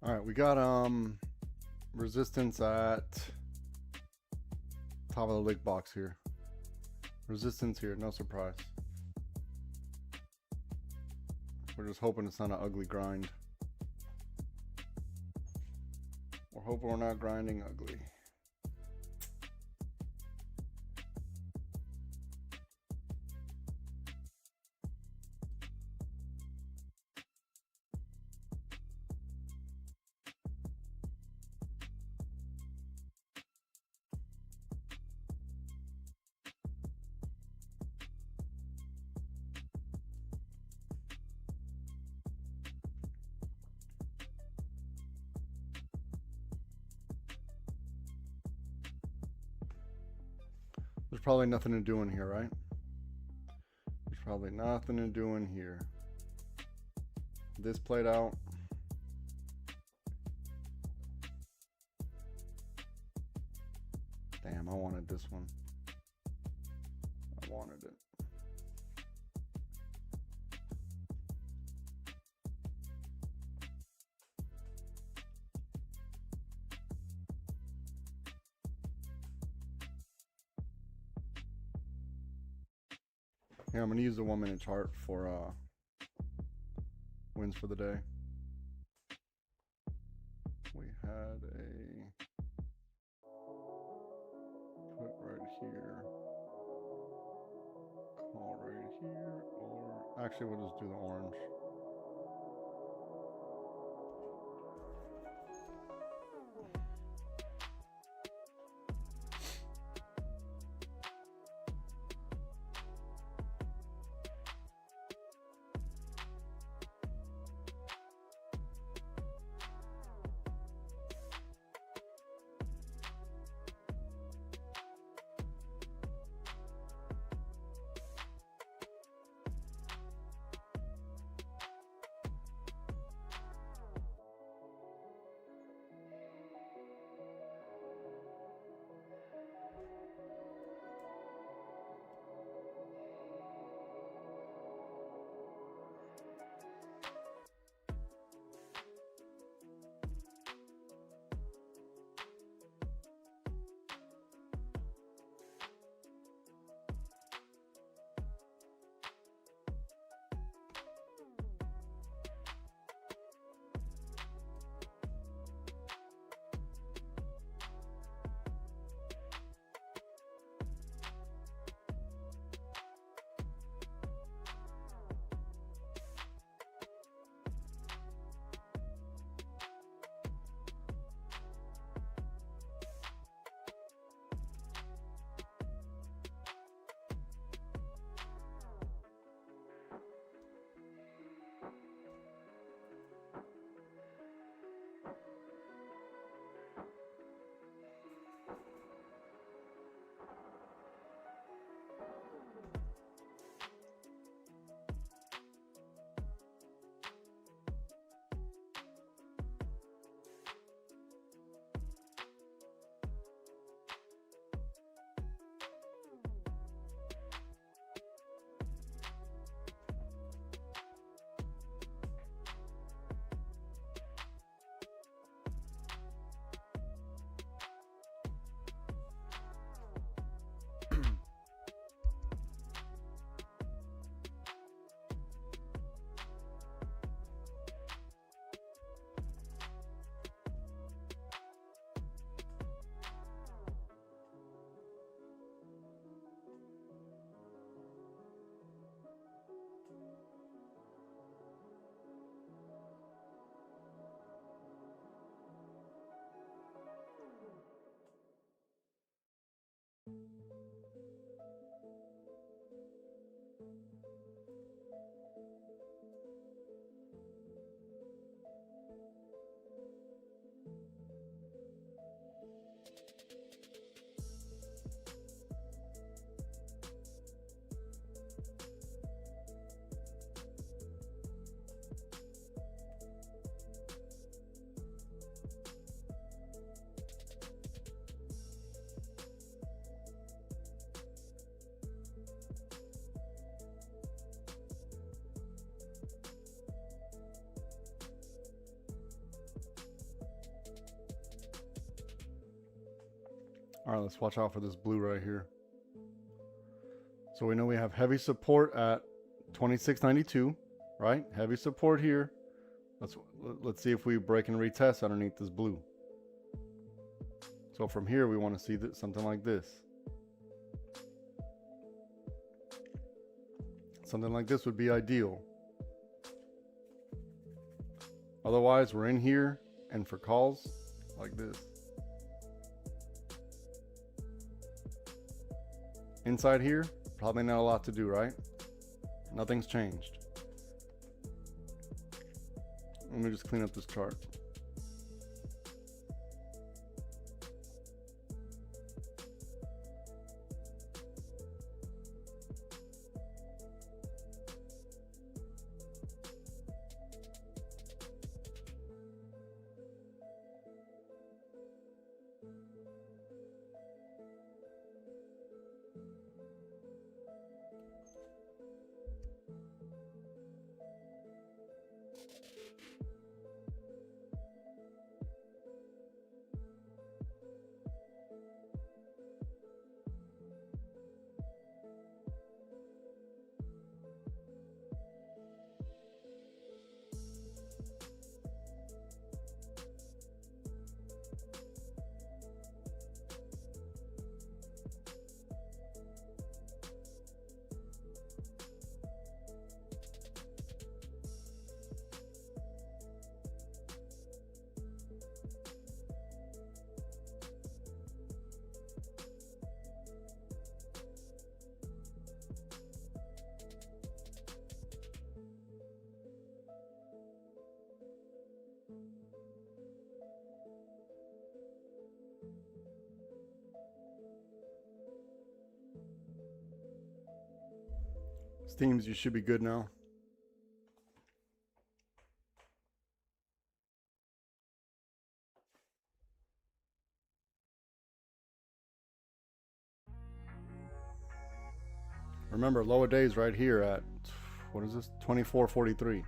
All right, we got resistance at top of the leg box here. Resistance here, no surprise. We're just hoping it's not an ugly grind. We're hoping we're not grinding ugly. There's probably nothing to do in here, right? There's probably nothing to do in here. This played out. Damn, I wanted this one. I wanted it. Yeah, I'm gonna use the 1 minute chart for wins for the day. We had a put right here, call right here, or actually we'll just do the orange. All right, let's watch out for this blue right here. So we know we have heavy support at 2692, right? Heavy support here. Let's see if we break and retest underneath this blue. So from here, we want to see something like this. Something like this would be ideal. Otherwise, we're in here, and for calls, like this. Inside here, probably not a lot to do, right? Nothing's changed. Let me just clean up this chart. Steams, you should be good now. Remember, lower days right here at, what is this, 2443.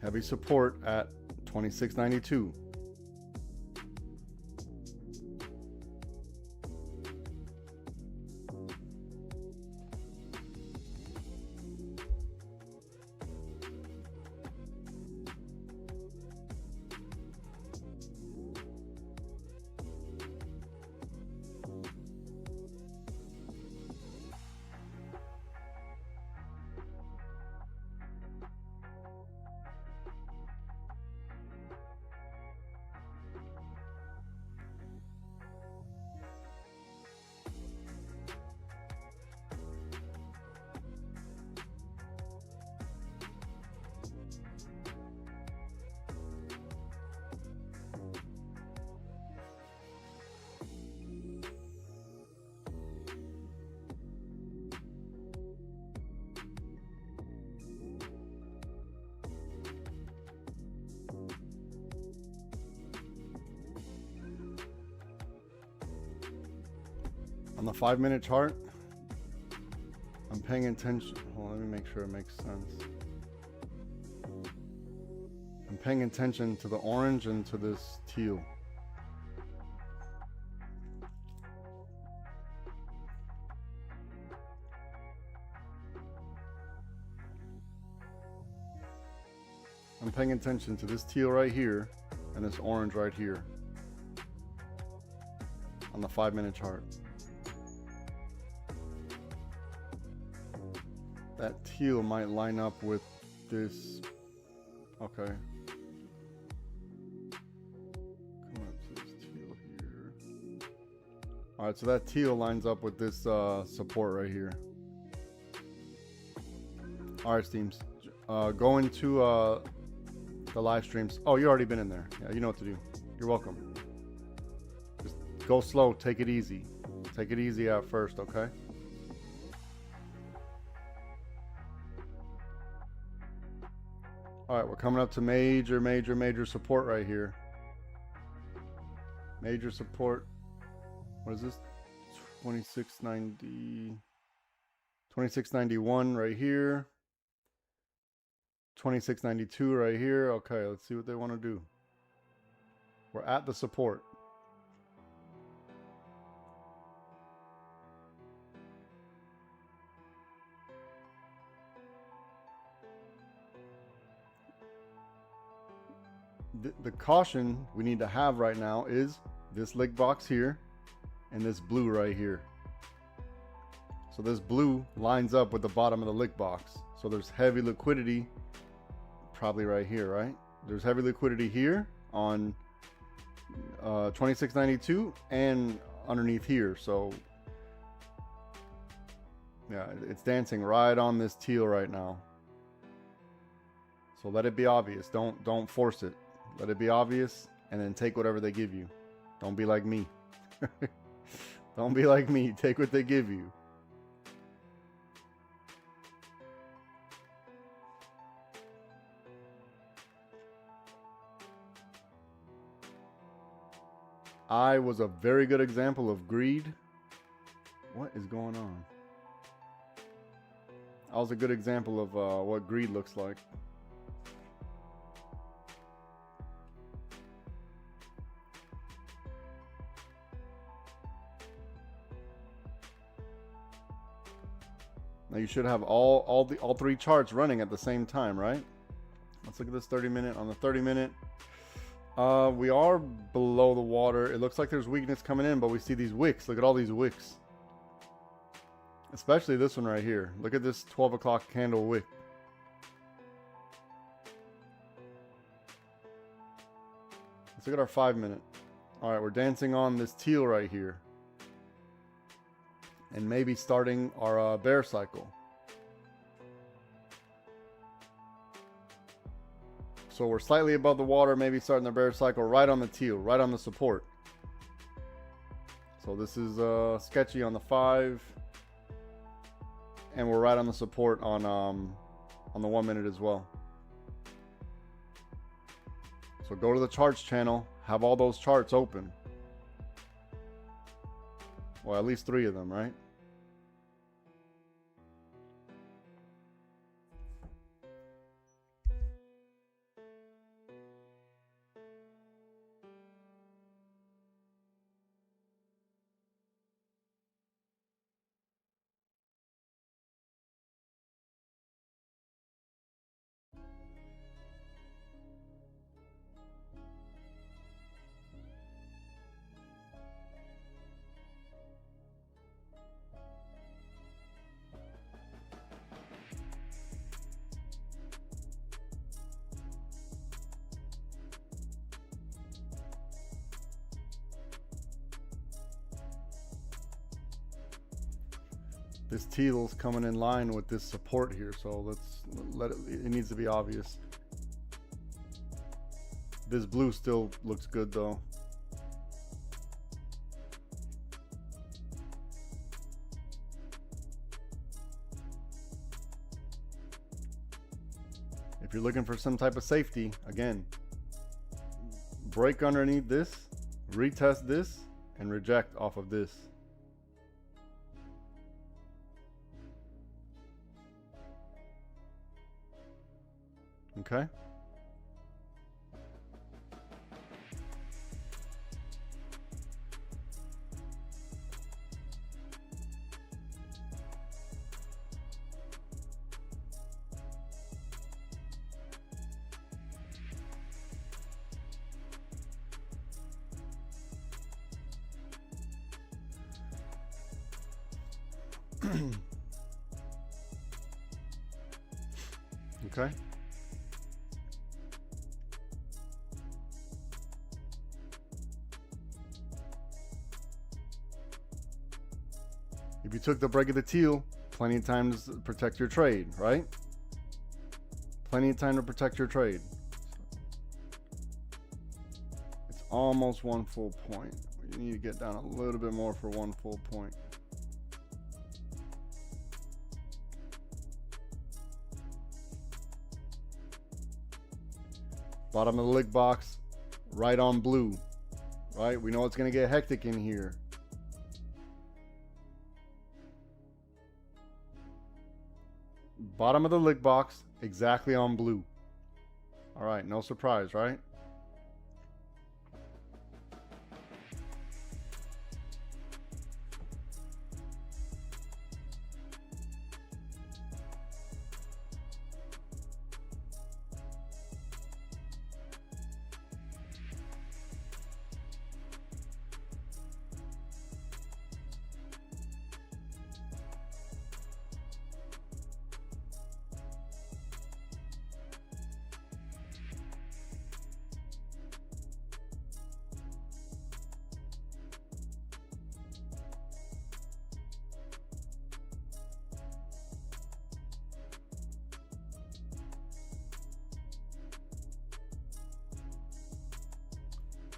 Heavy support at 2692. On the 5-minute chart, I'm paying attention. Hold on, let me make sure it makes sense. I'm paying attention to the orange and to this teal. I'm paying attention to this teal right here and this orange right here on the 5-minute chart. That teal might line up with this. Okay. Come up to this teal here. All right, so that teal lines up with this support right here. All right, Steams. Go into the live streams. Oh, you already been in there. Yeah, you know what to do. You're welcome. Just go slow. Take it easy. Take it easy at first, okay? All right, we're coming up to major support right here. Major support. What is this? 2690, 2691 right here. 2692 right here. Okay, let's see what they want to do. We're at the support. The caution we need to have right now is this lick box here and this blue right here. So this blue lines up with the bottom of the lick box. So there's heavy liquidity probably right here, right? There's heavy liquidity here on 2692 and underneath here. So yeah, it's dancing right on this teal right now. So let it be obvious. Don't force it. Let it be obvious and then take whatever they give you. Don't be like me. Don't be like me. Take what they give you. I was a very good example of greed. What is going on? I was a good example of what greed looks like. Now you should have all three charts running at the same time, right? Let's look at this 30-minute. On the 30-minute, we are below the water. It looks like there's weakness coming in, but we see these wicks. Look at all these wicks. Especially this one right here. Look at this 12 o'clock candle wick. Let's look at our 5-minute. All right, we're dancing on this teal right here. And maybe starting our bear cycle. So we're slightly above the water, maybe starting the bear cycle right on the teal, right on the support. So this is sketchy on the 5. And we're right on the support on the 1-minute as well. So go to the charts channel, have all those charts open. Well, at least 3 of them, right? This teal's coming in line with this support here, so let's let it needs to be obvious. This blue still looks good though. If you're looking for some type of safety, again, break underneath this, retest this, and reject off of this. Okay. Okay. If you took the break of the teal, plenty of time to protect your trade, right? Plenty of time to protect your trade. It's almost 1 full point. You need to get down a little bit more for 1 full point. Bottom of the lick box, right on blue, right? We know it's going to get hectic in here. Bottom of the lick box, exactly on blue. All right, no surprise, right?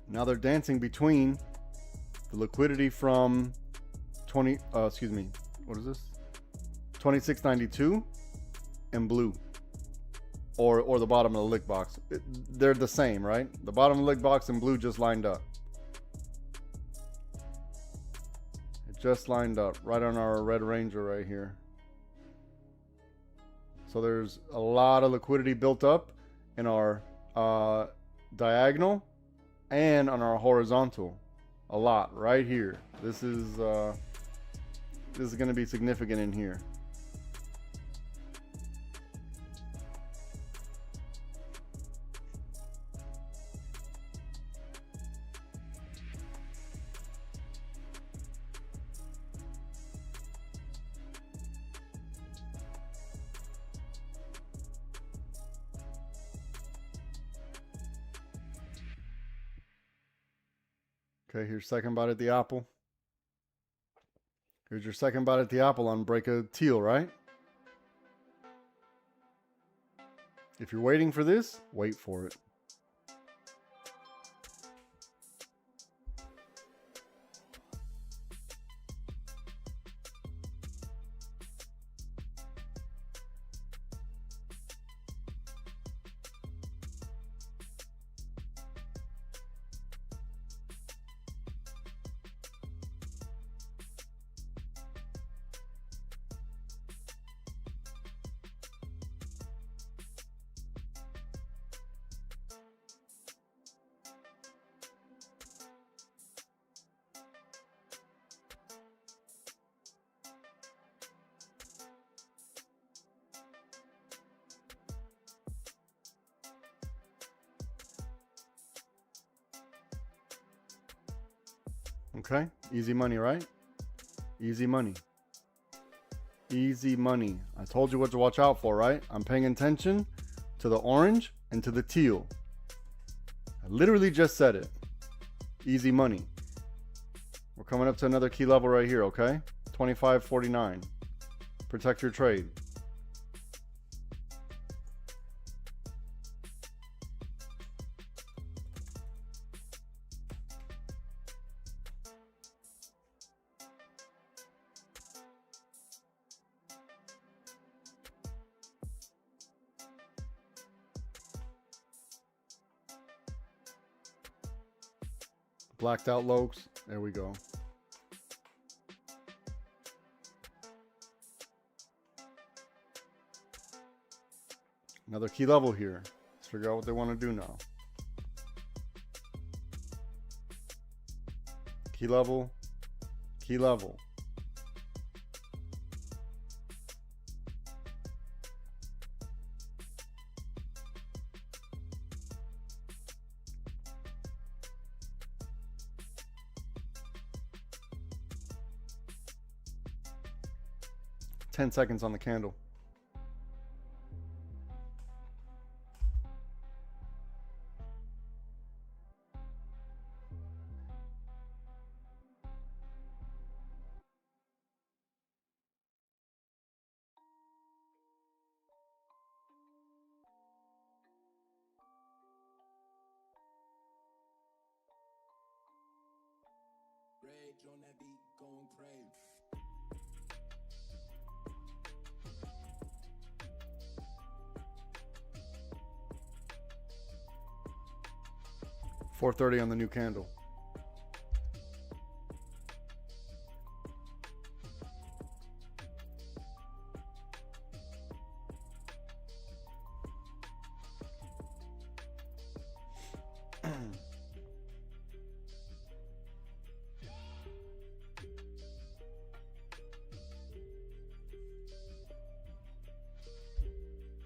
Now they're dancing between the liquidity from what is this? 2692 and blue. Or the bottom of the lick box. They're the same, right? The bottom of the lick box and blue just lined up. It just lined up right on our Red Ranger right here. So there's a lot of liquidity built up in our diagonal and on our horizontal. A lot right here. This is going to be significant in here. Okay, here's second bite at the apple. Here's your second bite at the apple on break of teal, right? If you're waiting for this, wait for it. Okay, easy money, right? Easy money. Easy money. I told you what to watch out for, right? I'm paying attention to the orange and to the teal. I literally just said it. Easy money. We're coming up to another key level right here, okay? 25.49. Protect your trade. Blacked out lows. There we go. Another key level here. Let's figure out what they want to do now. Key level. Key level. Ten seconds on the candle. Rage on that beat, going crazy. $4.30 on the new candle.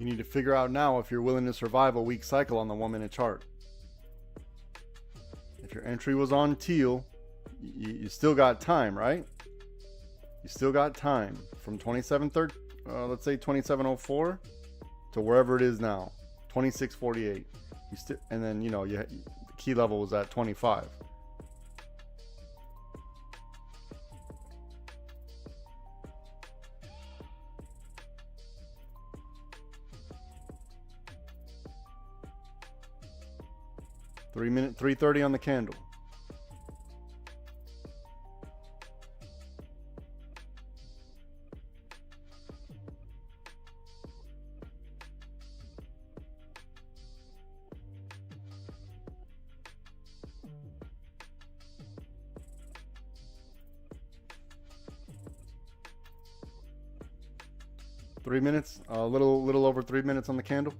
You need to figure out now if you're willing to survive a weak cycle on the 1 minute chart. If your entry was on teal, you still got time, right? You still got time from 27.30, let's say 27.04 to wherever it is now, 26.48. And then, you know, the key level was at 25. Minute 3:30 on the candle. Three minutes, a little over 3 minutes on the candle.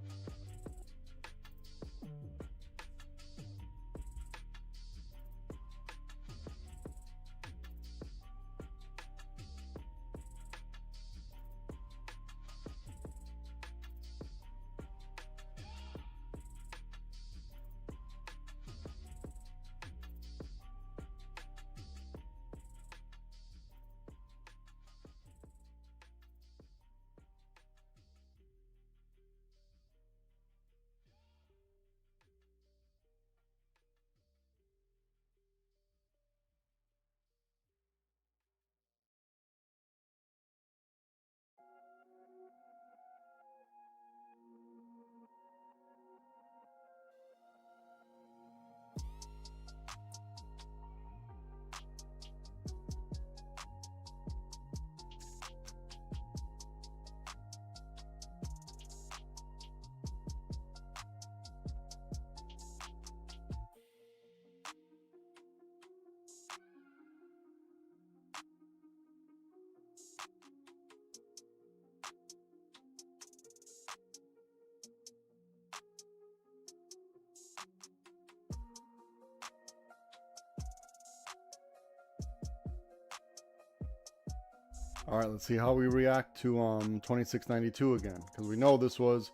All right, let's see how we react to 2692 again, because we know this was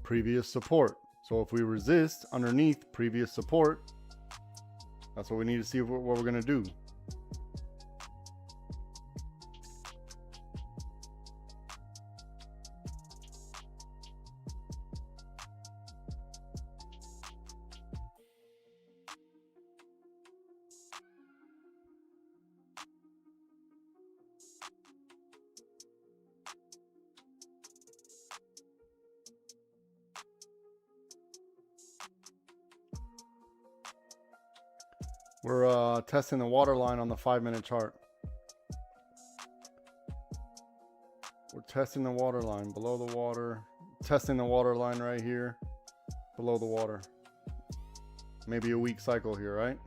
previous support. So if we resist underneath previous support, that's what we need to see what we're going to do. We're testing the water line on the 5 minute chart. We're testing the water line below the water, testing the water line right here below the water. Maybe a weak cycle here, right?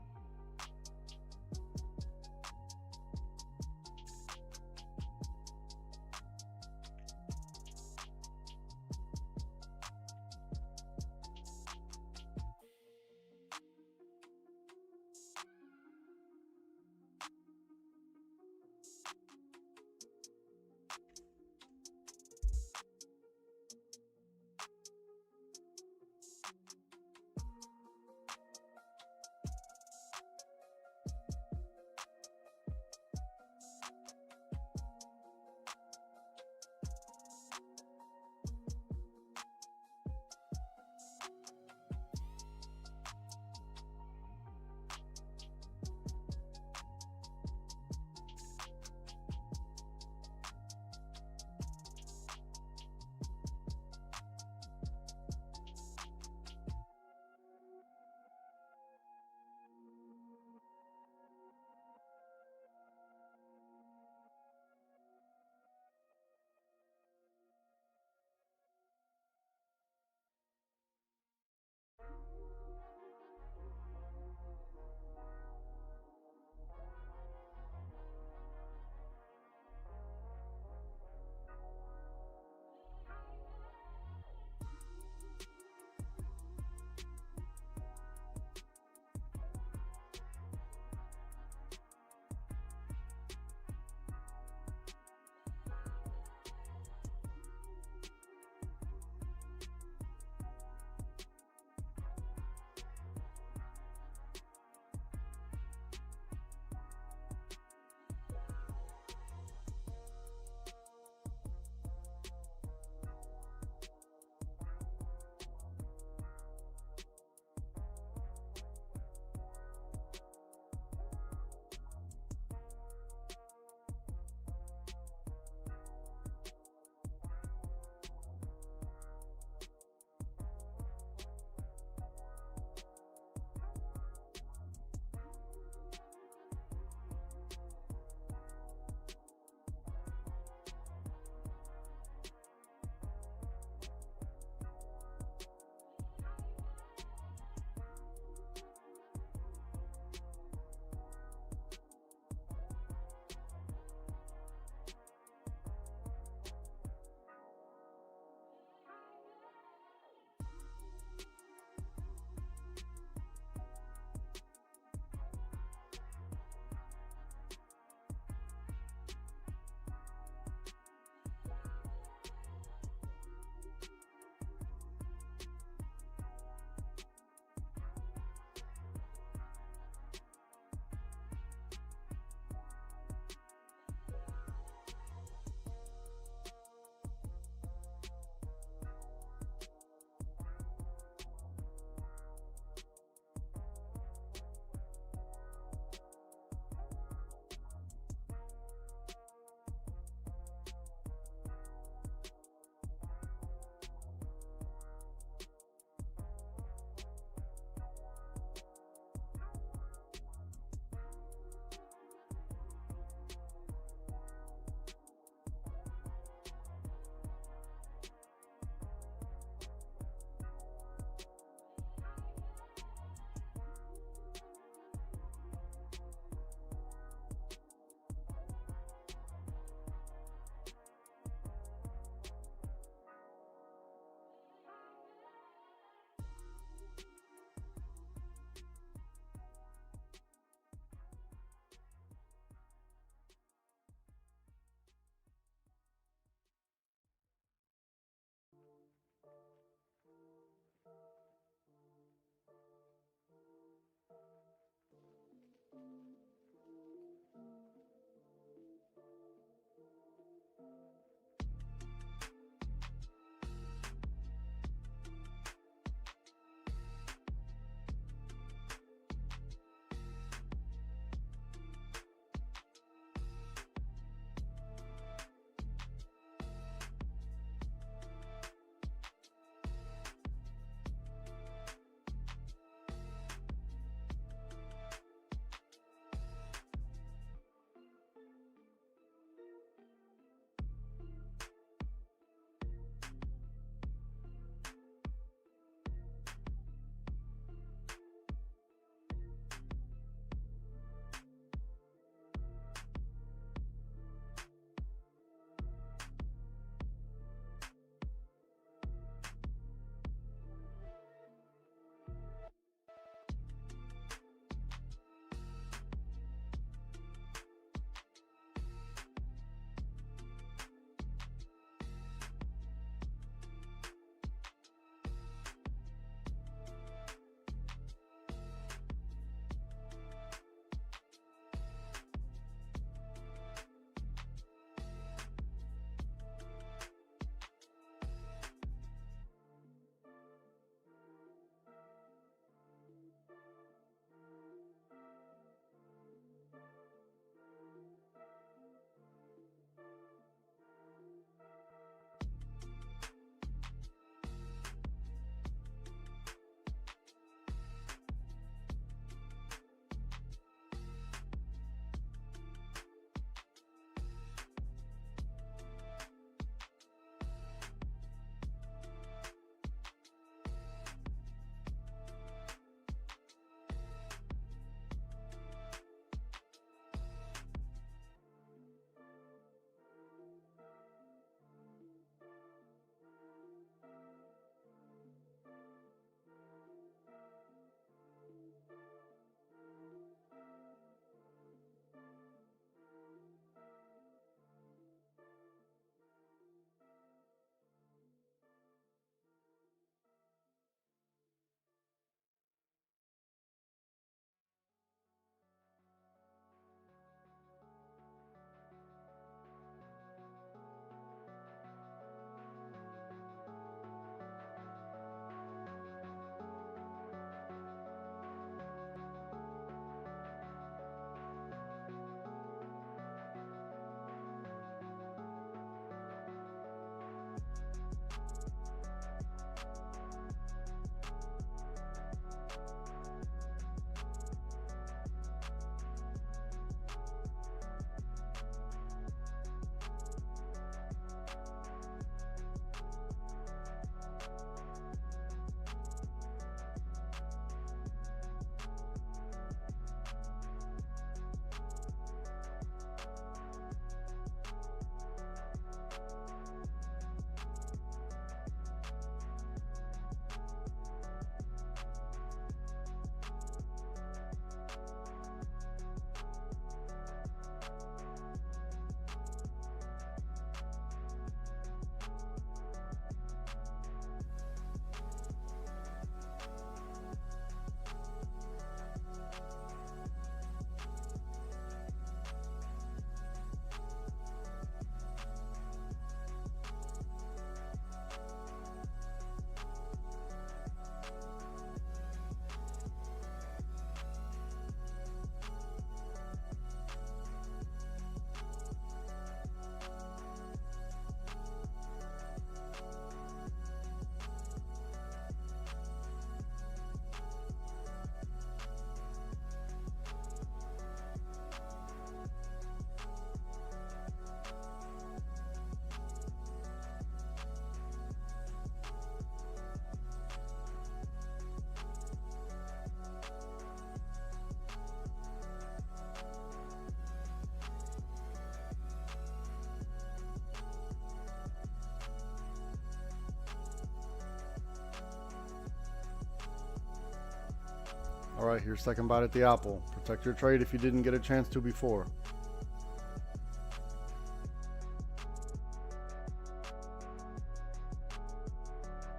All right, here's second bite at the apple. Protect your trade if you didn't get a chance to before.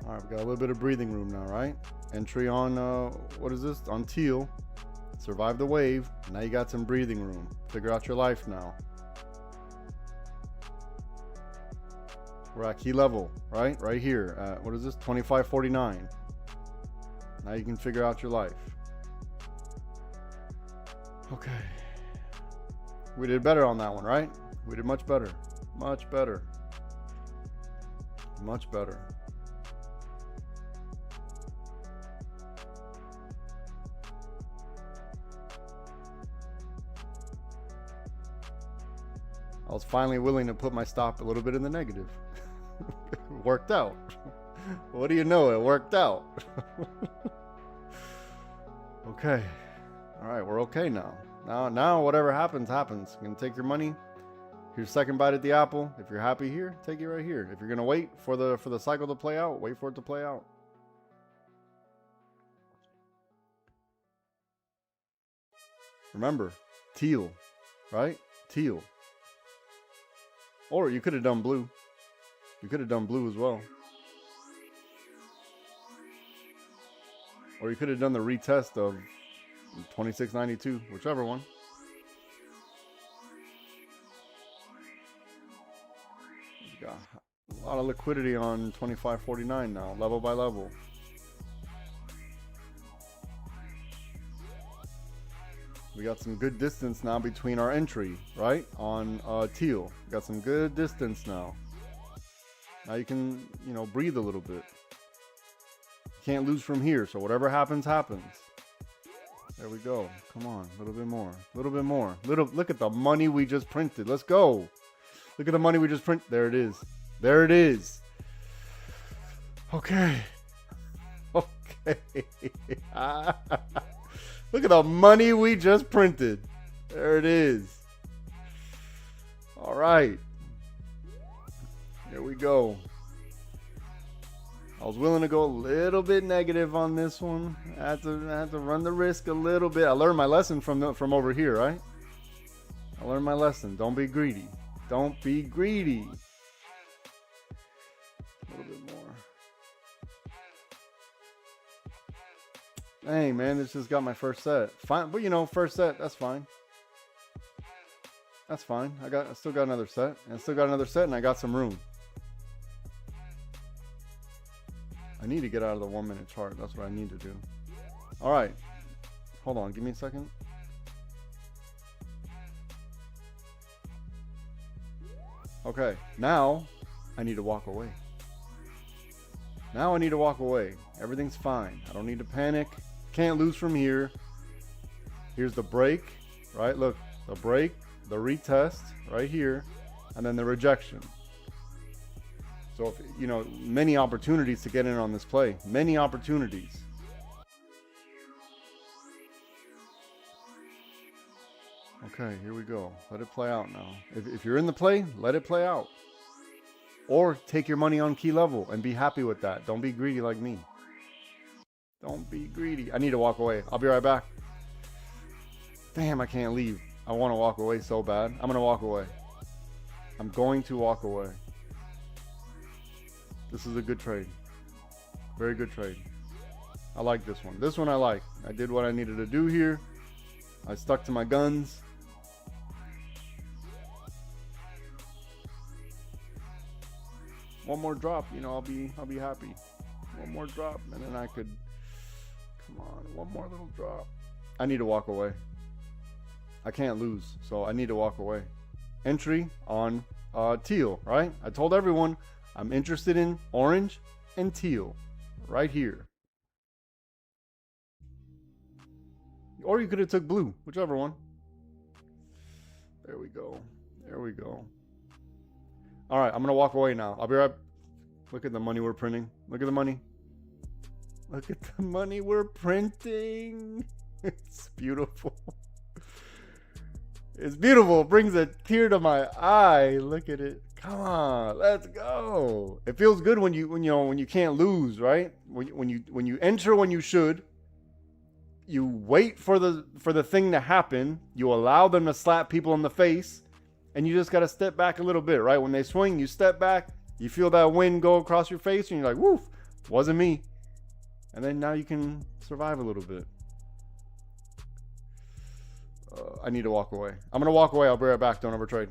All right, we got a little bit of breathing room now, right? Entry on, what is this? On teal. Survive the wave. Now you got some breathing room. Figure out your life now. We're at key level, right? Right here. What is this? 2549. Now you can figure out your life. Okay. We did better on that one, right? We did much better. Much better. Much better. I was finally willing to put my stop a little bit in the negative. Worked out. What do you know? It worked out. Okay. All right, we're okay now. Now whatever happens, happens. You can take your money. Here's second bite at the apple. If you're happy here, take it right here. If you're gonna wait for the cycle to play out, wait for it to play out. Remember, teal, right? Teal. Or you could have done blue. You could have done blue as well. Or you could have done the retest of 2692, whichever one. You got a lot of liquidity on 2549 now, level by level. We got some good distance now between our entry, right? On teal. Got some good distance now. Now you can, breathe a little bit. Can't lose from here, so whatever happens, happens. There we go. Come on, a little bit more. A little bit more. Look at the money we just printed. Let's go. Look at the money we just printed. There it is. There it is. Okay. Okay. Look at the money we just printed. There it is. All right. Here we go. I was willing to go a little bit negative on this one. I had to run the risk a little bit. I learned my lesson from over here, right? I learned my lesson. Don't be greedy. Don't be greedy. A little bit more. Dang, man, this just got my first set. Fine, but first set, that's fine. That's fine. I still got another set. And I still got another set, and I got some room. I need to get out of the 1 minute chart. That's what I need to do. All right. Hold on. Give me a second. Okay. Now I need to walk away. Now I need to walk away. Everything's fine. I don't need to panic. Can't lose from here. Here's the break, right? Look, the break, the retest right here, and then the rejection. So, if, many opportunities to get in on this play. Many opportunities. Okay, here we go. Let it play out now. If you're in the play, let it play out. Or take your money on key level and be happy with that. Don't be greedy like me. Don't be greedy. I need to walk away. I'll be right back. Damn, I can't leave. I want to walk away so bad. I'm going to walk away. I'm going to walk away. This is a good trade. Very good trade. I like this one. This one I like. I did what I needed to do here. I stuck to my guns. One more drop, I'll be happy. One more drop, and then I could. Come on, one more little drop. I need to walk away. I can't lose, so I need to walk away. Entry on teal, right? I told everyone I'm interested in orange and teal, right here. Or you could have took blue, whichever one. There we go. There we go. All right, I'm going to walk away now. I'll be right. Look at the money we're printing. Look at the money. Look at the money we're printing. It's beautiful. It's beautiful. It brings a tear to my eye. Look at it. Come on, let's go. It feels good when you can't lose, right? When you enter when you should. you wait for the thing to happen. You allow them to slap people in the face, and you just got to step back a little bit, right? When they swing, you step back. You feel that wind go across your face, and you're like, "Woof, wasn't me." And then now you can survive a little bit. I need to walk away. I'm gonna walk away. I'll be right back. Don't overtrade.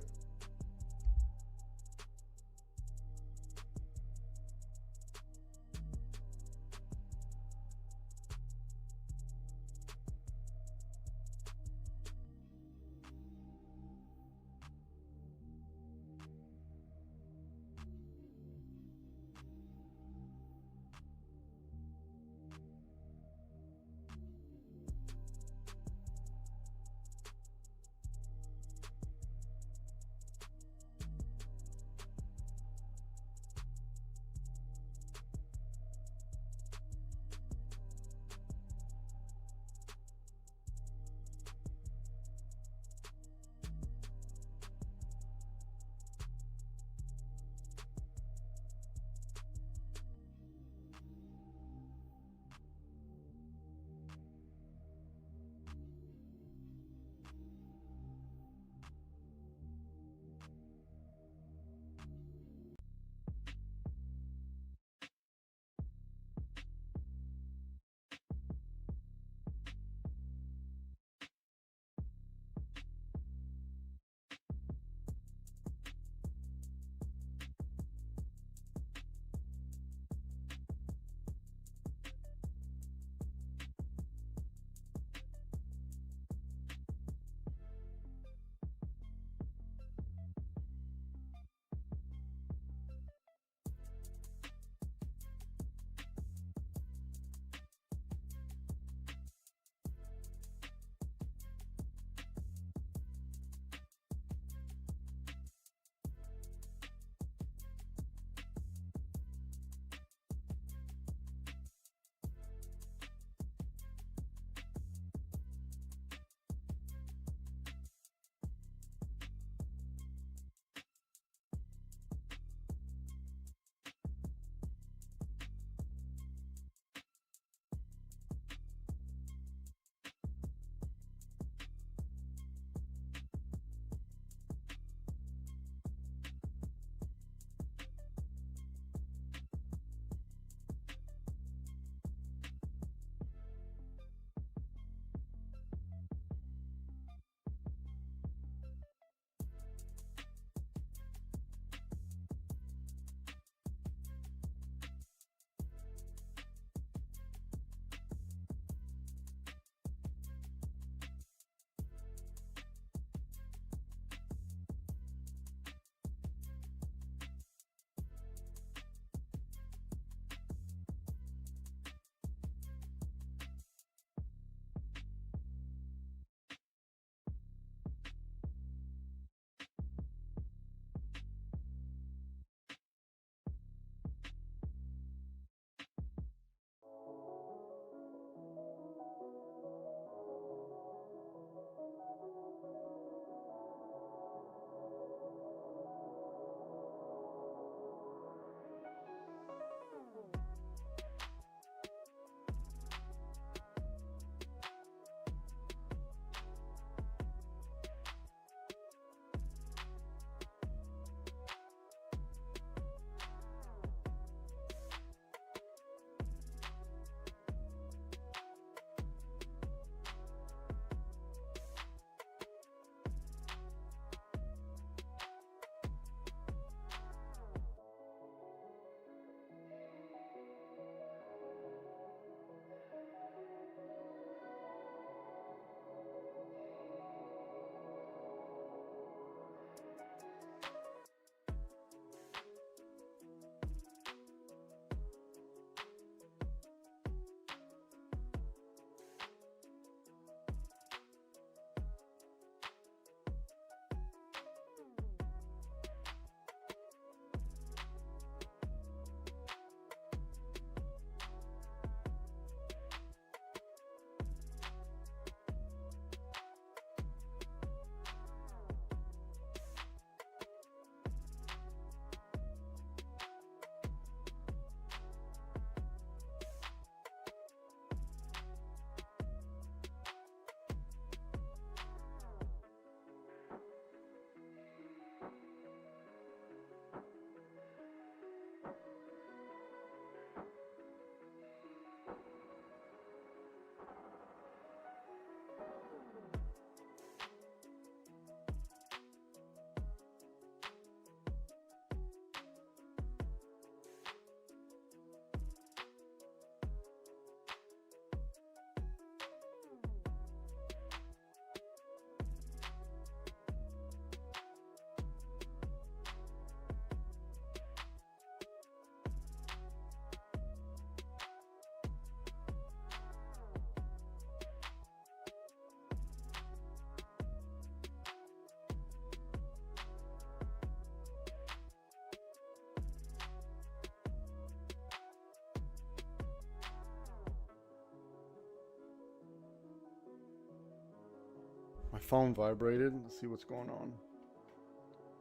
My phone vibrated. Let's see what's going on.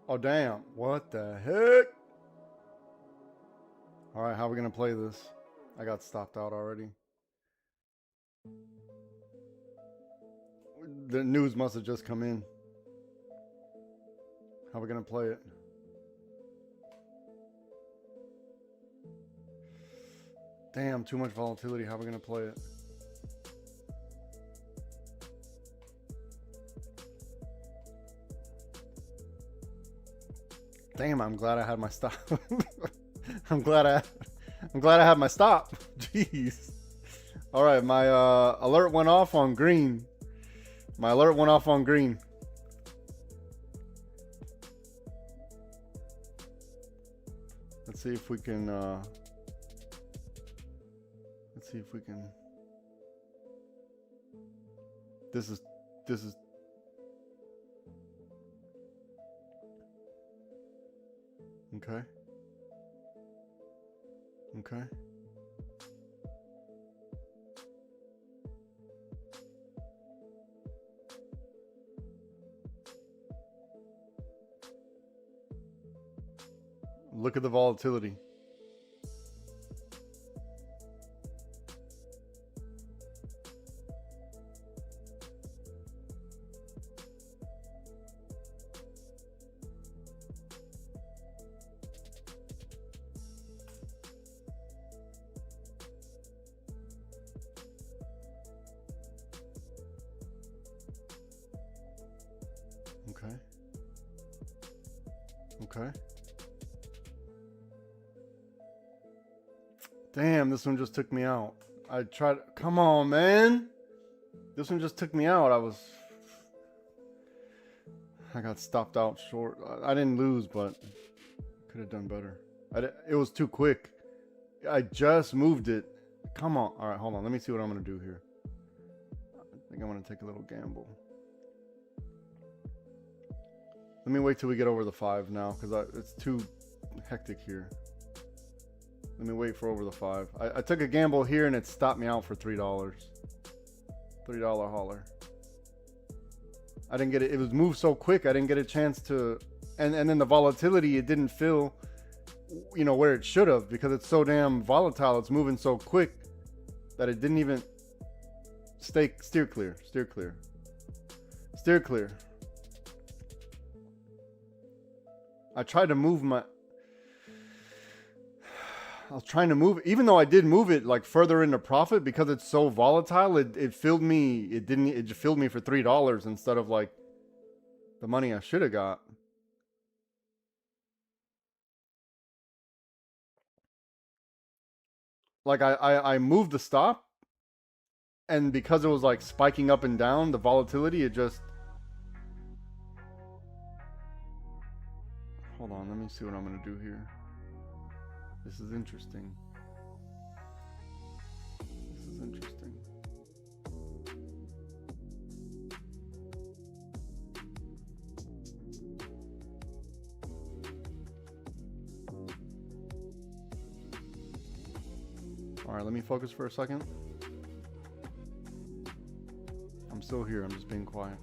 Oh, damn. What the heck? All right, how are we going to play this? I got stopped out already. The news must have just come in. How are we going to play it? Damn, too much volatility. How are we going to play it? Damn, I'm glad I had my stop. I'm glad I had my stop. Jeez. All right, my alert went off on green. My alert went off on green. Let's see if we can this is okay. Okay. Look at the volatility. Okay. Okay. Damn, this one just took me out. I tried. Come on, man. This one just took me out. I got stopped out short. I didn't lose, but could have done better. It was too quick. I just moved it. Come on. All right, hold on. Let me see what I'm going to do here. I think I'm going to take a little gamble. Let me wait till we get over the 5 now, because it's too hectic here. Let me wait for over the 5. I took a gamble here and it stopped me out for $3. $3 hauler. I didn't get it. It was moved so quick. I didn't get a chance to, and then the volatility, it didn't fill, you know, where it should have, because it's so damn volatile. It's moving so quick that it didn't even steer clear. I tried to move I was trying to move, even though I did move it like further into profit, because it's so volatile. It filled me. It just filled me for $3 instead of like the money I should have got. Like I moved the stop, and because it was like spiking up and down, the volatility, it just. Hold on, let me see what I'm gonna do here. This is interesting. All right, let me focus for a second. I'm still here. I'm just being quiet.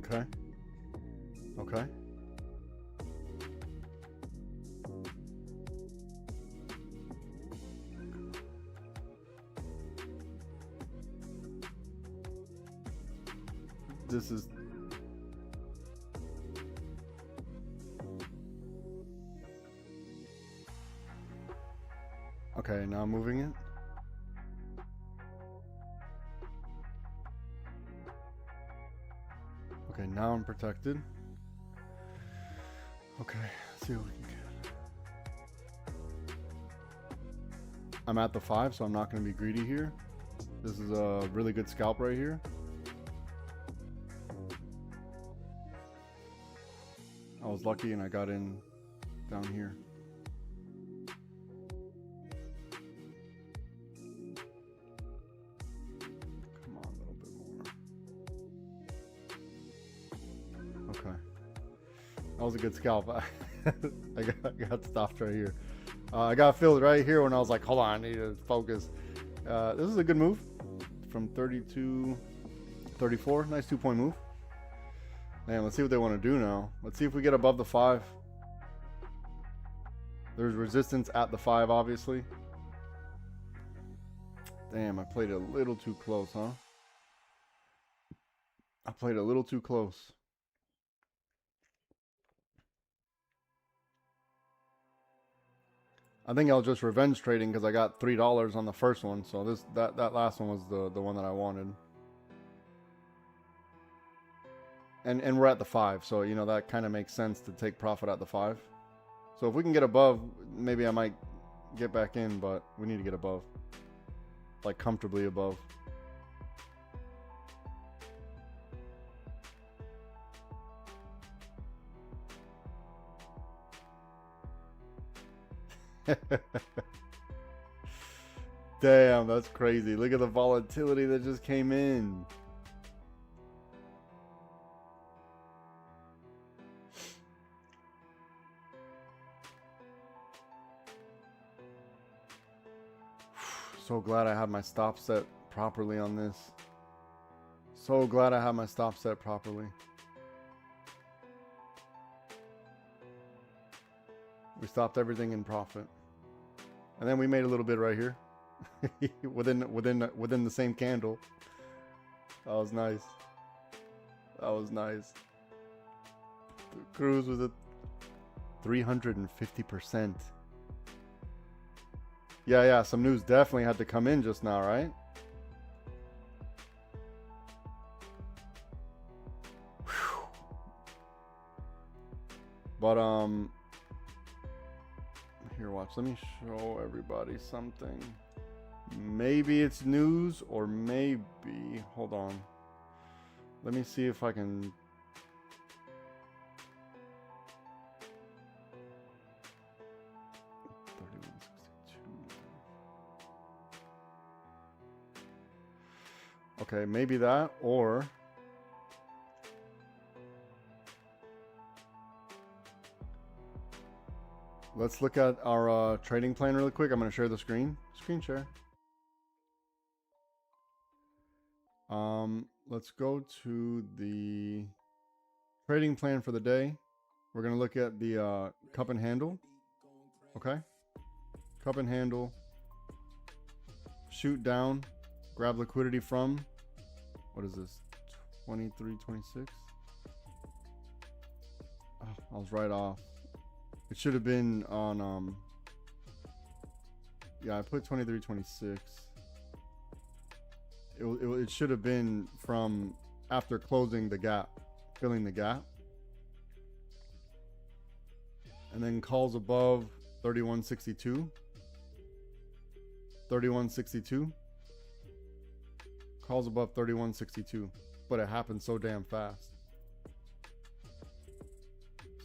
Okay. Okay. This is. Okay, now I'm moving it. Okay, now I'm protected. Okay, let's see what we can get. I'm at the 5, so I'm not going to be greedy here. This is a really good scalp right here. I was lucky and I got in down here. Come on, a little bit more. Okay. That was a good scalp. I got stopped right here. I got filled right here when I was like, hold on, I need to focus. This is a good move from 32, 34. Nice 2-point move. Man, let's see what they want to do now. Let's see if we get above the 5. There's resistance at the 5, obviously. Damn, I played it a little too close, huh? I played a little too close. I think I'll just revenge trading because I got $3 on the first one. So that last one was the one that I wanted. And we're at the 5, so you know that kind of makes sense to take profit at the 5. So if we can get above, maybe I might get back in, but we need to get above, like comfortably above. Damn, that's crazy. Look at the volatility that just came in. So glad I had my stop set properly on this. So glad I had my stop set properly. We stopped everything in profit. And then we made a little bit right here. within the same candle. That was nice. That was nice. The cruise was at 350%. Yeah, some news definitely had to come in just now, right? Whew. But here, watch. Let me show everybody something. Maybe it's news, or maybe, hold on. Let me see if I can. Okay, maybe that, or let's look at our trading plan really quick. I'm going to share the screen share. Let's go to the trading plan for the day. We're going to look at the cup and handle. Okay, cup and handle, shoot down, grab liquidity from, what is this, 23.26? Oh, I was right off. It should have been on, yeah, I put 23.26. It should have been from after closing the gap, filling the gap. And then calls above 31.62. 31.62. Calls above 31.62, but it happened so damn fast.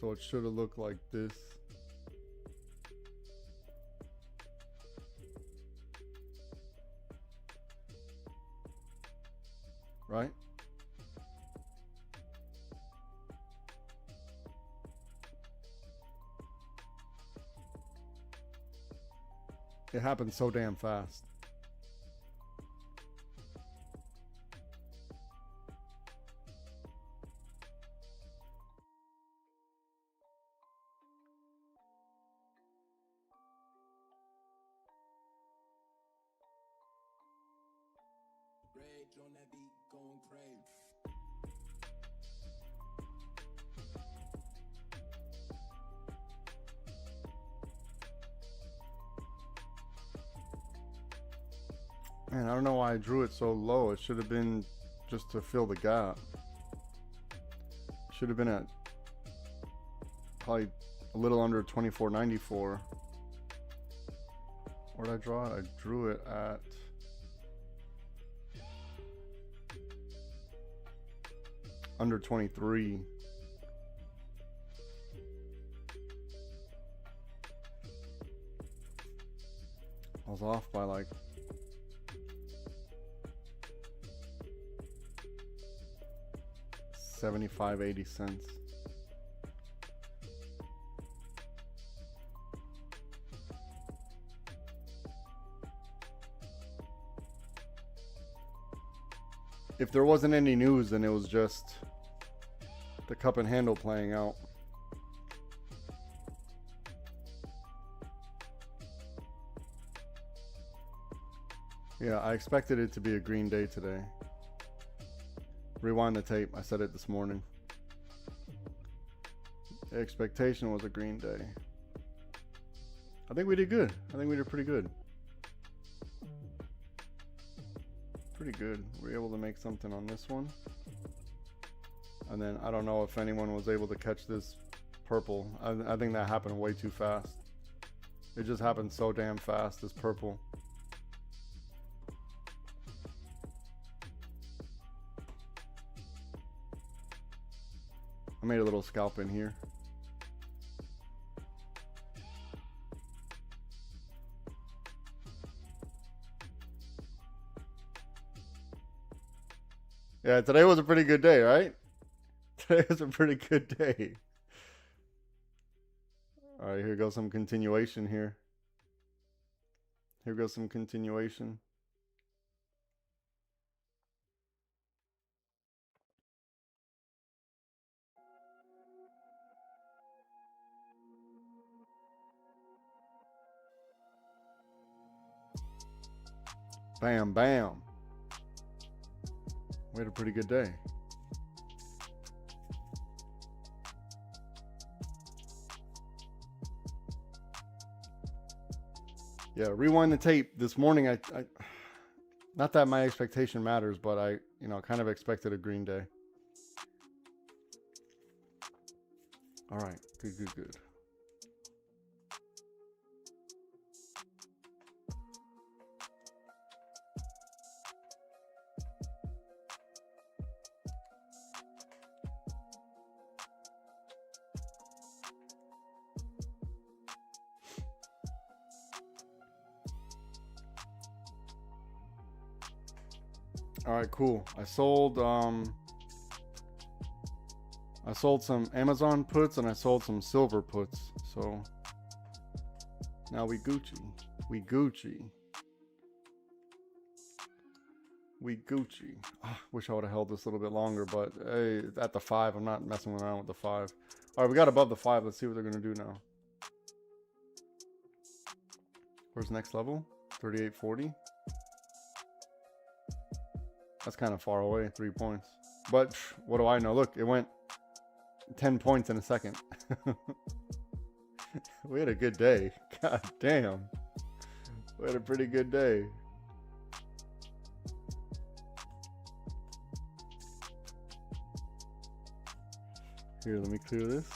So it should have looked like this. Right? It happened so damn fast. Rage on that beat, going crazy. Man, I don't know why I drew it so low. It should have been just to fill the gap. Should have been at probably a little under 24.94 or Where did I draw it? I drew it at under 23. I was off by like 75-80 cents. If there wasn't any news, then it was just the cup and handle playing out. Yeah, I expected it to be a green day today. Rewind the tape. I said it this morning. The expectation was a green day. I think we did good. I think we did pretty good. Pretty good. We were able to make something on this one. And then I don't know if anyone was able to catch this purple. I think that happened way too fast. It just happened so damn fast, this purple. I made a little scalp in here. Yeah, today was a pretty good day, right? Today was a pretty good day. All right, here goes some continuation here. Here goes some continuation. Bam, bam. We had a pretty good day. Yeah, rewind the tape. This morning, I not that my expectation matters, but I, kind of expected a green day. All right, good, good, good. All right, cool. I sold some Amazon puts and I sold some silver puts. So now we Gucci. We Gucci. We Gucci. Wish I would have held this a little bit longer, but hey, at the 5, I'm not messing around with the 5. All right, we got above the 5. Let's see what they're going to do now. Where's next level? 38.40. That's kind of far away, 3 points. But what do I know? Look, it went 10 points in a second. We had a good day. God damn. We had a pretty good day. Here, let me clear this.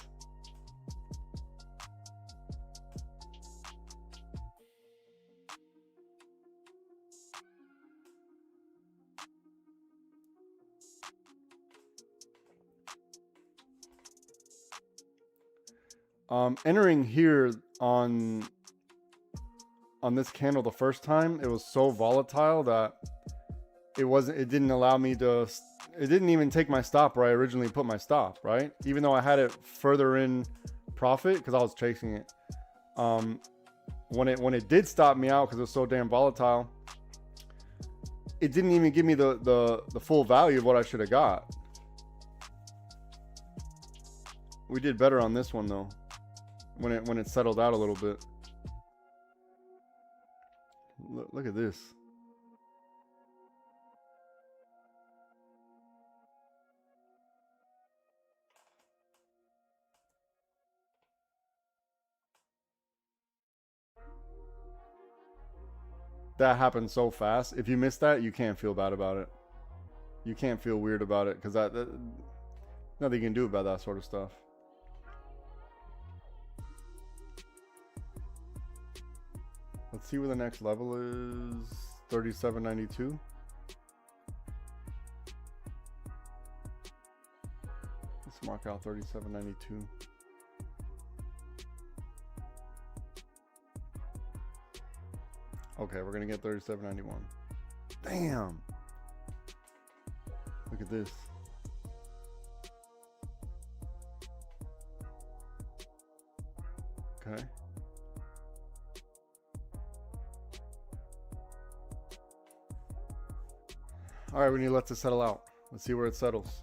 Entering here on this candle the first time, it was so volatile that it didn't allow me to, it didn't even take my stop where I originally put my stop, right? Even though I had it further in profit because I was chasing it. When it did stop me out because it was so damn volatile, it didn't even give me the full value of what I should have got. We did better on this one though, when it settled out a little bit. Look at this. That happened so fast. If you missed that, you can't feel bad about it. You can't feel weird about it because that nothing you can do about that sort of stuff. Let's see where the next level is. 37.92. Let's mark out 37.92. Okay, we're gonna get 37.91. Damn! Look at this. Okay. All right, we need to let this settle out. Let's see where it settles.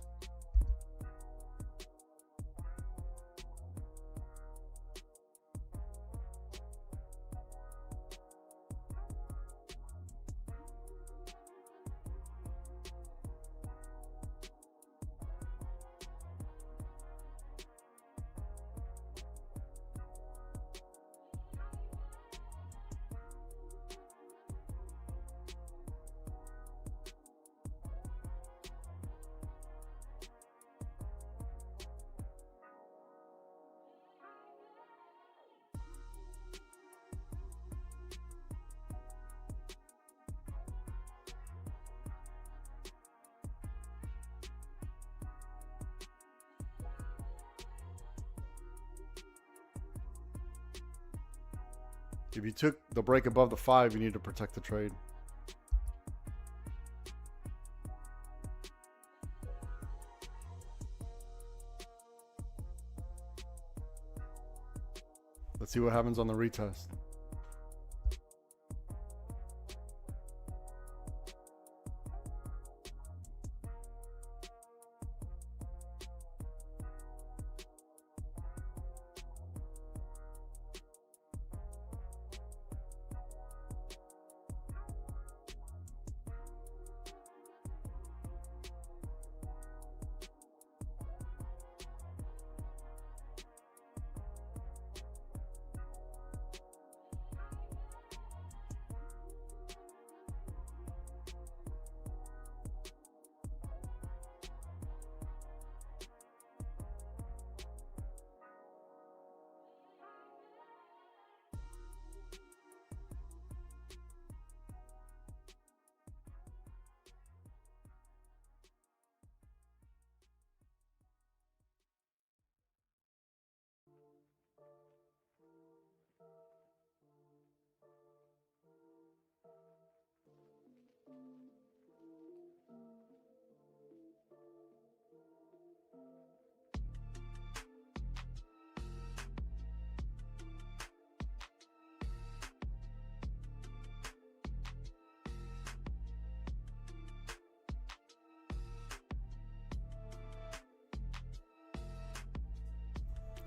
If you took the break above the 5, you need to protect the trade. Let's see what happens on the retest.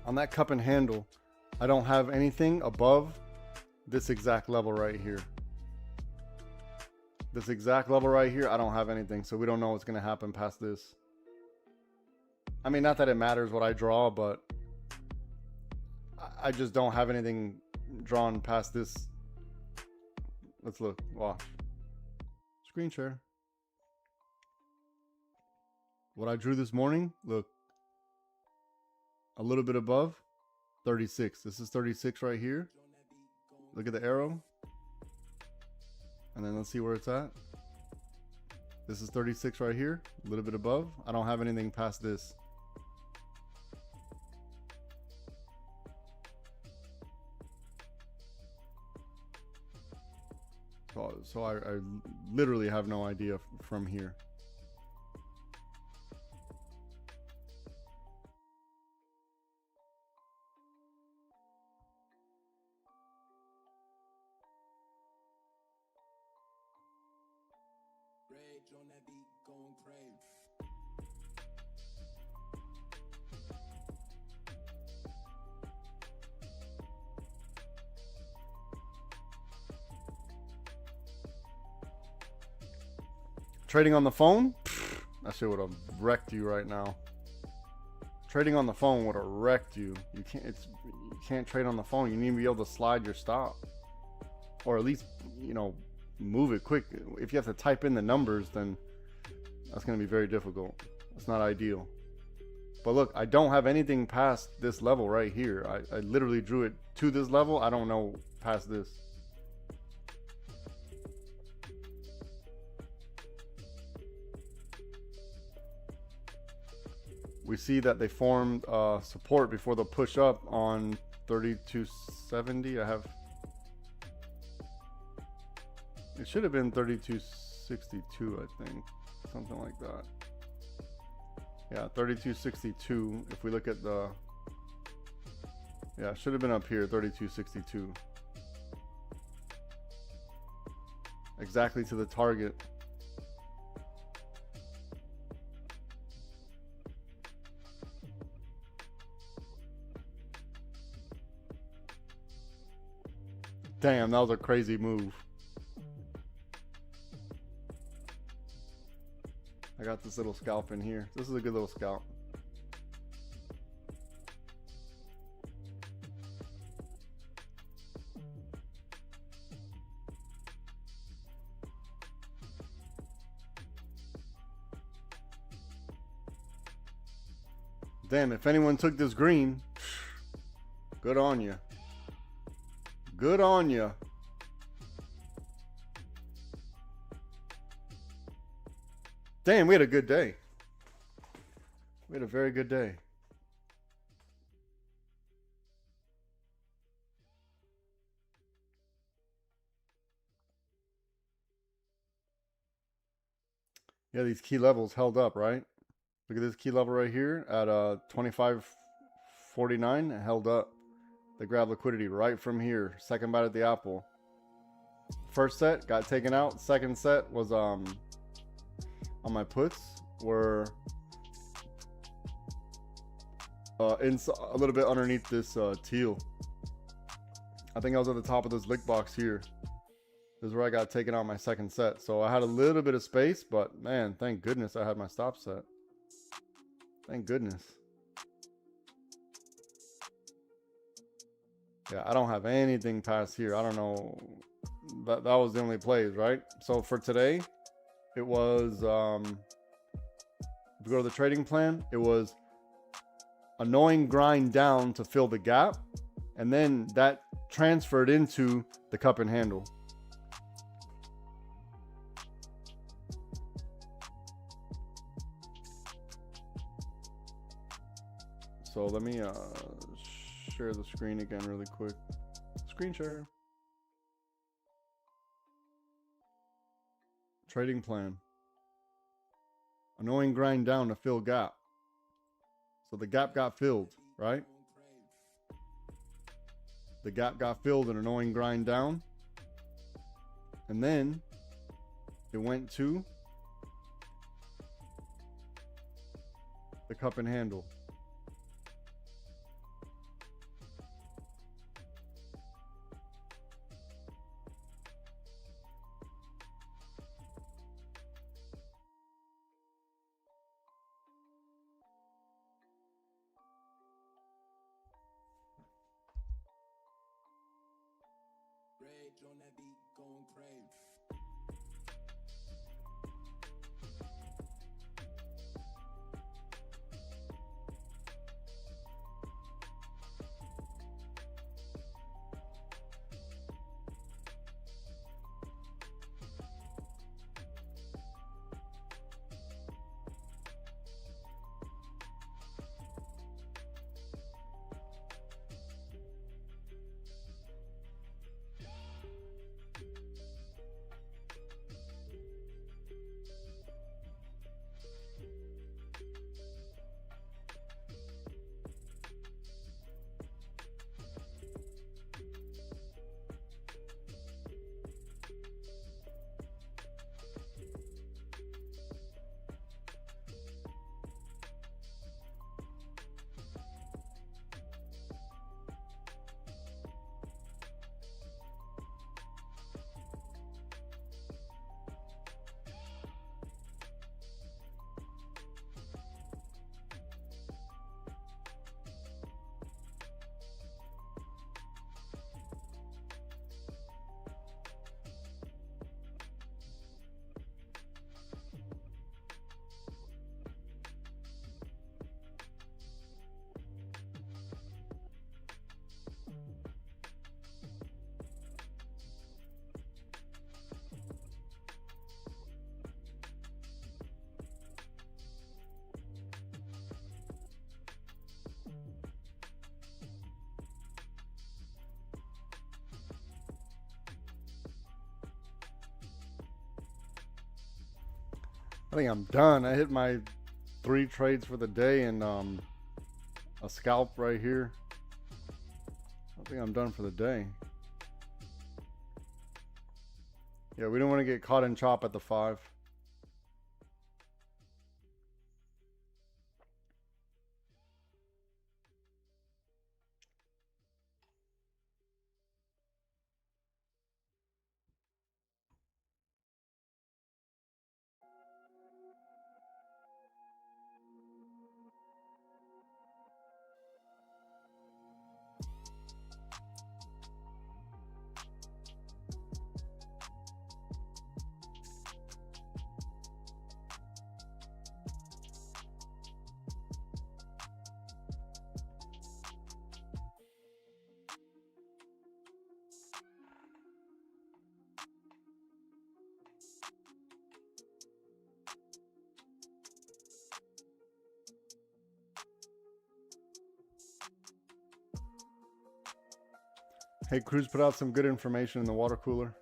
On that cup and handle, I don't have anything above this exact level right here. This exact level right here, I don't have anything, so we don't know what's going to happen past this. I mean, not that it matters what I draw, but I just don't have anything drawn past this. Let's look. Watch. Screen share. What I drew this morning, look. A little bit above 36. This is 36 right here. Look at the arrow. And then let's see where it's at. This is 36 right here. A little bit above. I don't have anything past this. So I literally have no idea from here. Rage on that beat, going crazy. Trading on the phone? Pfft, that shit would have wrecked you right now. Trading on the phone would have wrecked you. You can't trade on the phone. You need to be able to slide your stop, or at least, you know, move it quick. If you have to type in the numbers, then that's going to be very difficult. It's not ideal. But look, I don't have anything past this level right here. I literally drew it to this level. I don't know past this. we see that they formed support before the push up on 3270. It should have been 3262, I think, something like that. Yeah, 3262. If we look at the, yeah, it should have been up here, 3262. Exactly to the target. Damn, that was a crazy move. I got this little scalp in here. This is a good little scalp. Damn, if anyone took this green, good on you. Good on you. Damn, we had a good day. We had a very good day. Yeah, these key levels held up, right? Look at this key level right here at 25.49. Held up. They grabbed liquidity right from here. Second bite at the apple. First set got taken out. Second set was on my puts were a little bit underneath this teal. I think I was at the top of this lick box here. This is where I got taken out my second set. So I had a little bit of space, but man, thank goodness I had my stop set. Thank goodness. Yeah, I don't have anything past here. I don't know. That was the only plays, right? So for today, it was, if we go to the trading plan, it was annoying grind down to fill the gap. And then that transferred into the cup and handle. So let me share the screen again really quick. Screen share. Trading plan. Annoying grind down to fill gap. So the gap got filled, right? The gap got filled, an annoying grind down. And then it went to the cup and handle. Rage on that beat, going crazy. think I'm done. I hit my 3 trades for the day and a scalp right here. I think I'm done for the day. Yeah, we don't want to get caught in chop at the 5. Hey, Cruz put out some good information in the water cooler.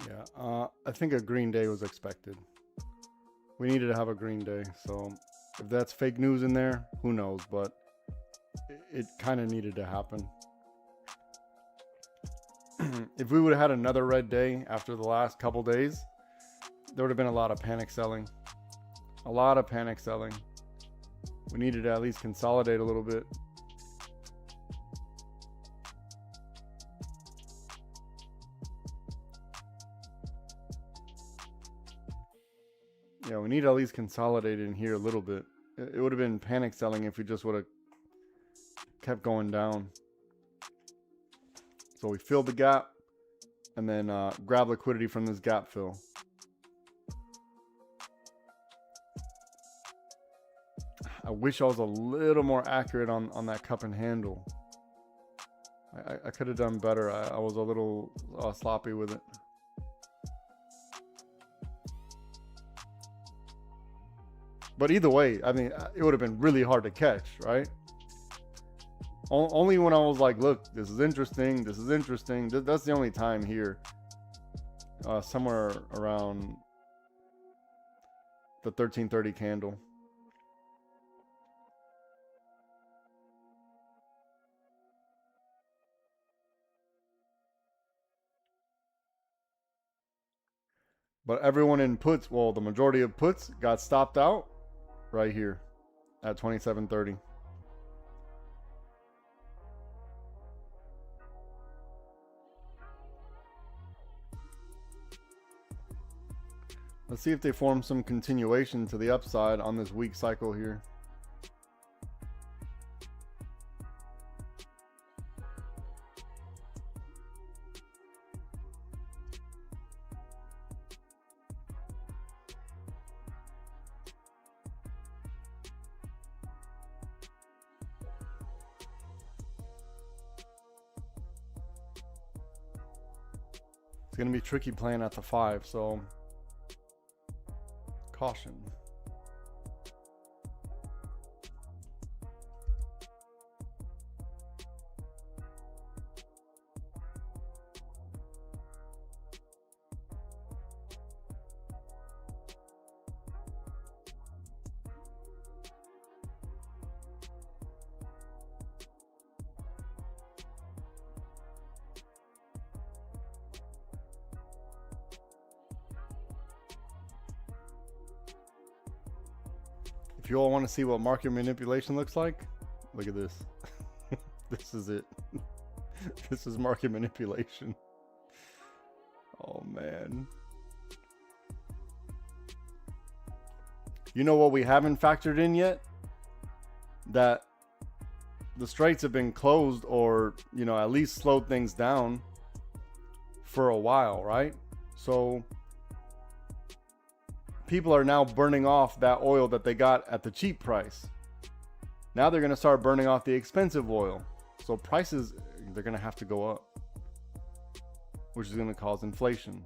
Yeah, I think a green day was expected. We needed to have a green day, so if that's fake news in there, who knows, but it kind of needed to happen. If we would have had another red day after the last couple days, there would have been a lot of panic selling. A lot of panic selling. We needed to at least consolidate a little bit. Yeah, we need to at least consolidate in here a little bit. It would have been panic selling if we just would have kept going down. So we filled the gap and then grab liquidity from this gap fill. I wish I was a little more accurate on that cup and handle. I could have done better. I was a little sloppy with it. But either way, I mean, it would have been really hard to catch, right? Only when I was like, look, this is interesting. This is interesting. That's the only time here. Somewhere around the 1330 candle. But everyone in puts, well, the majority of puts got stopped out right here at 2730. Let's see if they form some continuation to the upside on this weak cycle here. It's going to be tricky playing at the 5, so caution. If you all want to see what market manipulation looks like, look at this. This is it. This is market manipulation. Oh man. You know what we haven't factored in yet? That the straits have been closed, or, you know, at least slowed things down for a while, right? So people are now burning off that oil that they got at the cheap price. Now they're going to start burning off the expensive oil. So prices, they're going to have to go up, which is going to cause inflation.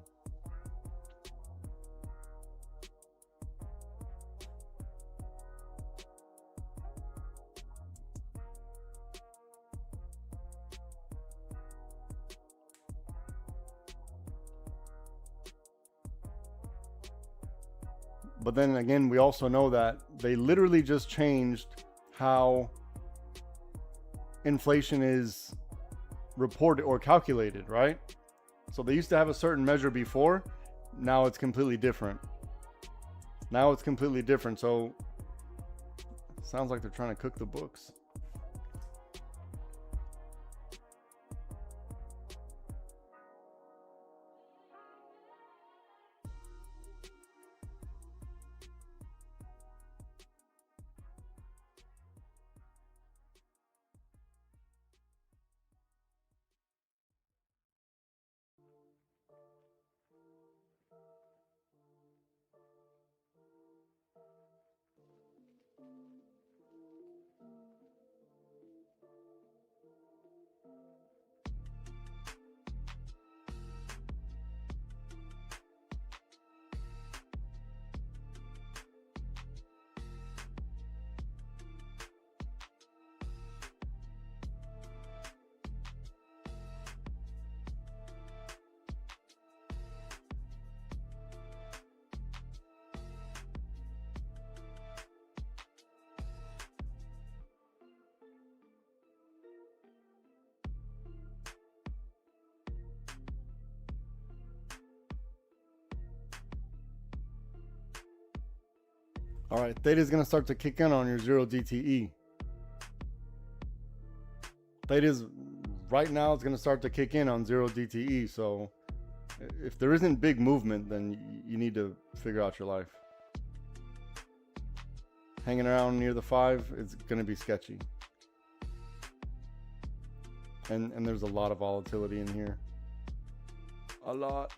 But then again, we also know that they literally just changed how inflation is reported or calculated, right? So they used to have a certain measure before. Now it's completely different. So it sounds like they're trying to cook the books. All right, theta is going to start to kick in on your 0 DTE. Theta is right now, it's going to start to kick in on 0 DTE. So if there isn't big movement, then you need to figure out your life. Hanging around near the 5 is going to be sketchy. And there's a lot of volatility in here. A lot.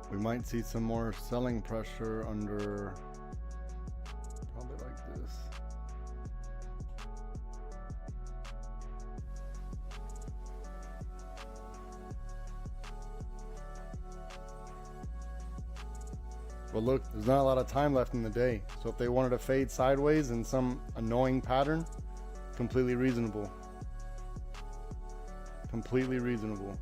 We might see some more selling pressure under But look, there's not a lot of time left in the day. So if they wanted to fade sideways in some annoying pattern, completely reasonable. Completely reasonable.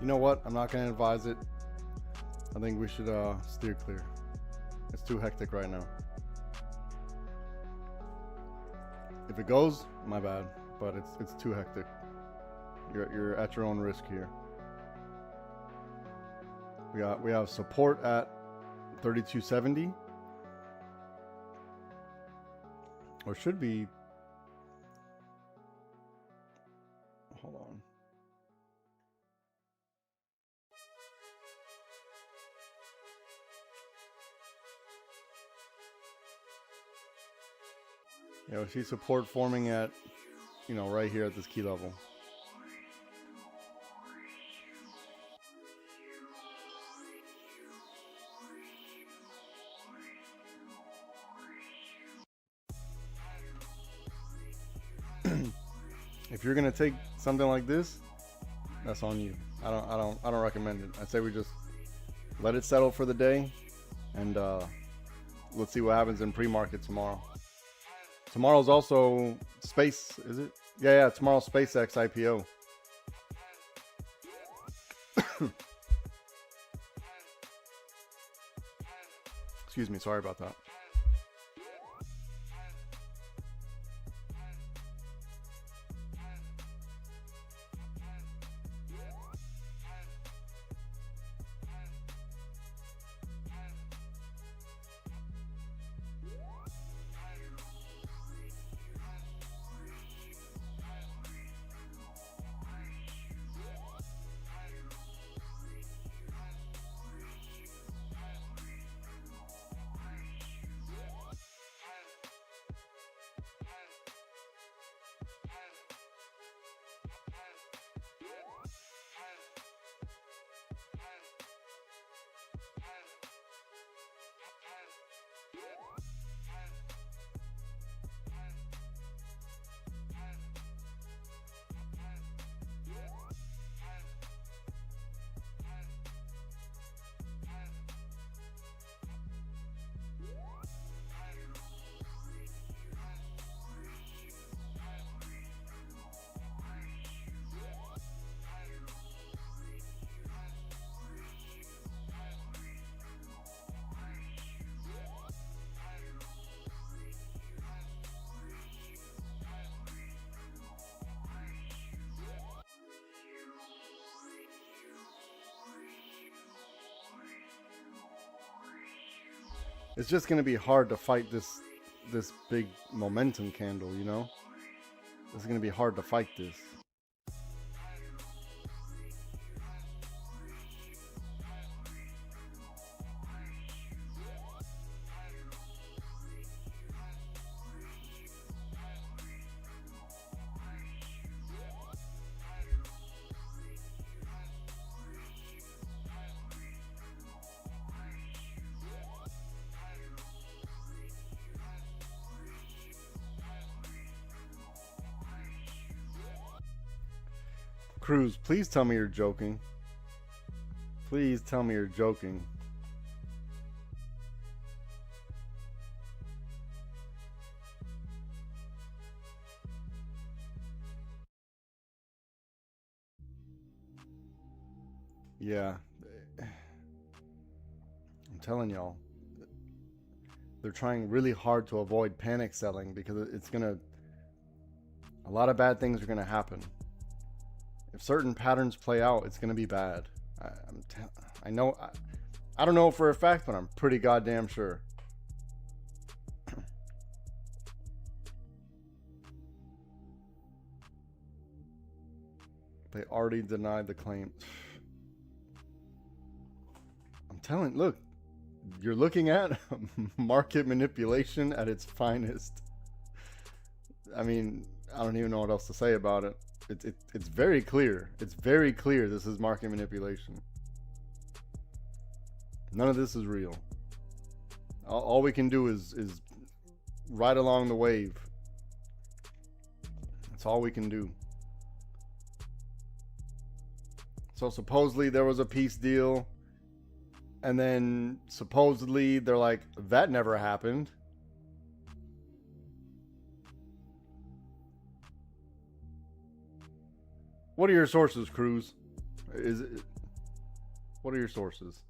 You know what? I'm not going to advise it. I think we should steer clear. It's too hectic right now. If it goes, my bad, but it's too hectic. You're at your own risk here. We have support at 3270, or should be. Hold on. Yeah, we see support forming at, right here at this key level. If you're gonna take something like this, that's on you. I don't recommend it. I say we just let it settle for the day, and let's see what happens in pre-market tomorrow. Tomorrow's also space, is it? Yeah, tomorrow's SpaceX IPO. Excuse me, sorry about that. It's just gonna be hard to fight this big momentum candle, It's gonna be hard to fight this. Cruz, please tell me you're joking. Please tell me you're joking. Yeah. I'm telling y'all. They're trying really hard to avoid panic selling because it's gonna... A lot of bad things are gonna happen. If certain patterns play out, it's gonna be bad. I know. I don't know for a fact, but I'm pretty goddamn sure. They already denied the claim. I'm telling, look, you're looking at market manipulation at its finest. I mean, I don't even know what else to say about it. It's very clear. It's very clear this is market manipulation. None of this is real. All we can do is ride along the wave. That's all we can do. So supposedly there was a peace deal, and then supposedly they're like, that never happened. What are your sources, Cruz? What are your sources?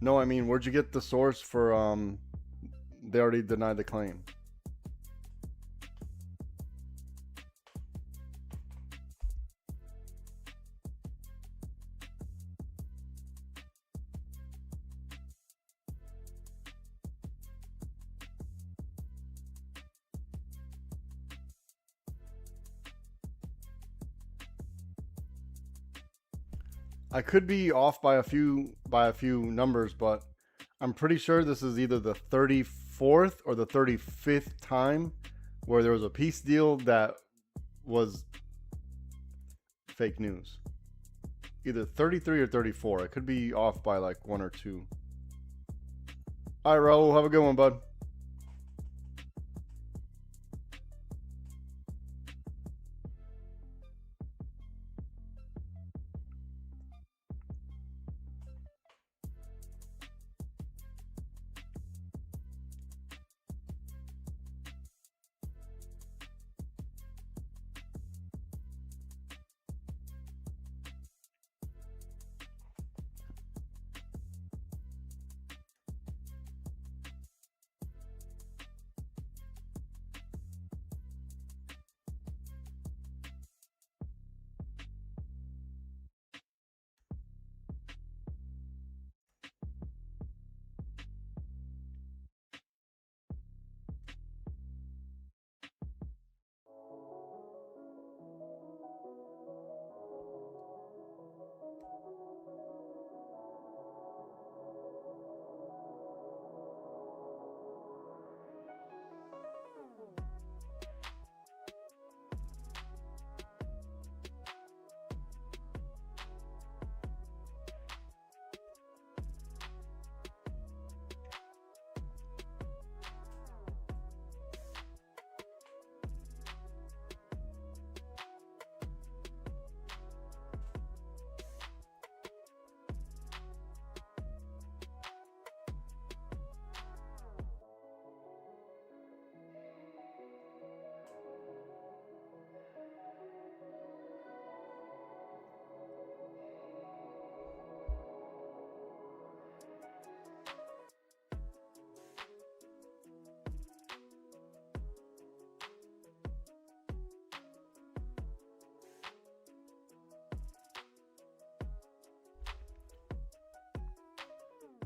No, I mean, where'd you get the source for they already denied the claim? I could be off by a few numbers, but I'm pretty sure this is either the 34th or the 35th time where there was a peace deal that was fake news. Either 33 or 34. I could be off by like one or two. All right, Raul, have a good one, bud.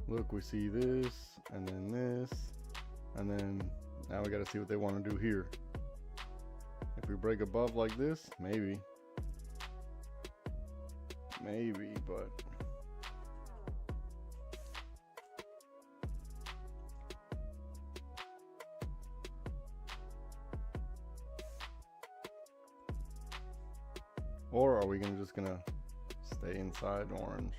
Look, we see this, and then this, and then now we got to see what they want to do here. If we break above like this, maybe, but or are we just gonna stay inside orange?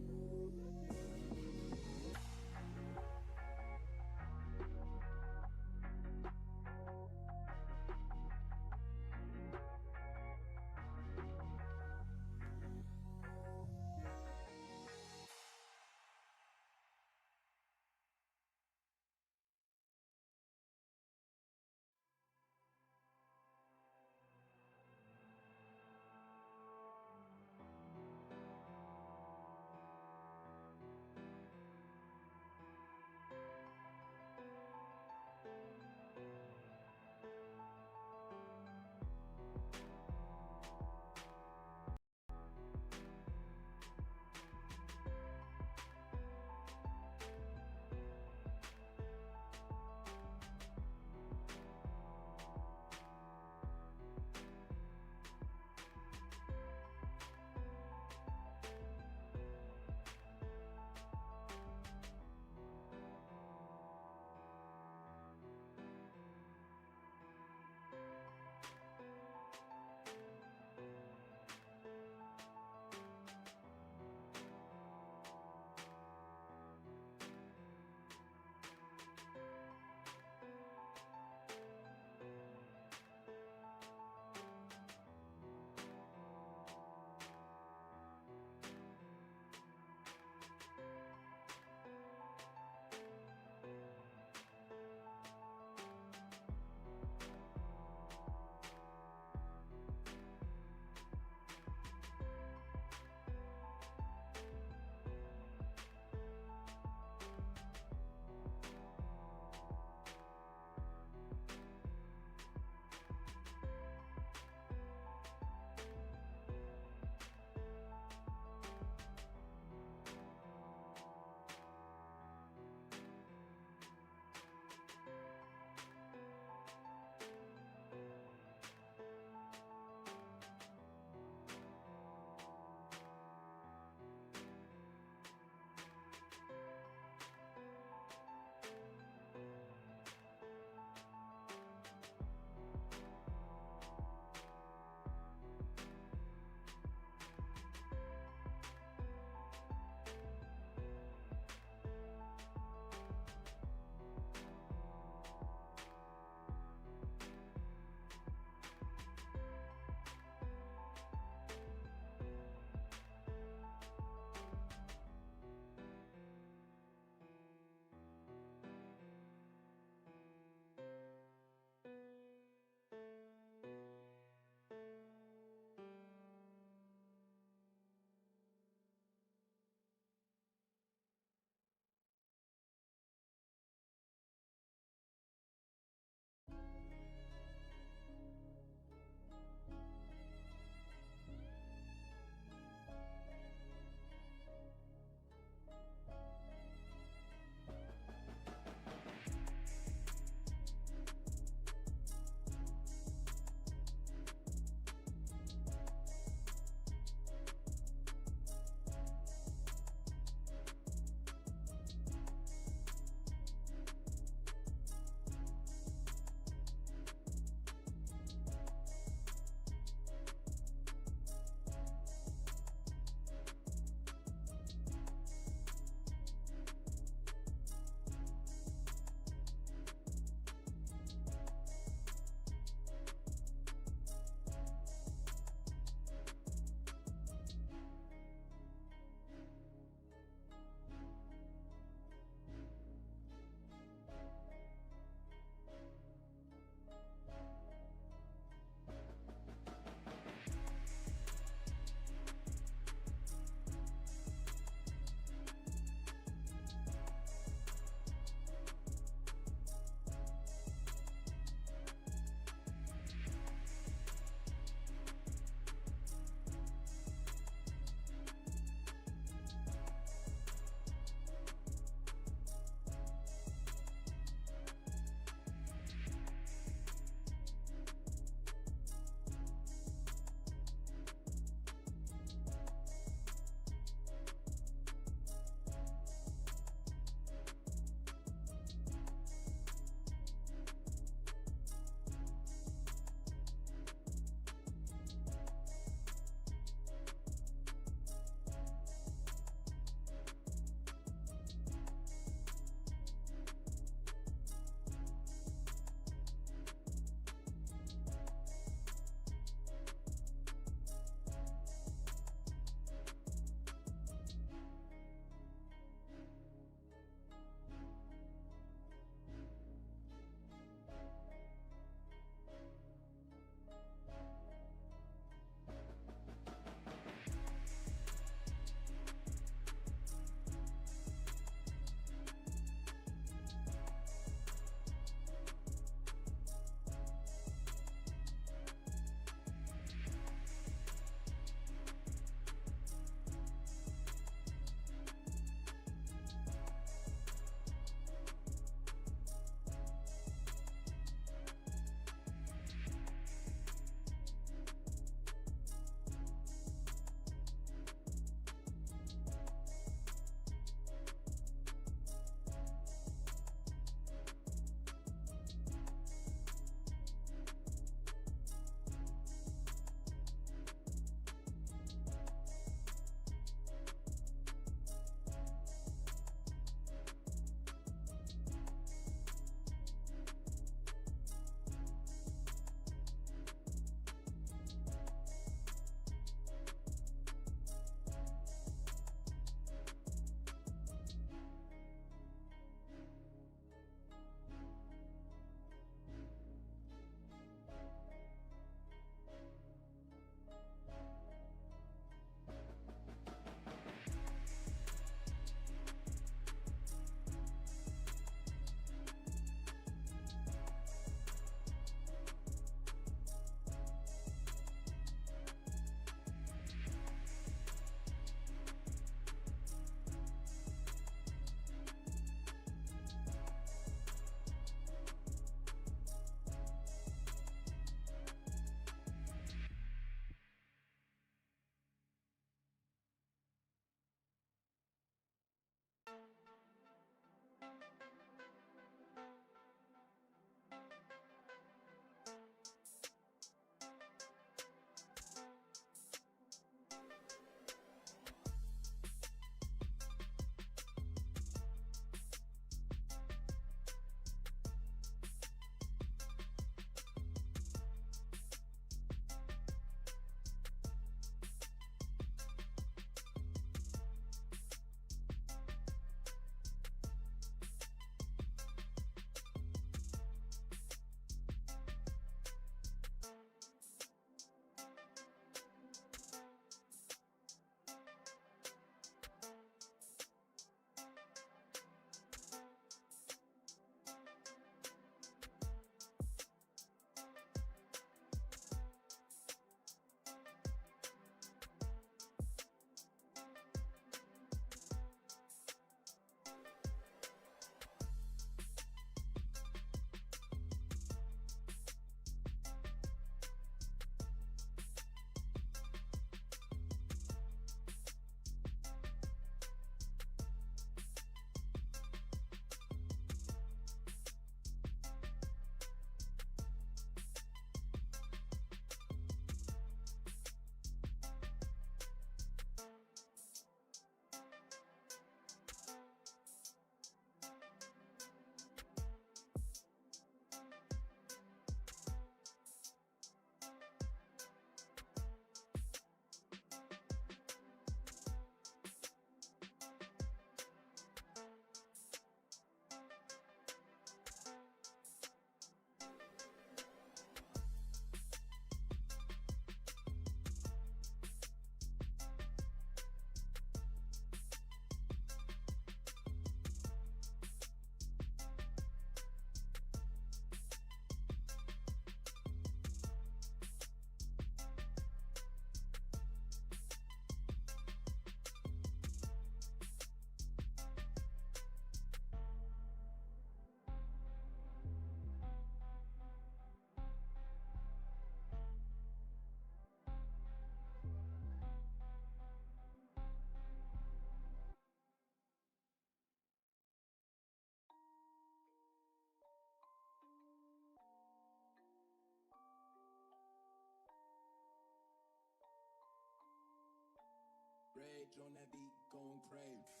Rage on that beat, going crazy.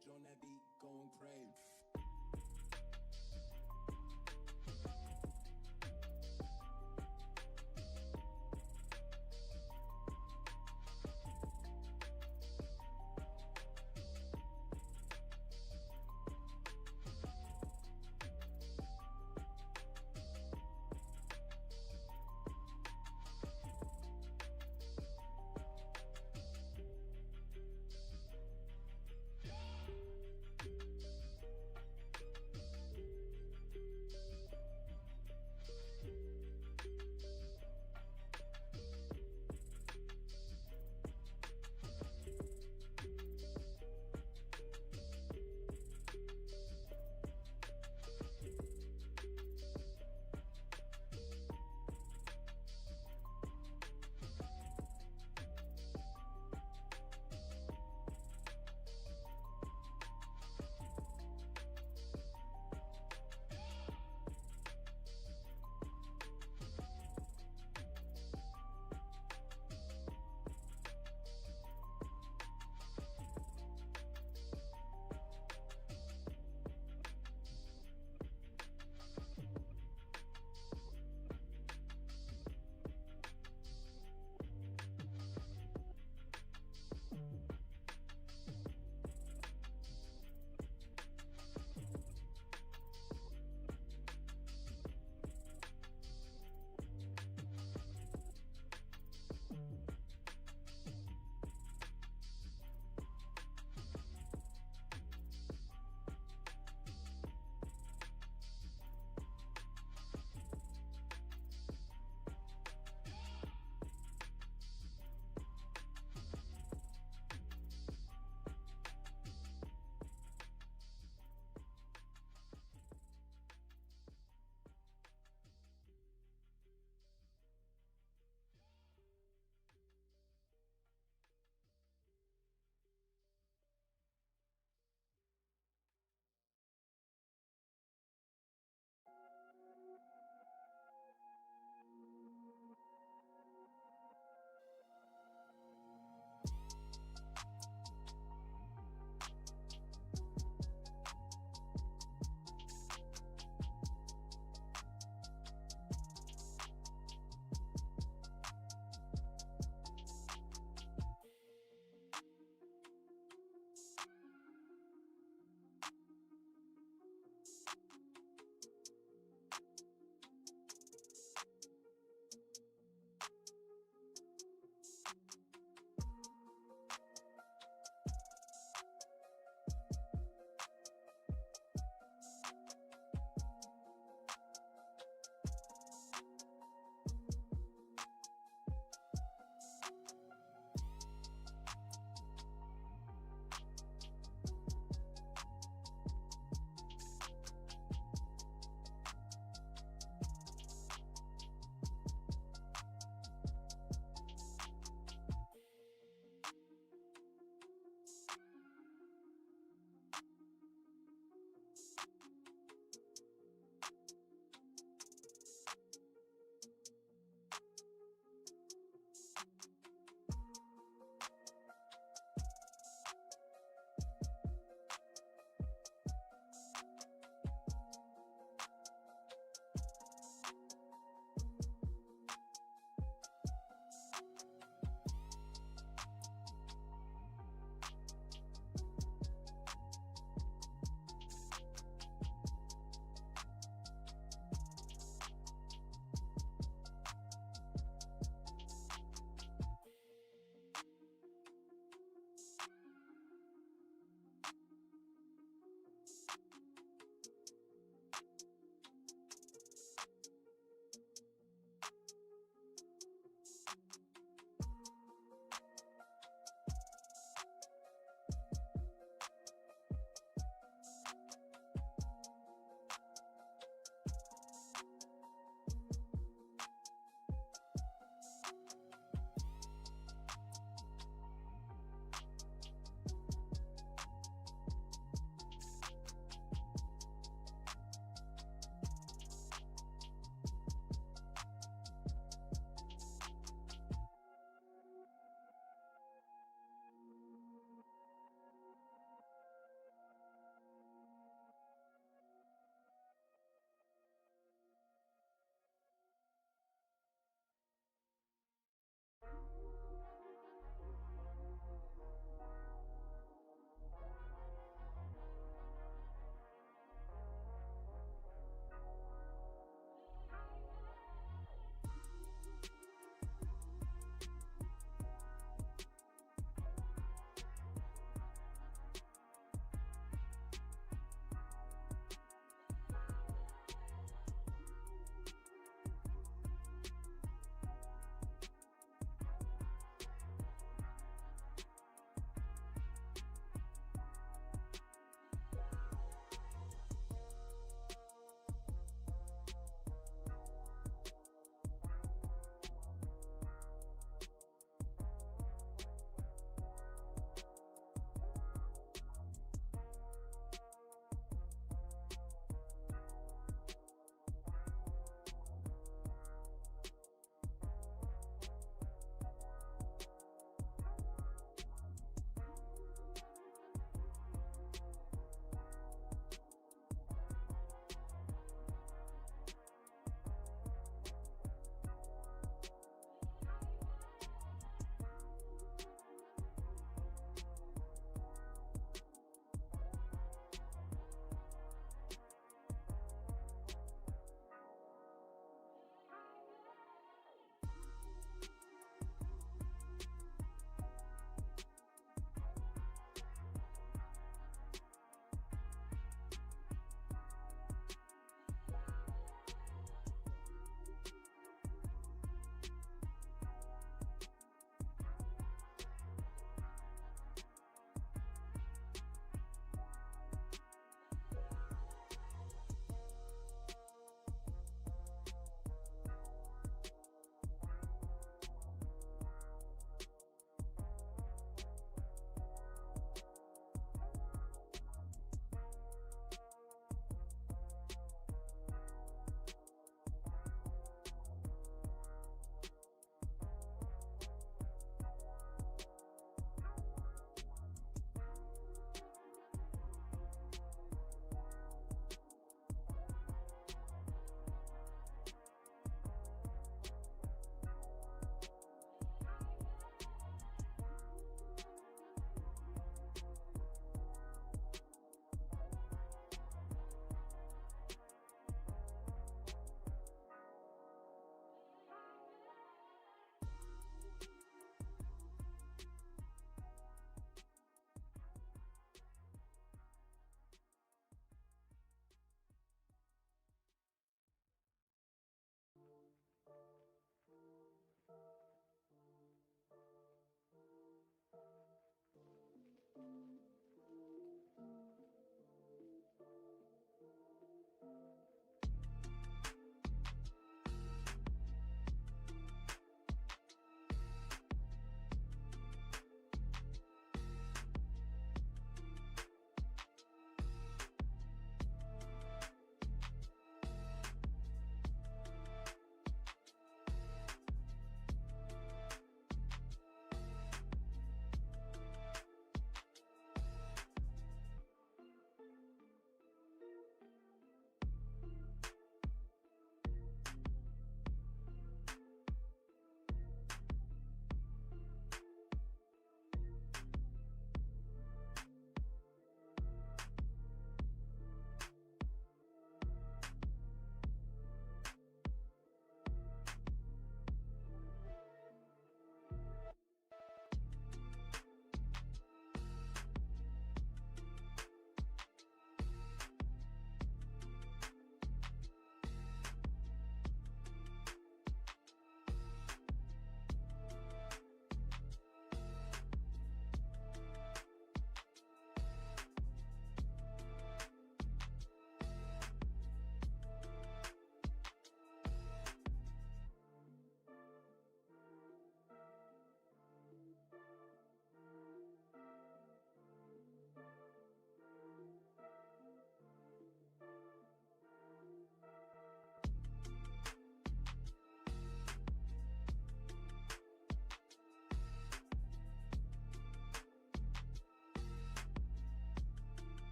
Rage on that beat, going crazy.